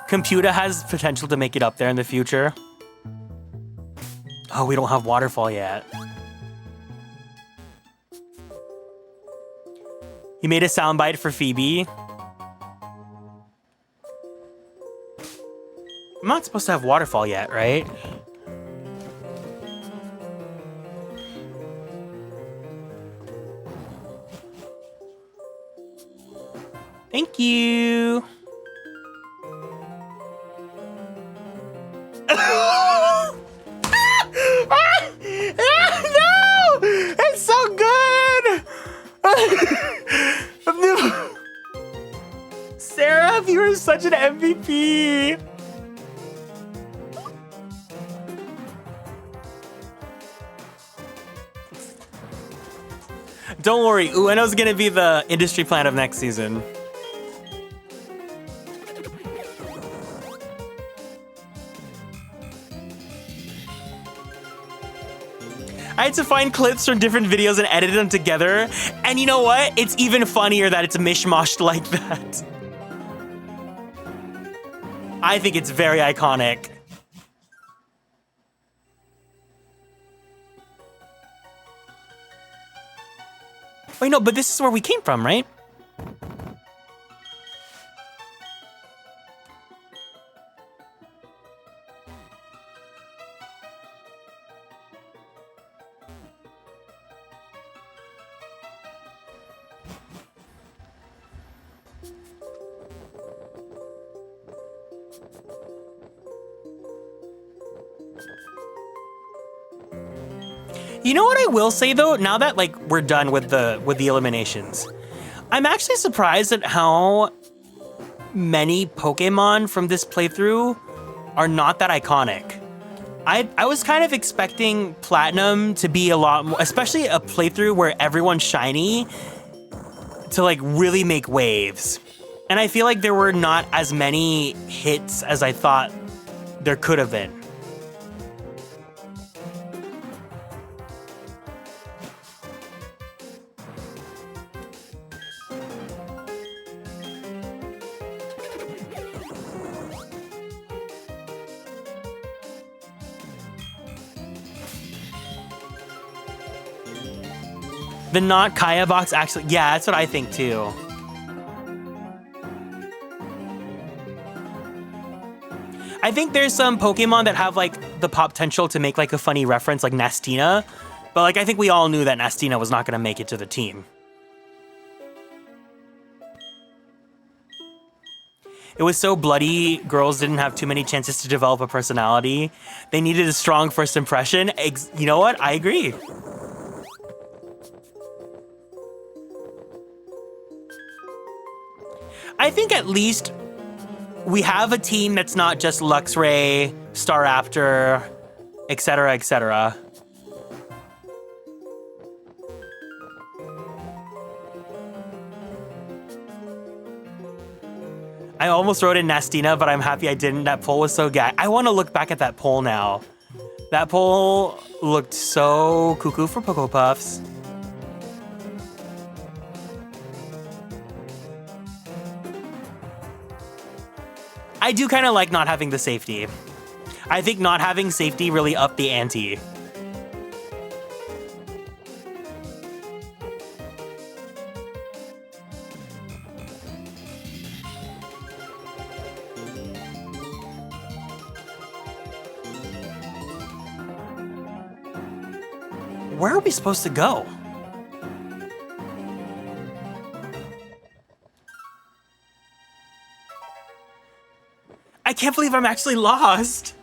Computer has potential to make it up there in the future. Oh, we don't have Waterfall yet. You made a soundbite for Phoebe. I'm not supposed to have Waterfall yet, right? Thank you. No! It's so good! Sarah, you are such an MVP. Don't worry, Ueno's gonna be the industry plant of next season. I had to find clips from different videos and edit them together. And you know what? It's even funnier that it's mishmashed like that. I think it's very iconic. Wait, no, but this is where we came from, right? You know what I will say though, now that like we're done with the eliminations, I'm actually surprised at how many Pokemon from this playthrough are not that iconic. I was kind of expecting Platinum to be a lot more, especially a playthrough where everyone's shiny, to like really make waves. And I feel like there were not as many hits as I thought there could have been. The not Kaya box actually, yeah, that's what I think too. I think there's some Pokemon that have like the potential to make like a funny reference, like Nastina, but like I think we all knew that Nastina was not gonna make it to the team. It was so bloody, girls didn't have too many chances to develop a personality. They needed a strong first impression. You know what? I agree. I think at least we have a team that's not just Luxray, Staraptor, etc., etc. I almost wrote in Nastina, but I'm happy I didn't. That poll was so gay. I want to look back at that poll now. That poll looked so cuckoo for Poco Puffs. I do kind of like not having the safety. I think not having safety really upped the ante. Where are we supposed to go? I can't believe I'm actually lost.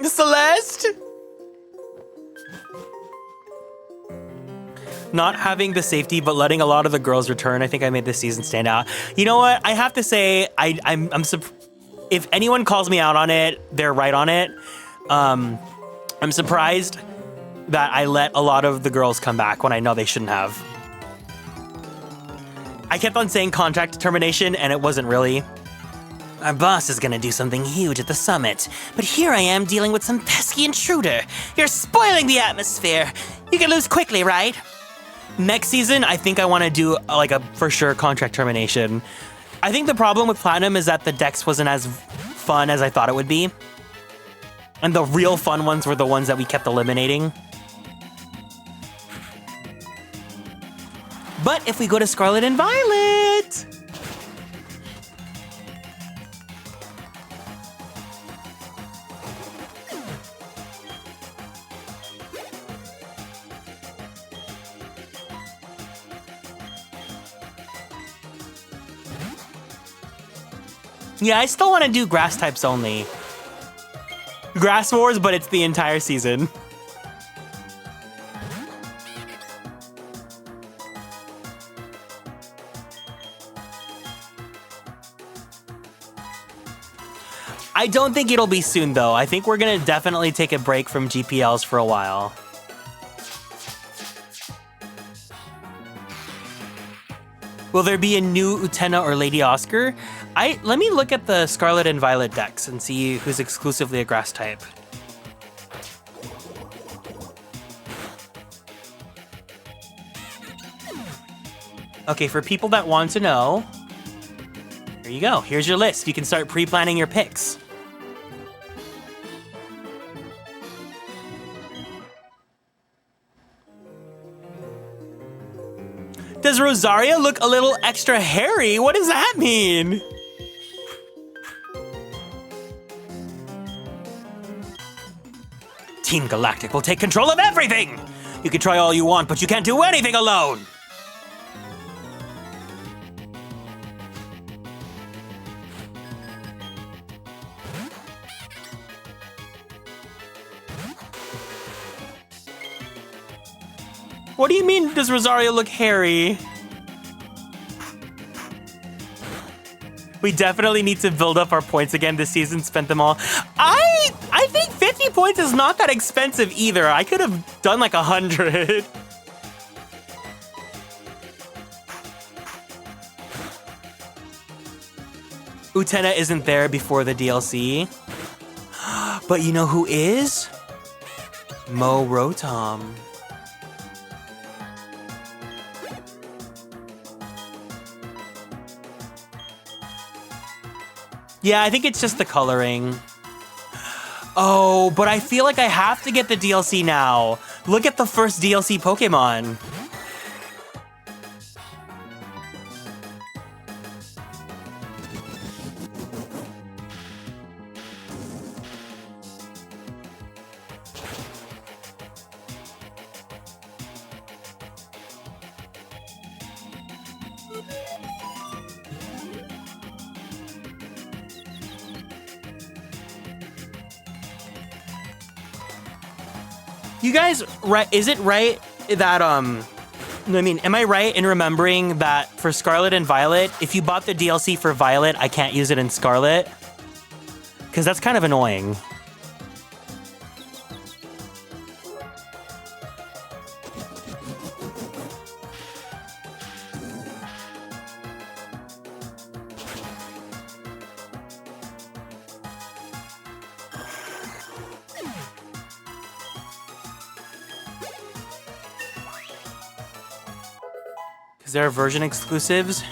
Celeste? Not having the safety, but letting a lot of the girls return. I think I made this season stand out. You know what? I have to say, if anyone calls me out on it, they're right on it. I'm surprised that I let a lot of the girls come back when I know they shouldn't have. I kept on saying contract termination, and it wasn't really. Our boss is gonna do something huge at the summit, but here I am dealing with some pesky intruder. You're spoiling the atmosphere. You can lose quickly, right? Next season, I think I want to do like a for sure contract termination. I think the problem with Platinum is that the decks wasn't as fun as I thought it would be. And the real fun ones were the ones that we kept eliminating. But if we go to Scarlet and Violet... Yeah, I still want to do grass types only. Grass Wars, but it's the entire season. I don't think it'll be soon, though. I think we're gonna definitely take a break from GPLs for a while. Will there be a new Utena or Lady Oscar? Let me look at the Scarlet and Violet decks and see who's exclusively a grass type. Okay, for people that want to know, here you go. Here's your list. You can start pre-planning your picks. Does Rosaria look a little extra hairy? What does that mean? Team Galactic will take control of everything! You can try all you want, but you can't do anything alone! What do you mean, does Rosario look hairy? We definitely need to build up our points again this season, spent them all. I think 50 points is not that expensive either. I could have done like 100. Utena isn't there before the DLC. But you know who is? Mo Rotom. Yeah, I think it's just the coloring. Oh, but I feel like I have to get the DLC now. Look at the first DLC Pokemon. You guys, right? Is it right that I mean, am I right in remembering that for Scarlet and Violet, if you bought the DLC for Violet, I can't use it in Scarlet? Because that's kind of annoying. There are version exclusives.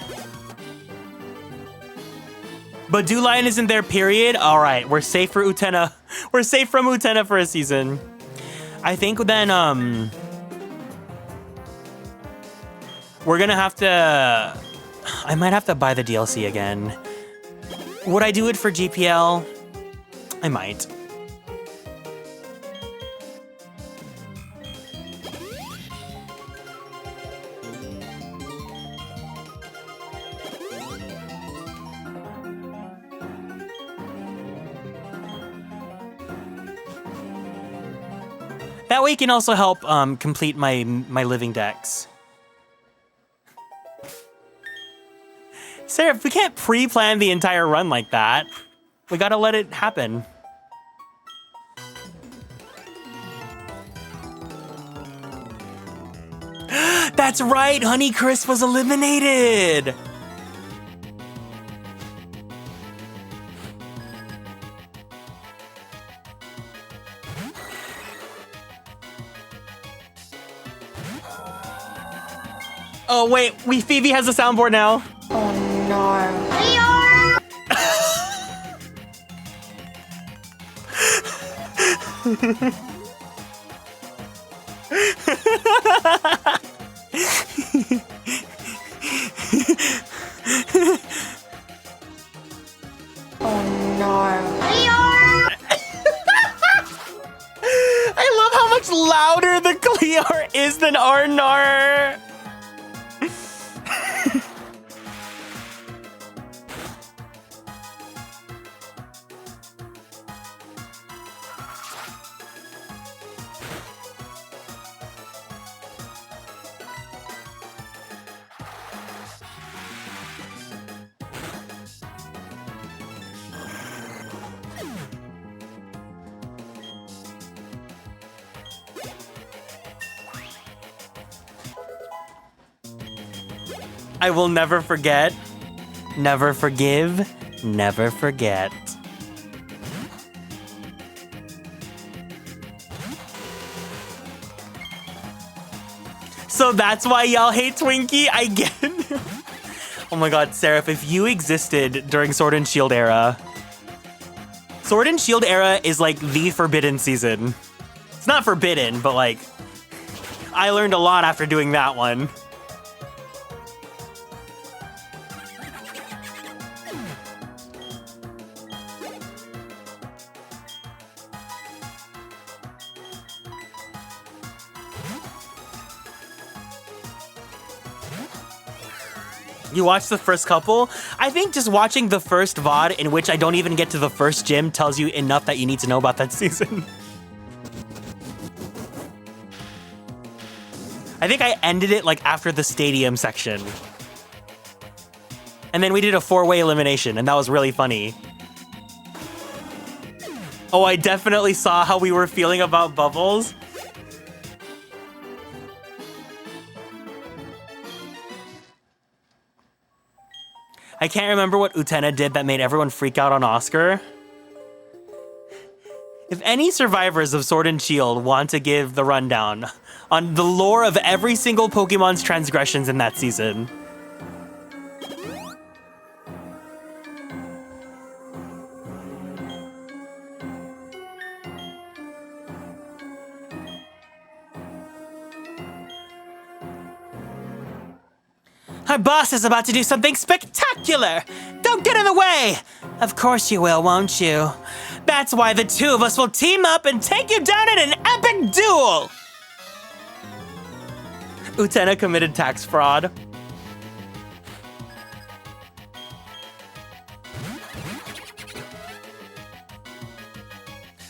But Lion isn't there, period. All right, we're safe for Utena. We're safe from Utena for a season. I think then we're gonna have to. I might have to buy the DLC again. Would I do it for GPL? I might. That way you can also help complete my living decks. Sarah, we can't pre-plan the entire run like that. We gotta let it happen. That's right, Honeycrisp was eliminated! Oh wait, Phoebe has a soundboard now. Oh no. Oh no. I love how much louder the Clear is than Arnar. I will never forget, never forgive, never forget. So that's why y'all hate Twinkie? I get it. Oh my god, Seraph, if you existed during Sword and Shield era, Sword and Shield era is like the forbidden season. It's not forbidden, but like, I learned a lot after doing that one. You watched the first couple? I think just watching the first VOD in which I don't even get to the first gym tells you enough that you need to know about that season. I think I ended it like after the stadium section. And then we did a 4-way elimination and that was really funny. Oh, I definitely saw how we were feeling about Bubbles. I can't remember what Utena did that made everyone freak out on Oscar. If any survivors of Sword and Shield want to give the rundown on the lore of every single Pokemon's transgressions in that season. Our boss is about to do something spectacular! Don't get in the way! Of course you will, won't you? That's why the two of us will team up and take you down in an epic duel! Utena committed tax fraud.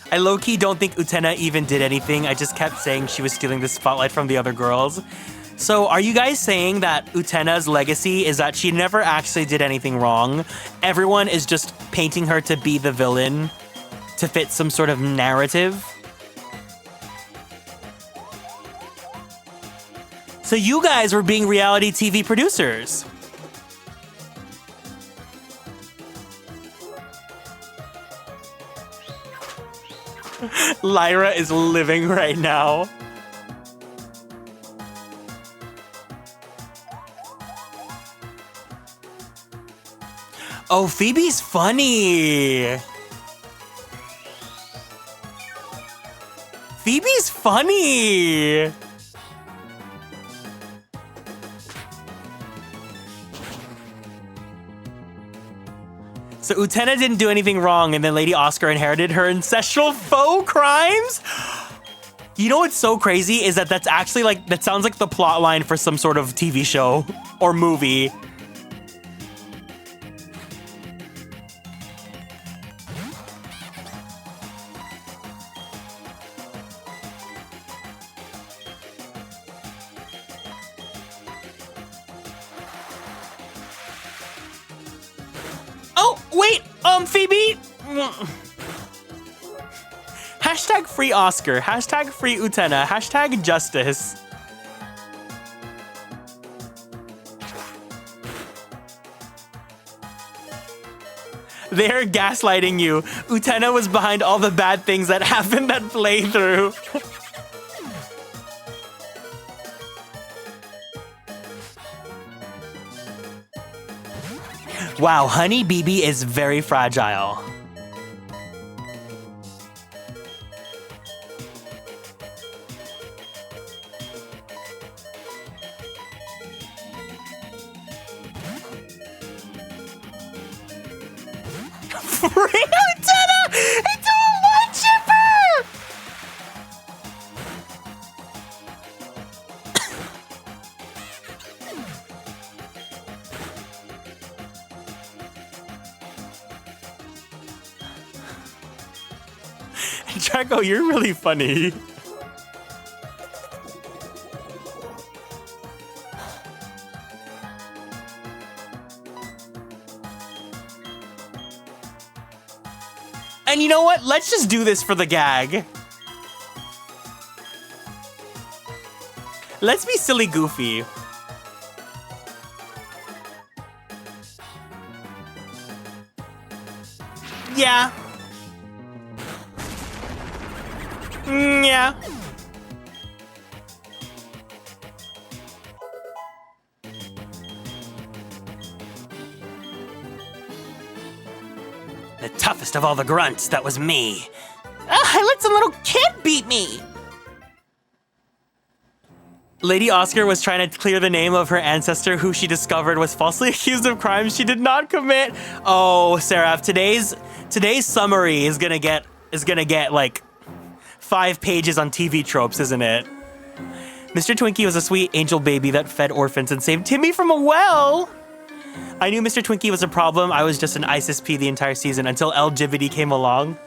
I low-key don't think Utena even did anything. I just kept saying she was stealing the spotlight from the other girls. So are you guys saying that Utena's legacy is that she never actually did anything wrong? Everyone is just painting her to be the villain to fit some sort of narrative? So you guys were being reality TV producers. Lyra is living right now. Oh, Phoebe's funny. Phoebe's funny. So Utena didn't do anything wrong, and then Lady Oscar inherited her ancestral faux crimes? You know what's so crazy is that that's actually like, that sounds like the plot line for some sort of TV show or movie. Oh, wait, Phoebe. Hashtag free Oscar, hashtag free Utena, hashtag justice. They're gaslighting you. Utena was behind all the bad things that happened that playthrough. Wow, Honey BB is very fragile. Free Utena! It's a one chipper! Draco, you're really funny. And you know what? Let's just do this for the gag. Let's be silly goofy. Yeah. Yeah. The toughest of all the grunts, that was me. I let some little kid beat me. Lady Oscar was trying to clear the name of her ancestor who she discovered was falsely accused of crimes she did not commit. Oh, Seraph, today's summary is gonna get like 5 pages on TV tropes, isn't it? Mr. Twinkie was a sweet angel baby that fed orphans and saved Timmy from a well. I knew Mr. Twinkie was a problem. I was just an ISIS P the entire season until LGBT came along.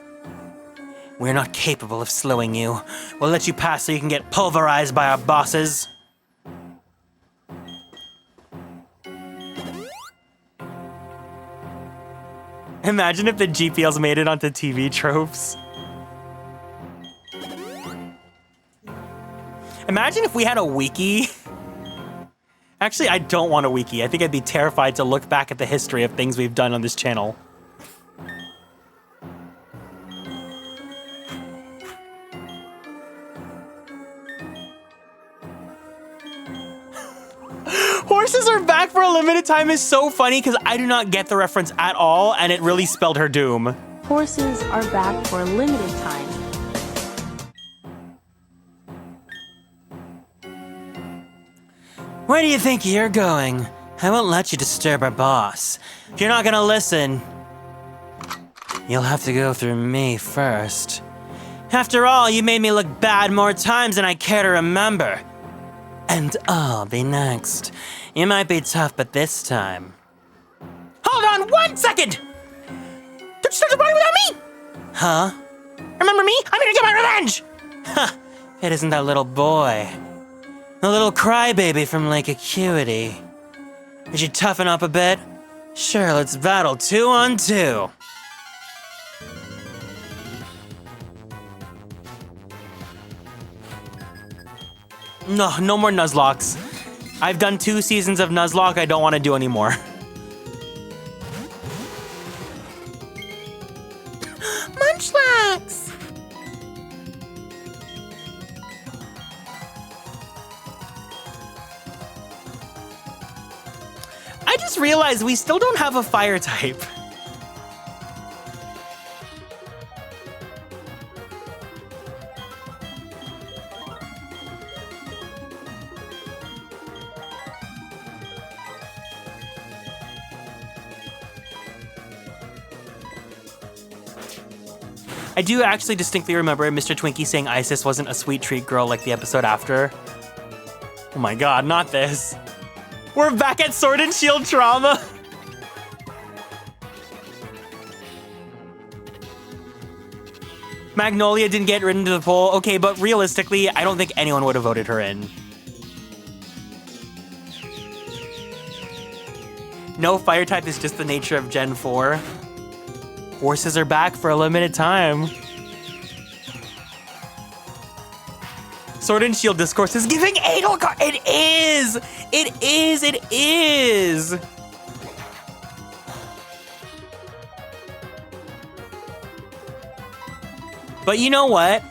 We're not capable of slowing you. We'll let you pass so you can get pulverized by our bosses. Imagine if the GPLs made it onto TV tropes. Imagine if we had a wiki. Actually, I don't want a wiki. I think I'd be terrified to look back at the history of things we've done on this channel. Horses are back for a limited time is so funny because I do not get the reference at all, and it really spelled her doom. Horses are back for a limited time. Where do you think you're going? I won't let you disturb our boss. If you're not gonna listen, you'll have to go through me first. After all, you made me look bad more times than I care to remember. And I'll be next. You might be tough, but this time... Hold on 1 second! Don't you start the party without me! Huh? Remember me? I'm here to get my revenge. Ha! It isn't that little boy. The little crybaby from Lake Acuity. Did you toughen up a bit? Sure, let's battle 2 on 2. No more Nuzlocks. I've done 2 seasons of Nuzlocke. I don't want to do anymore. Munchlax. I just realized we still don't have a fire type. I do actually distinctly remember Mr. Twinkie saying Isis wasn't a sweet treat girl like the episode after. Oh my god, not this. We're back at Sword and Shield trauma. Magnolia didn't get written to the poll. Okay, but realistically, I don't think anyone would have voted her in. No fire type is just the nature of Gen 4. Horses are back for a limited time. Sword and Shield discourse is giving Edelgard. It is! It is! It is! But you know what?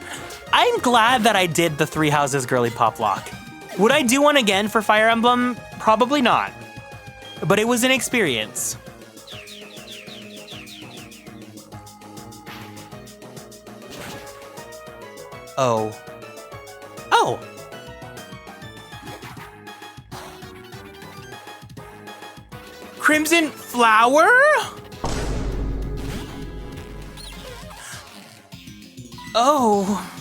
I'm glad that I did the 3 houses Girlypoplocke. Would I do one again for Fire Emblem? Probably not. But it was an experience. Oh. Oh! Crimson Flower? Oh.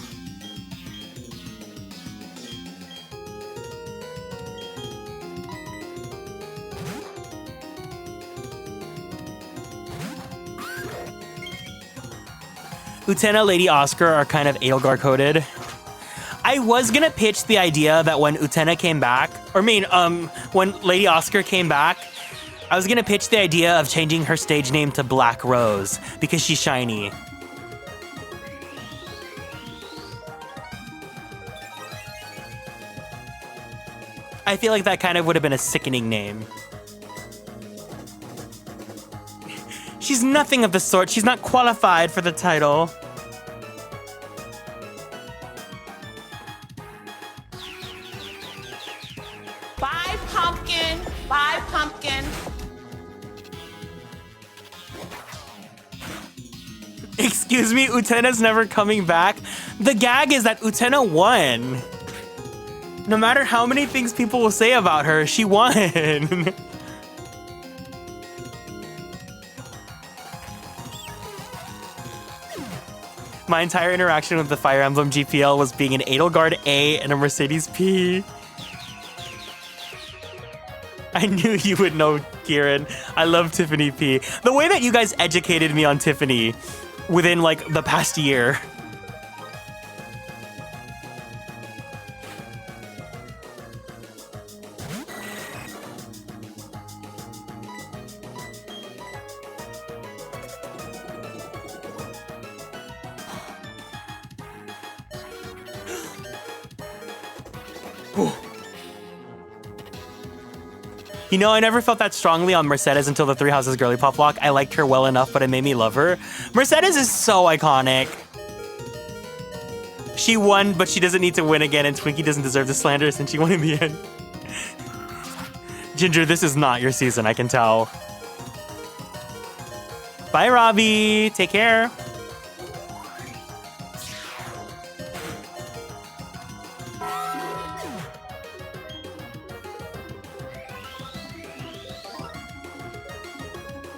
Utena, Lady Oscar are kind of Edelgard coded. I was gonna pitch the idea that when Utena came back, when Lady Oscar came back, I was gonna pitch the idea of changing her stage name to Black Rose because she's shiny. I feel like that kind of would have been a sickening name. She's nothing of the sort. She's not qualified for the title. Bye, pumpkin. Bye, pumpkin. Excuse me, Utena's never coming back. The gag is that Utena won. No matter how many things people will say about her, she won. My entire interaction with the Fire Emblem GPL was being an Edelgard A and a Mercedes P. I knew you would know, Kieran. I love Tiffany P. The way that you guys educated me on Tiffany within like the past year. You know, I never felt that strongly on Mercedes until the Three Houses Girlypoplocke. I liked her well enough, but it made me love her. Mercedes is so iconic. She won, but she doesn't need to win again, and Twinkie doesn't deserve the slander since she won in the end. Ginger, this is not your season, I can tell. Bye, Robbie. Take care.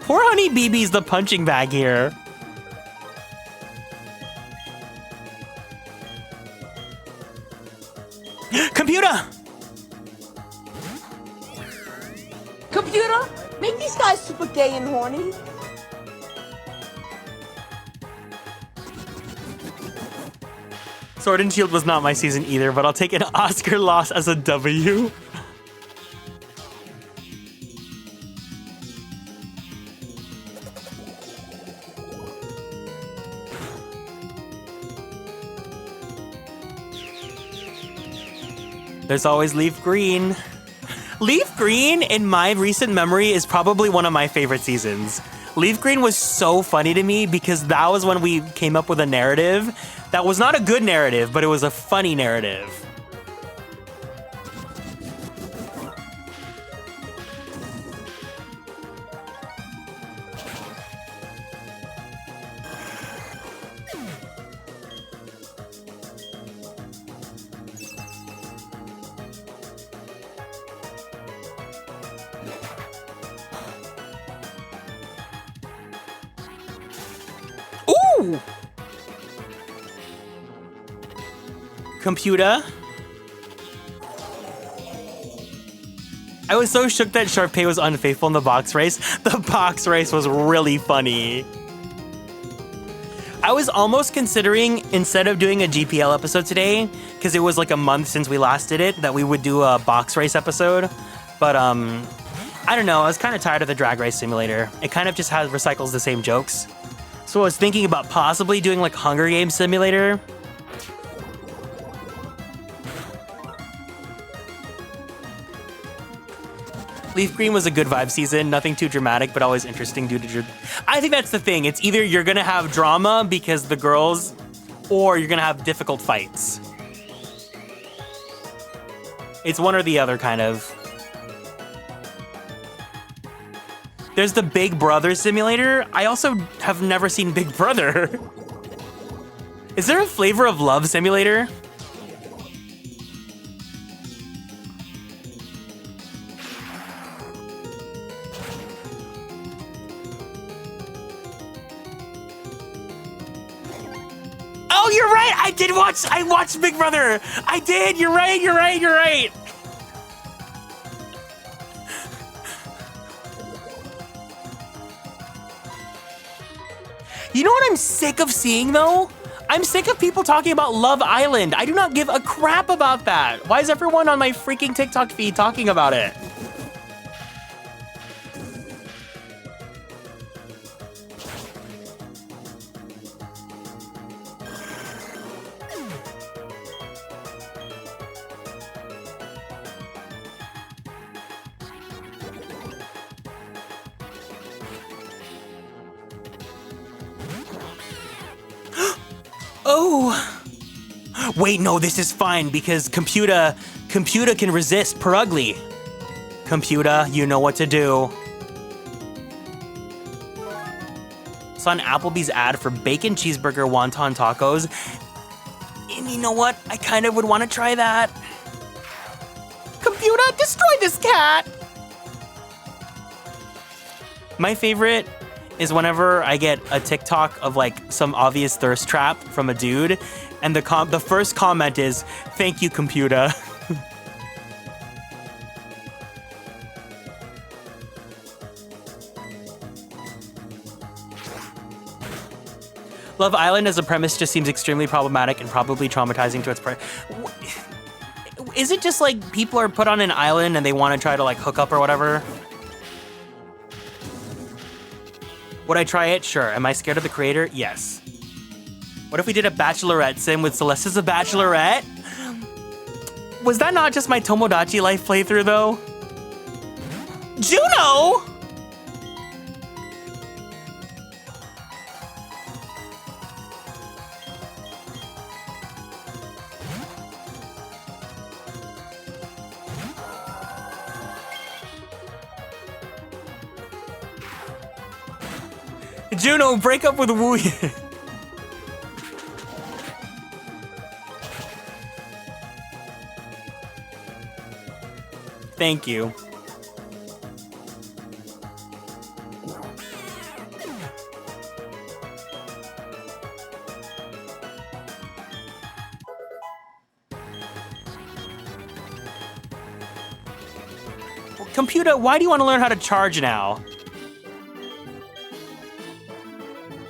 Poor Honey BB's the punching bag here. Computer! Computer, make these guys super gay and horny. Sword and Shield was not my season either, but I'll take an Oscar loss as a W. There's always Leaf Green. Leaf Green, in my recent memory, is probably one of my favorite seasons. Leaf Green was so funny to me because that was when we came up with a narrative that was not a good narrative, but it was a funny narrative. Ooh! Computer. I was so shook that Sharpay was unfaithful in the box race. The box race was really funny. I was almost considering, instead of doing a GPL episode today, because it was like a month since we last did it, that we would do a box race episode. But I don't know, I was kind of tired of the drag race simulator. It kind of just recycles the same jokes. So I was thinking about possibly doing like Hunger Games simulator. Leaf Green was a good vibe season, nothing too dramatic, but always interesting due to... I think that's the thing. It's either you're gonna have drama because the girls, or you're gonna have difficult fights. It's one or the other, kind of. There's the Big Brother simulator. I also have never seen Big Brother. Is there a Flavor of Love simulator? Oh, you're right. I watched Big Brother. I did. You're right. You're right. You know what I'm sick of seeing, though? I'm sick of people talking about Love Island. I do not give a crap about that. Why is everyone on my freaking TikTok feed talking about it? Oh! Wait, no, this is fine because computer can resist per ugly. Computer, you know what to do. Saw an Applebee's ad for bacon cheeseburger wonton tacos. And you know what? I kind of would want to try that. Computer, destroy this cat! My favorite is whenever I get a TikTok of like some obvious thirst trap from a dude, and the first comment is, "Thank you, computer." Love Island as a premise just seems extremely problematic and probably traumatizing to its Is it just like people are put on an island and they want to try to like hook up or whatever? Would I try it? Sure. Am I scared of the creator? Yes. What if we did a Bachelorette sim with Celeste as a Bachelorette? Was that not just my Tomodachi Life playthrough though? Juno! Juno, break up with Wu. Thank you. Computer, why do you want to learn how to charge now?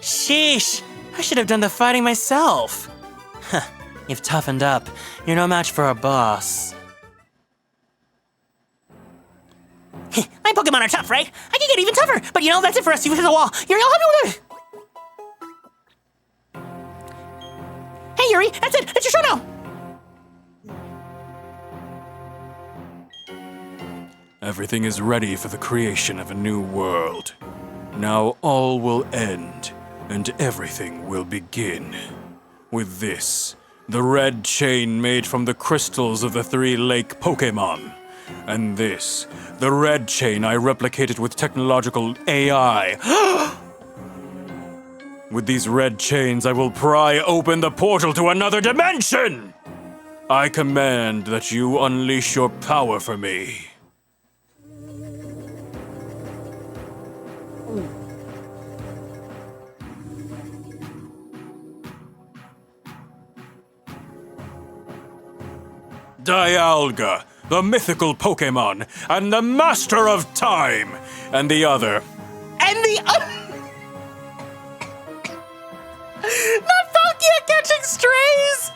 Sheesh, I should have done the fighting myself. Huh, you've toughened up. You're no match for our boss. My Pokemon are tough, right? I can get even tougher, but you know, that's it for us. You hit the wall. Yuri, I'll help you with it. Hey, Yuri, that's it. It's your show now. Everything is ready for the creation of a new world. Now all will end, and everything will begin. With this, the red chain made from the crystals of the 3-lake Pokémon. And this, the red chain I replicated with technological AI. With these red chains, I will pry open the portal to another dimension! I command that you unleash your power for me. Dialga, the mythical Pokémon, and the master of time, and the other. And the other. Not Palkia catching strays!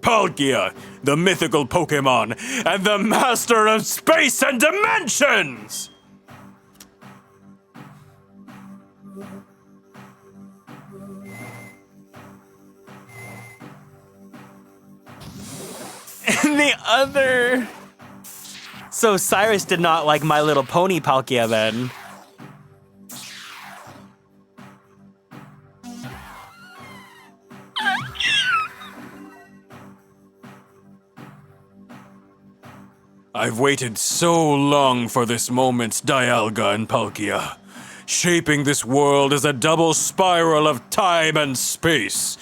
Palkia, the mythical Pokémon, and the master of space and dimensions! And the other... So Cyrus did not like My Little Pony Palkia then. I've waited so long for this moment, Dialga and Palkia. Shaping this world as a double spiral of time and space.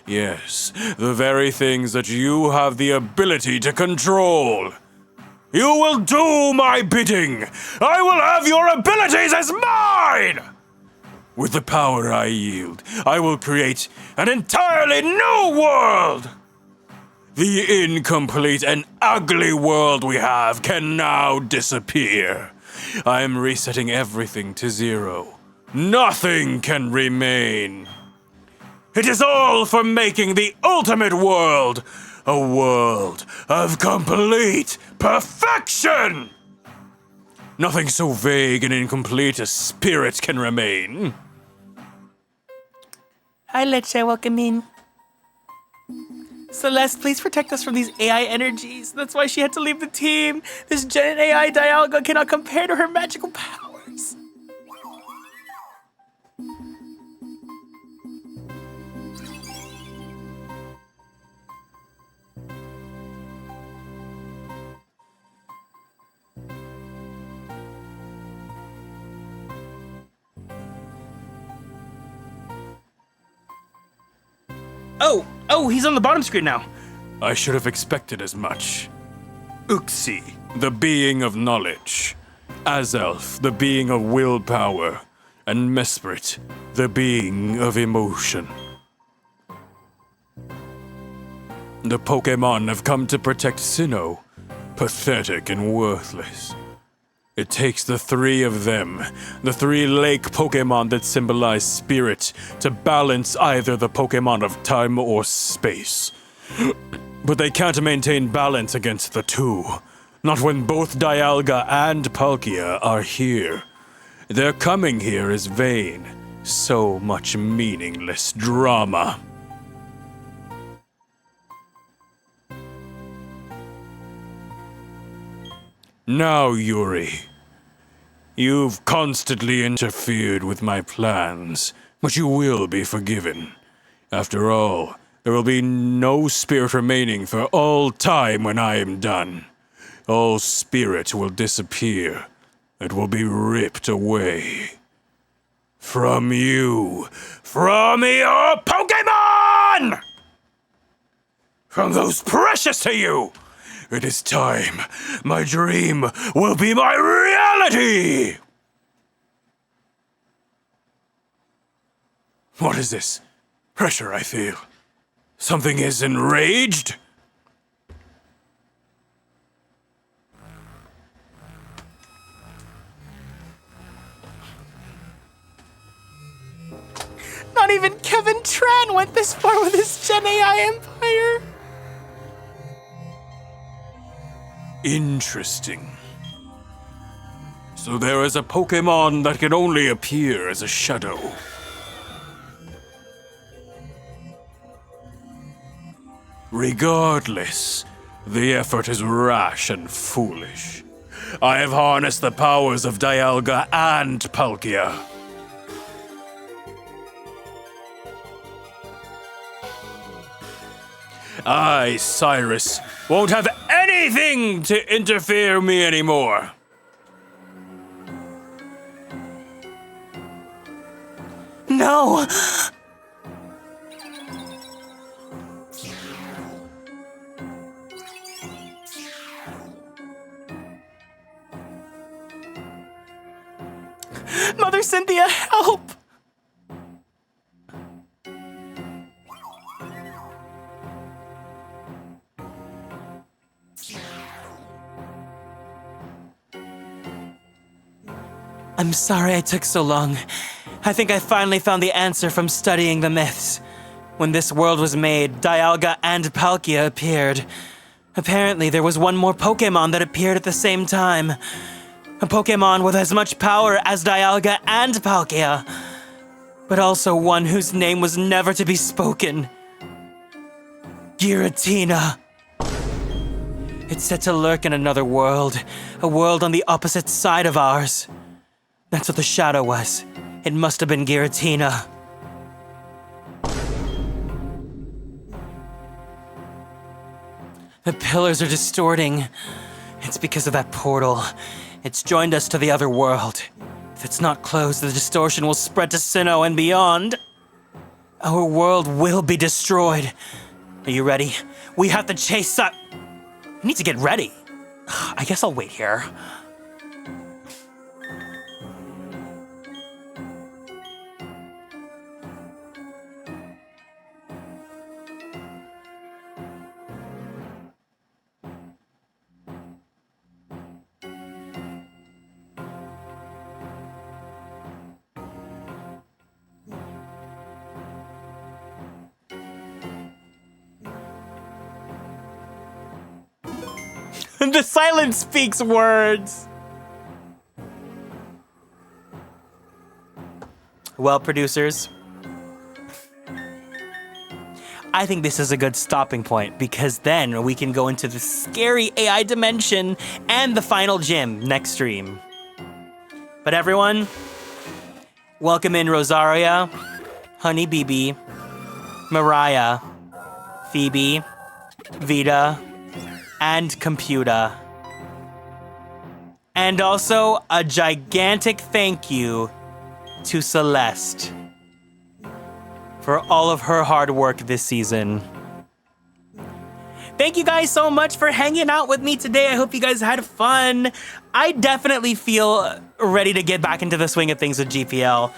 Yes, the very things that you have the ability to control. You will do my bidding! I will have your abilities as mine! With the power I yield, I will create an entirely new world! The incomplete and ugly world we have can now disappear. I am resetting everything to zero. Nothing can remain. It is all for making the ultimate world a world of complete perfection! Nothing so vague and incomplete as spirit can remain. Hi, Leche, welcome in. Celeste, please protect us from these AI energies. That's why she had to leave the team. This Gen AI Dialga cannot compare to her magical powers. Oh, he's on the bottom screen now. I should have expected as much. Uxie, the being of knowledge. Azelf, the being of willpower. And Mesprit, the being of emotion. The Pokémon have come to protect Sinnoh, pathetic and worthless. It takes the three of them, the three lake Pokémon that symbolize spirit, to balance either the Pokémon of time or space. But they can't maintain balance against the two, not when both Dialga and Palkia are here. Their coming here is vain, so much meaningless drama. Now, Yuri, you've constantly interfered with my plans, but you will be forgiven. After all, there will be no spirit remaining for all time when I am done. All spirit will disappear. It will be ripped away. From you. From your Pokémon! From those precious to you! It is time. My dream will be my reality! What is this? Pressure I feel. Something is enraged? Not even Kevin Tran went this far with his Gen AI empire. Interesting. So there is a Pokémon that can only appear as a shadow. Regardless, the effort is rash and foolish. I have harnessed the powers of Dialga and Palkia. I, Cyrus, won't have anything to interfere me anymore. No! Mother Cynthia, help! I'm sorry I took so long. I think I finally found the answer from studying the myths. When this world was made, Dialga and Palkia appeared. Apparently, there was one more Pokémon that appeared at the same time. A Pokémon with as much power as Dialga and Palkia. But also one whose name was never to be spoken. Giratina. It's set to lurk in another world. A world on the opposite side of ours. That's what the shadow was. It must have been Giratina. The pillars are distorting. It's because of that portal. It's joined us to the other world. If it's not closed, the distortion will spread to Sinnoh and beyond. Our world will be destroyed. Are you ready? We have to chase I need to get ready. I guess I'll wait here. The silence speaks words. Well, producers, I think this is a good stopping point because then we can go into the scary AI dimension and the final gym next stream. But everyone, welcome in Rosaria, Honey BB, Mariah, Phoebe, Vita, and Computer. And also a gigantic thank you to Celeste for all of her hard work this season. Thank you guys so much for hanging out with me today. I hope you guys had fun. I definitely feel ready to get back into the swing of things with GPL.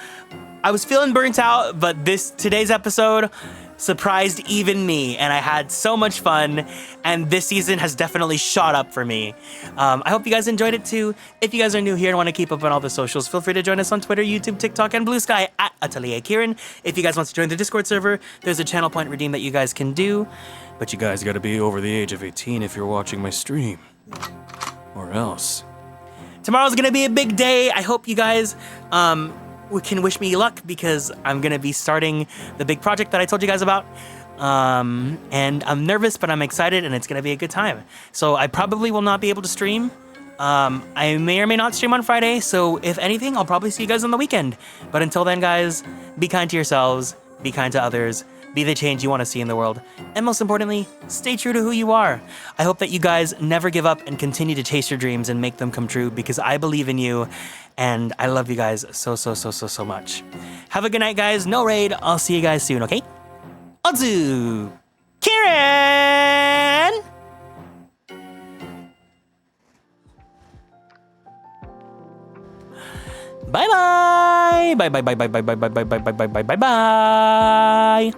I was feeling burnt out, but today's episode surprised even me, and I had so much fun, and this season has definitely shot up for me. I hope you guys enjoyed it too. If you guys are new here and want to keep up on all the socials, feel free to join us on Twitter, YouTube, TikTok, and Blue Sky at Atelier Kieran. If you guys want to join the Discord server, there's a channel point redeem that you guys can do. But you guys gotta be over the age of 18 if you're watching my stream. Or else. Tomorrow's gonna be a big day. I hope you guys can wish me luck because I'm gonna be starting the big project that I told you guys about. And I'm nervous, but I'm excited, and it's gonna be a good time. So I probably will not be able to stream. I may or may not stream on Friday, so if anything, I'll probably see you guys on the weekend. But until then, guys, be kind to yourselves, be kind to others, be the change you want to see in the world, and most importantly, stay true to who you are. I hope that you guys never give up and continue to chase your dreams and make them come true because I believe in you, and I love you guys so much. Have a good night, guys. No raid. I'll see you guys soon, okay? Ozu! Kieran! Bye-bye! Bye-bye.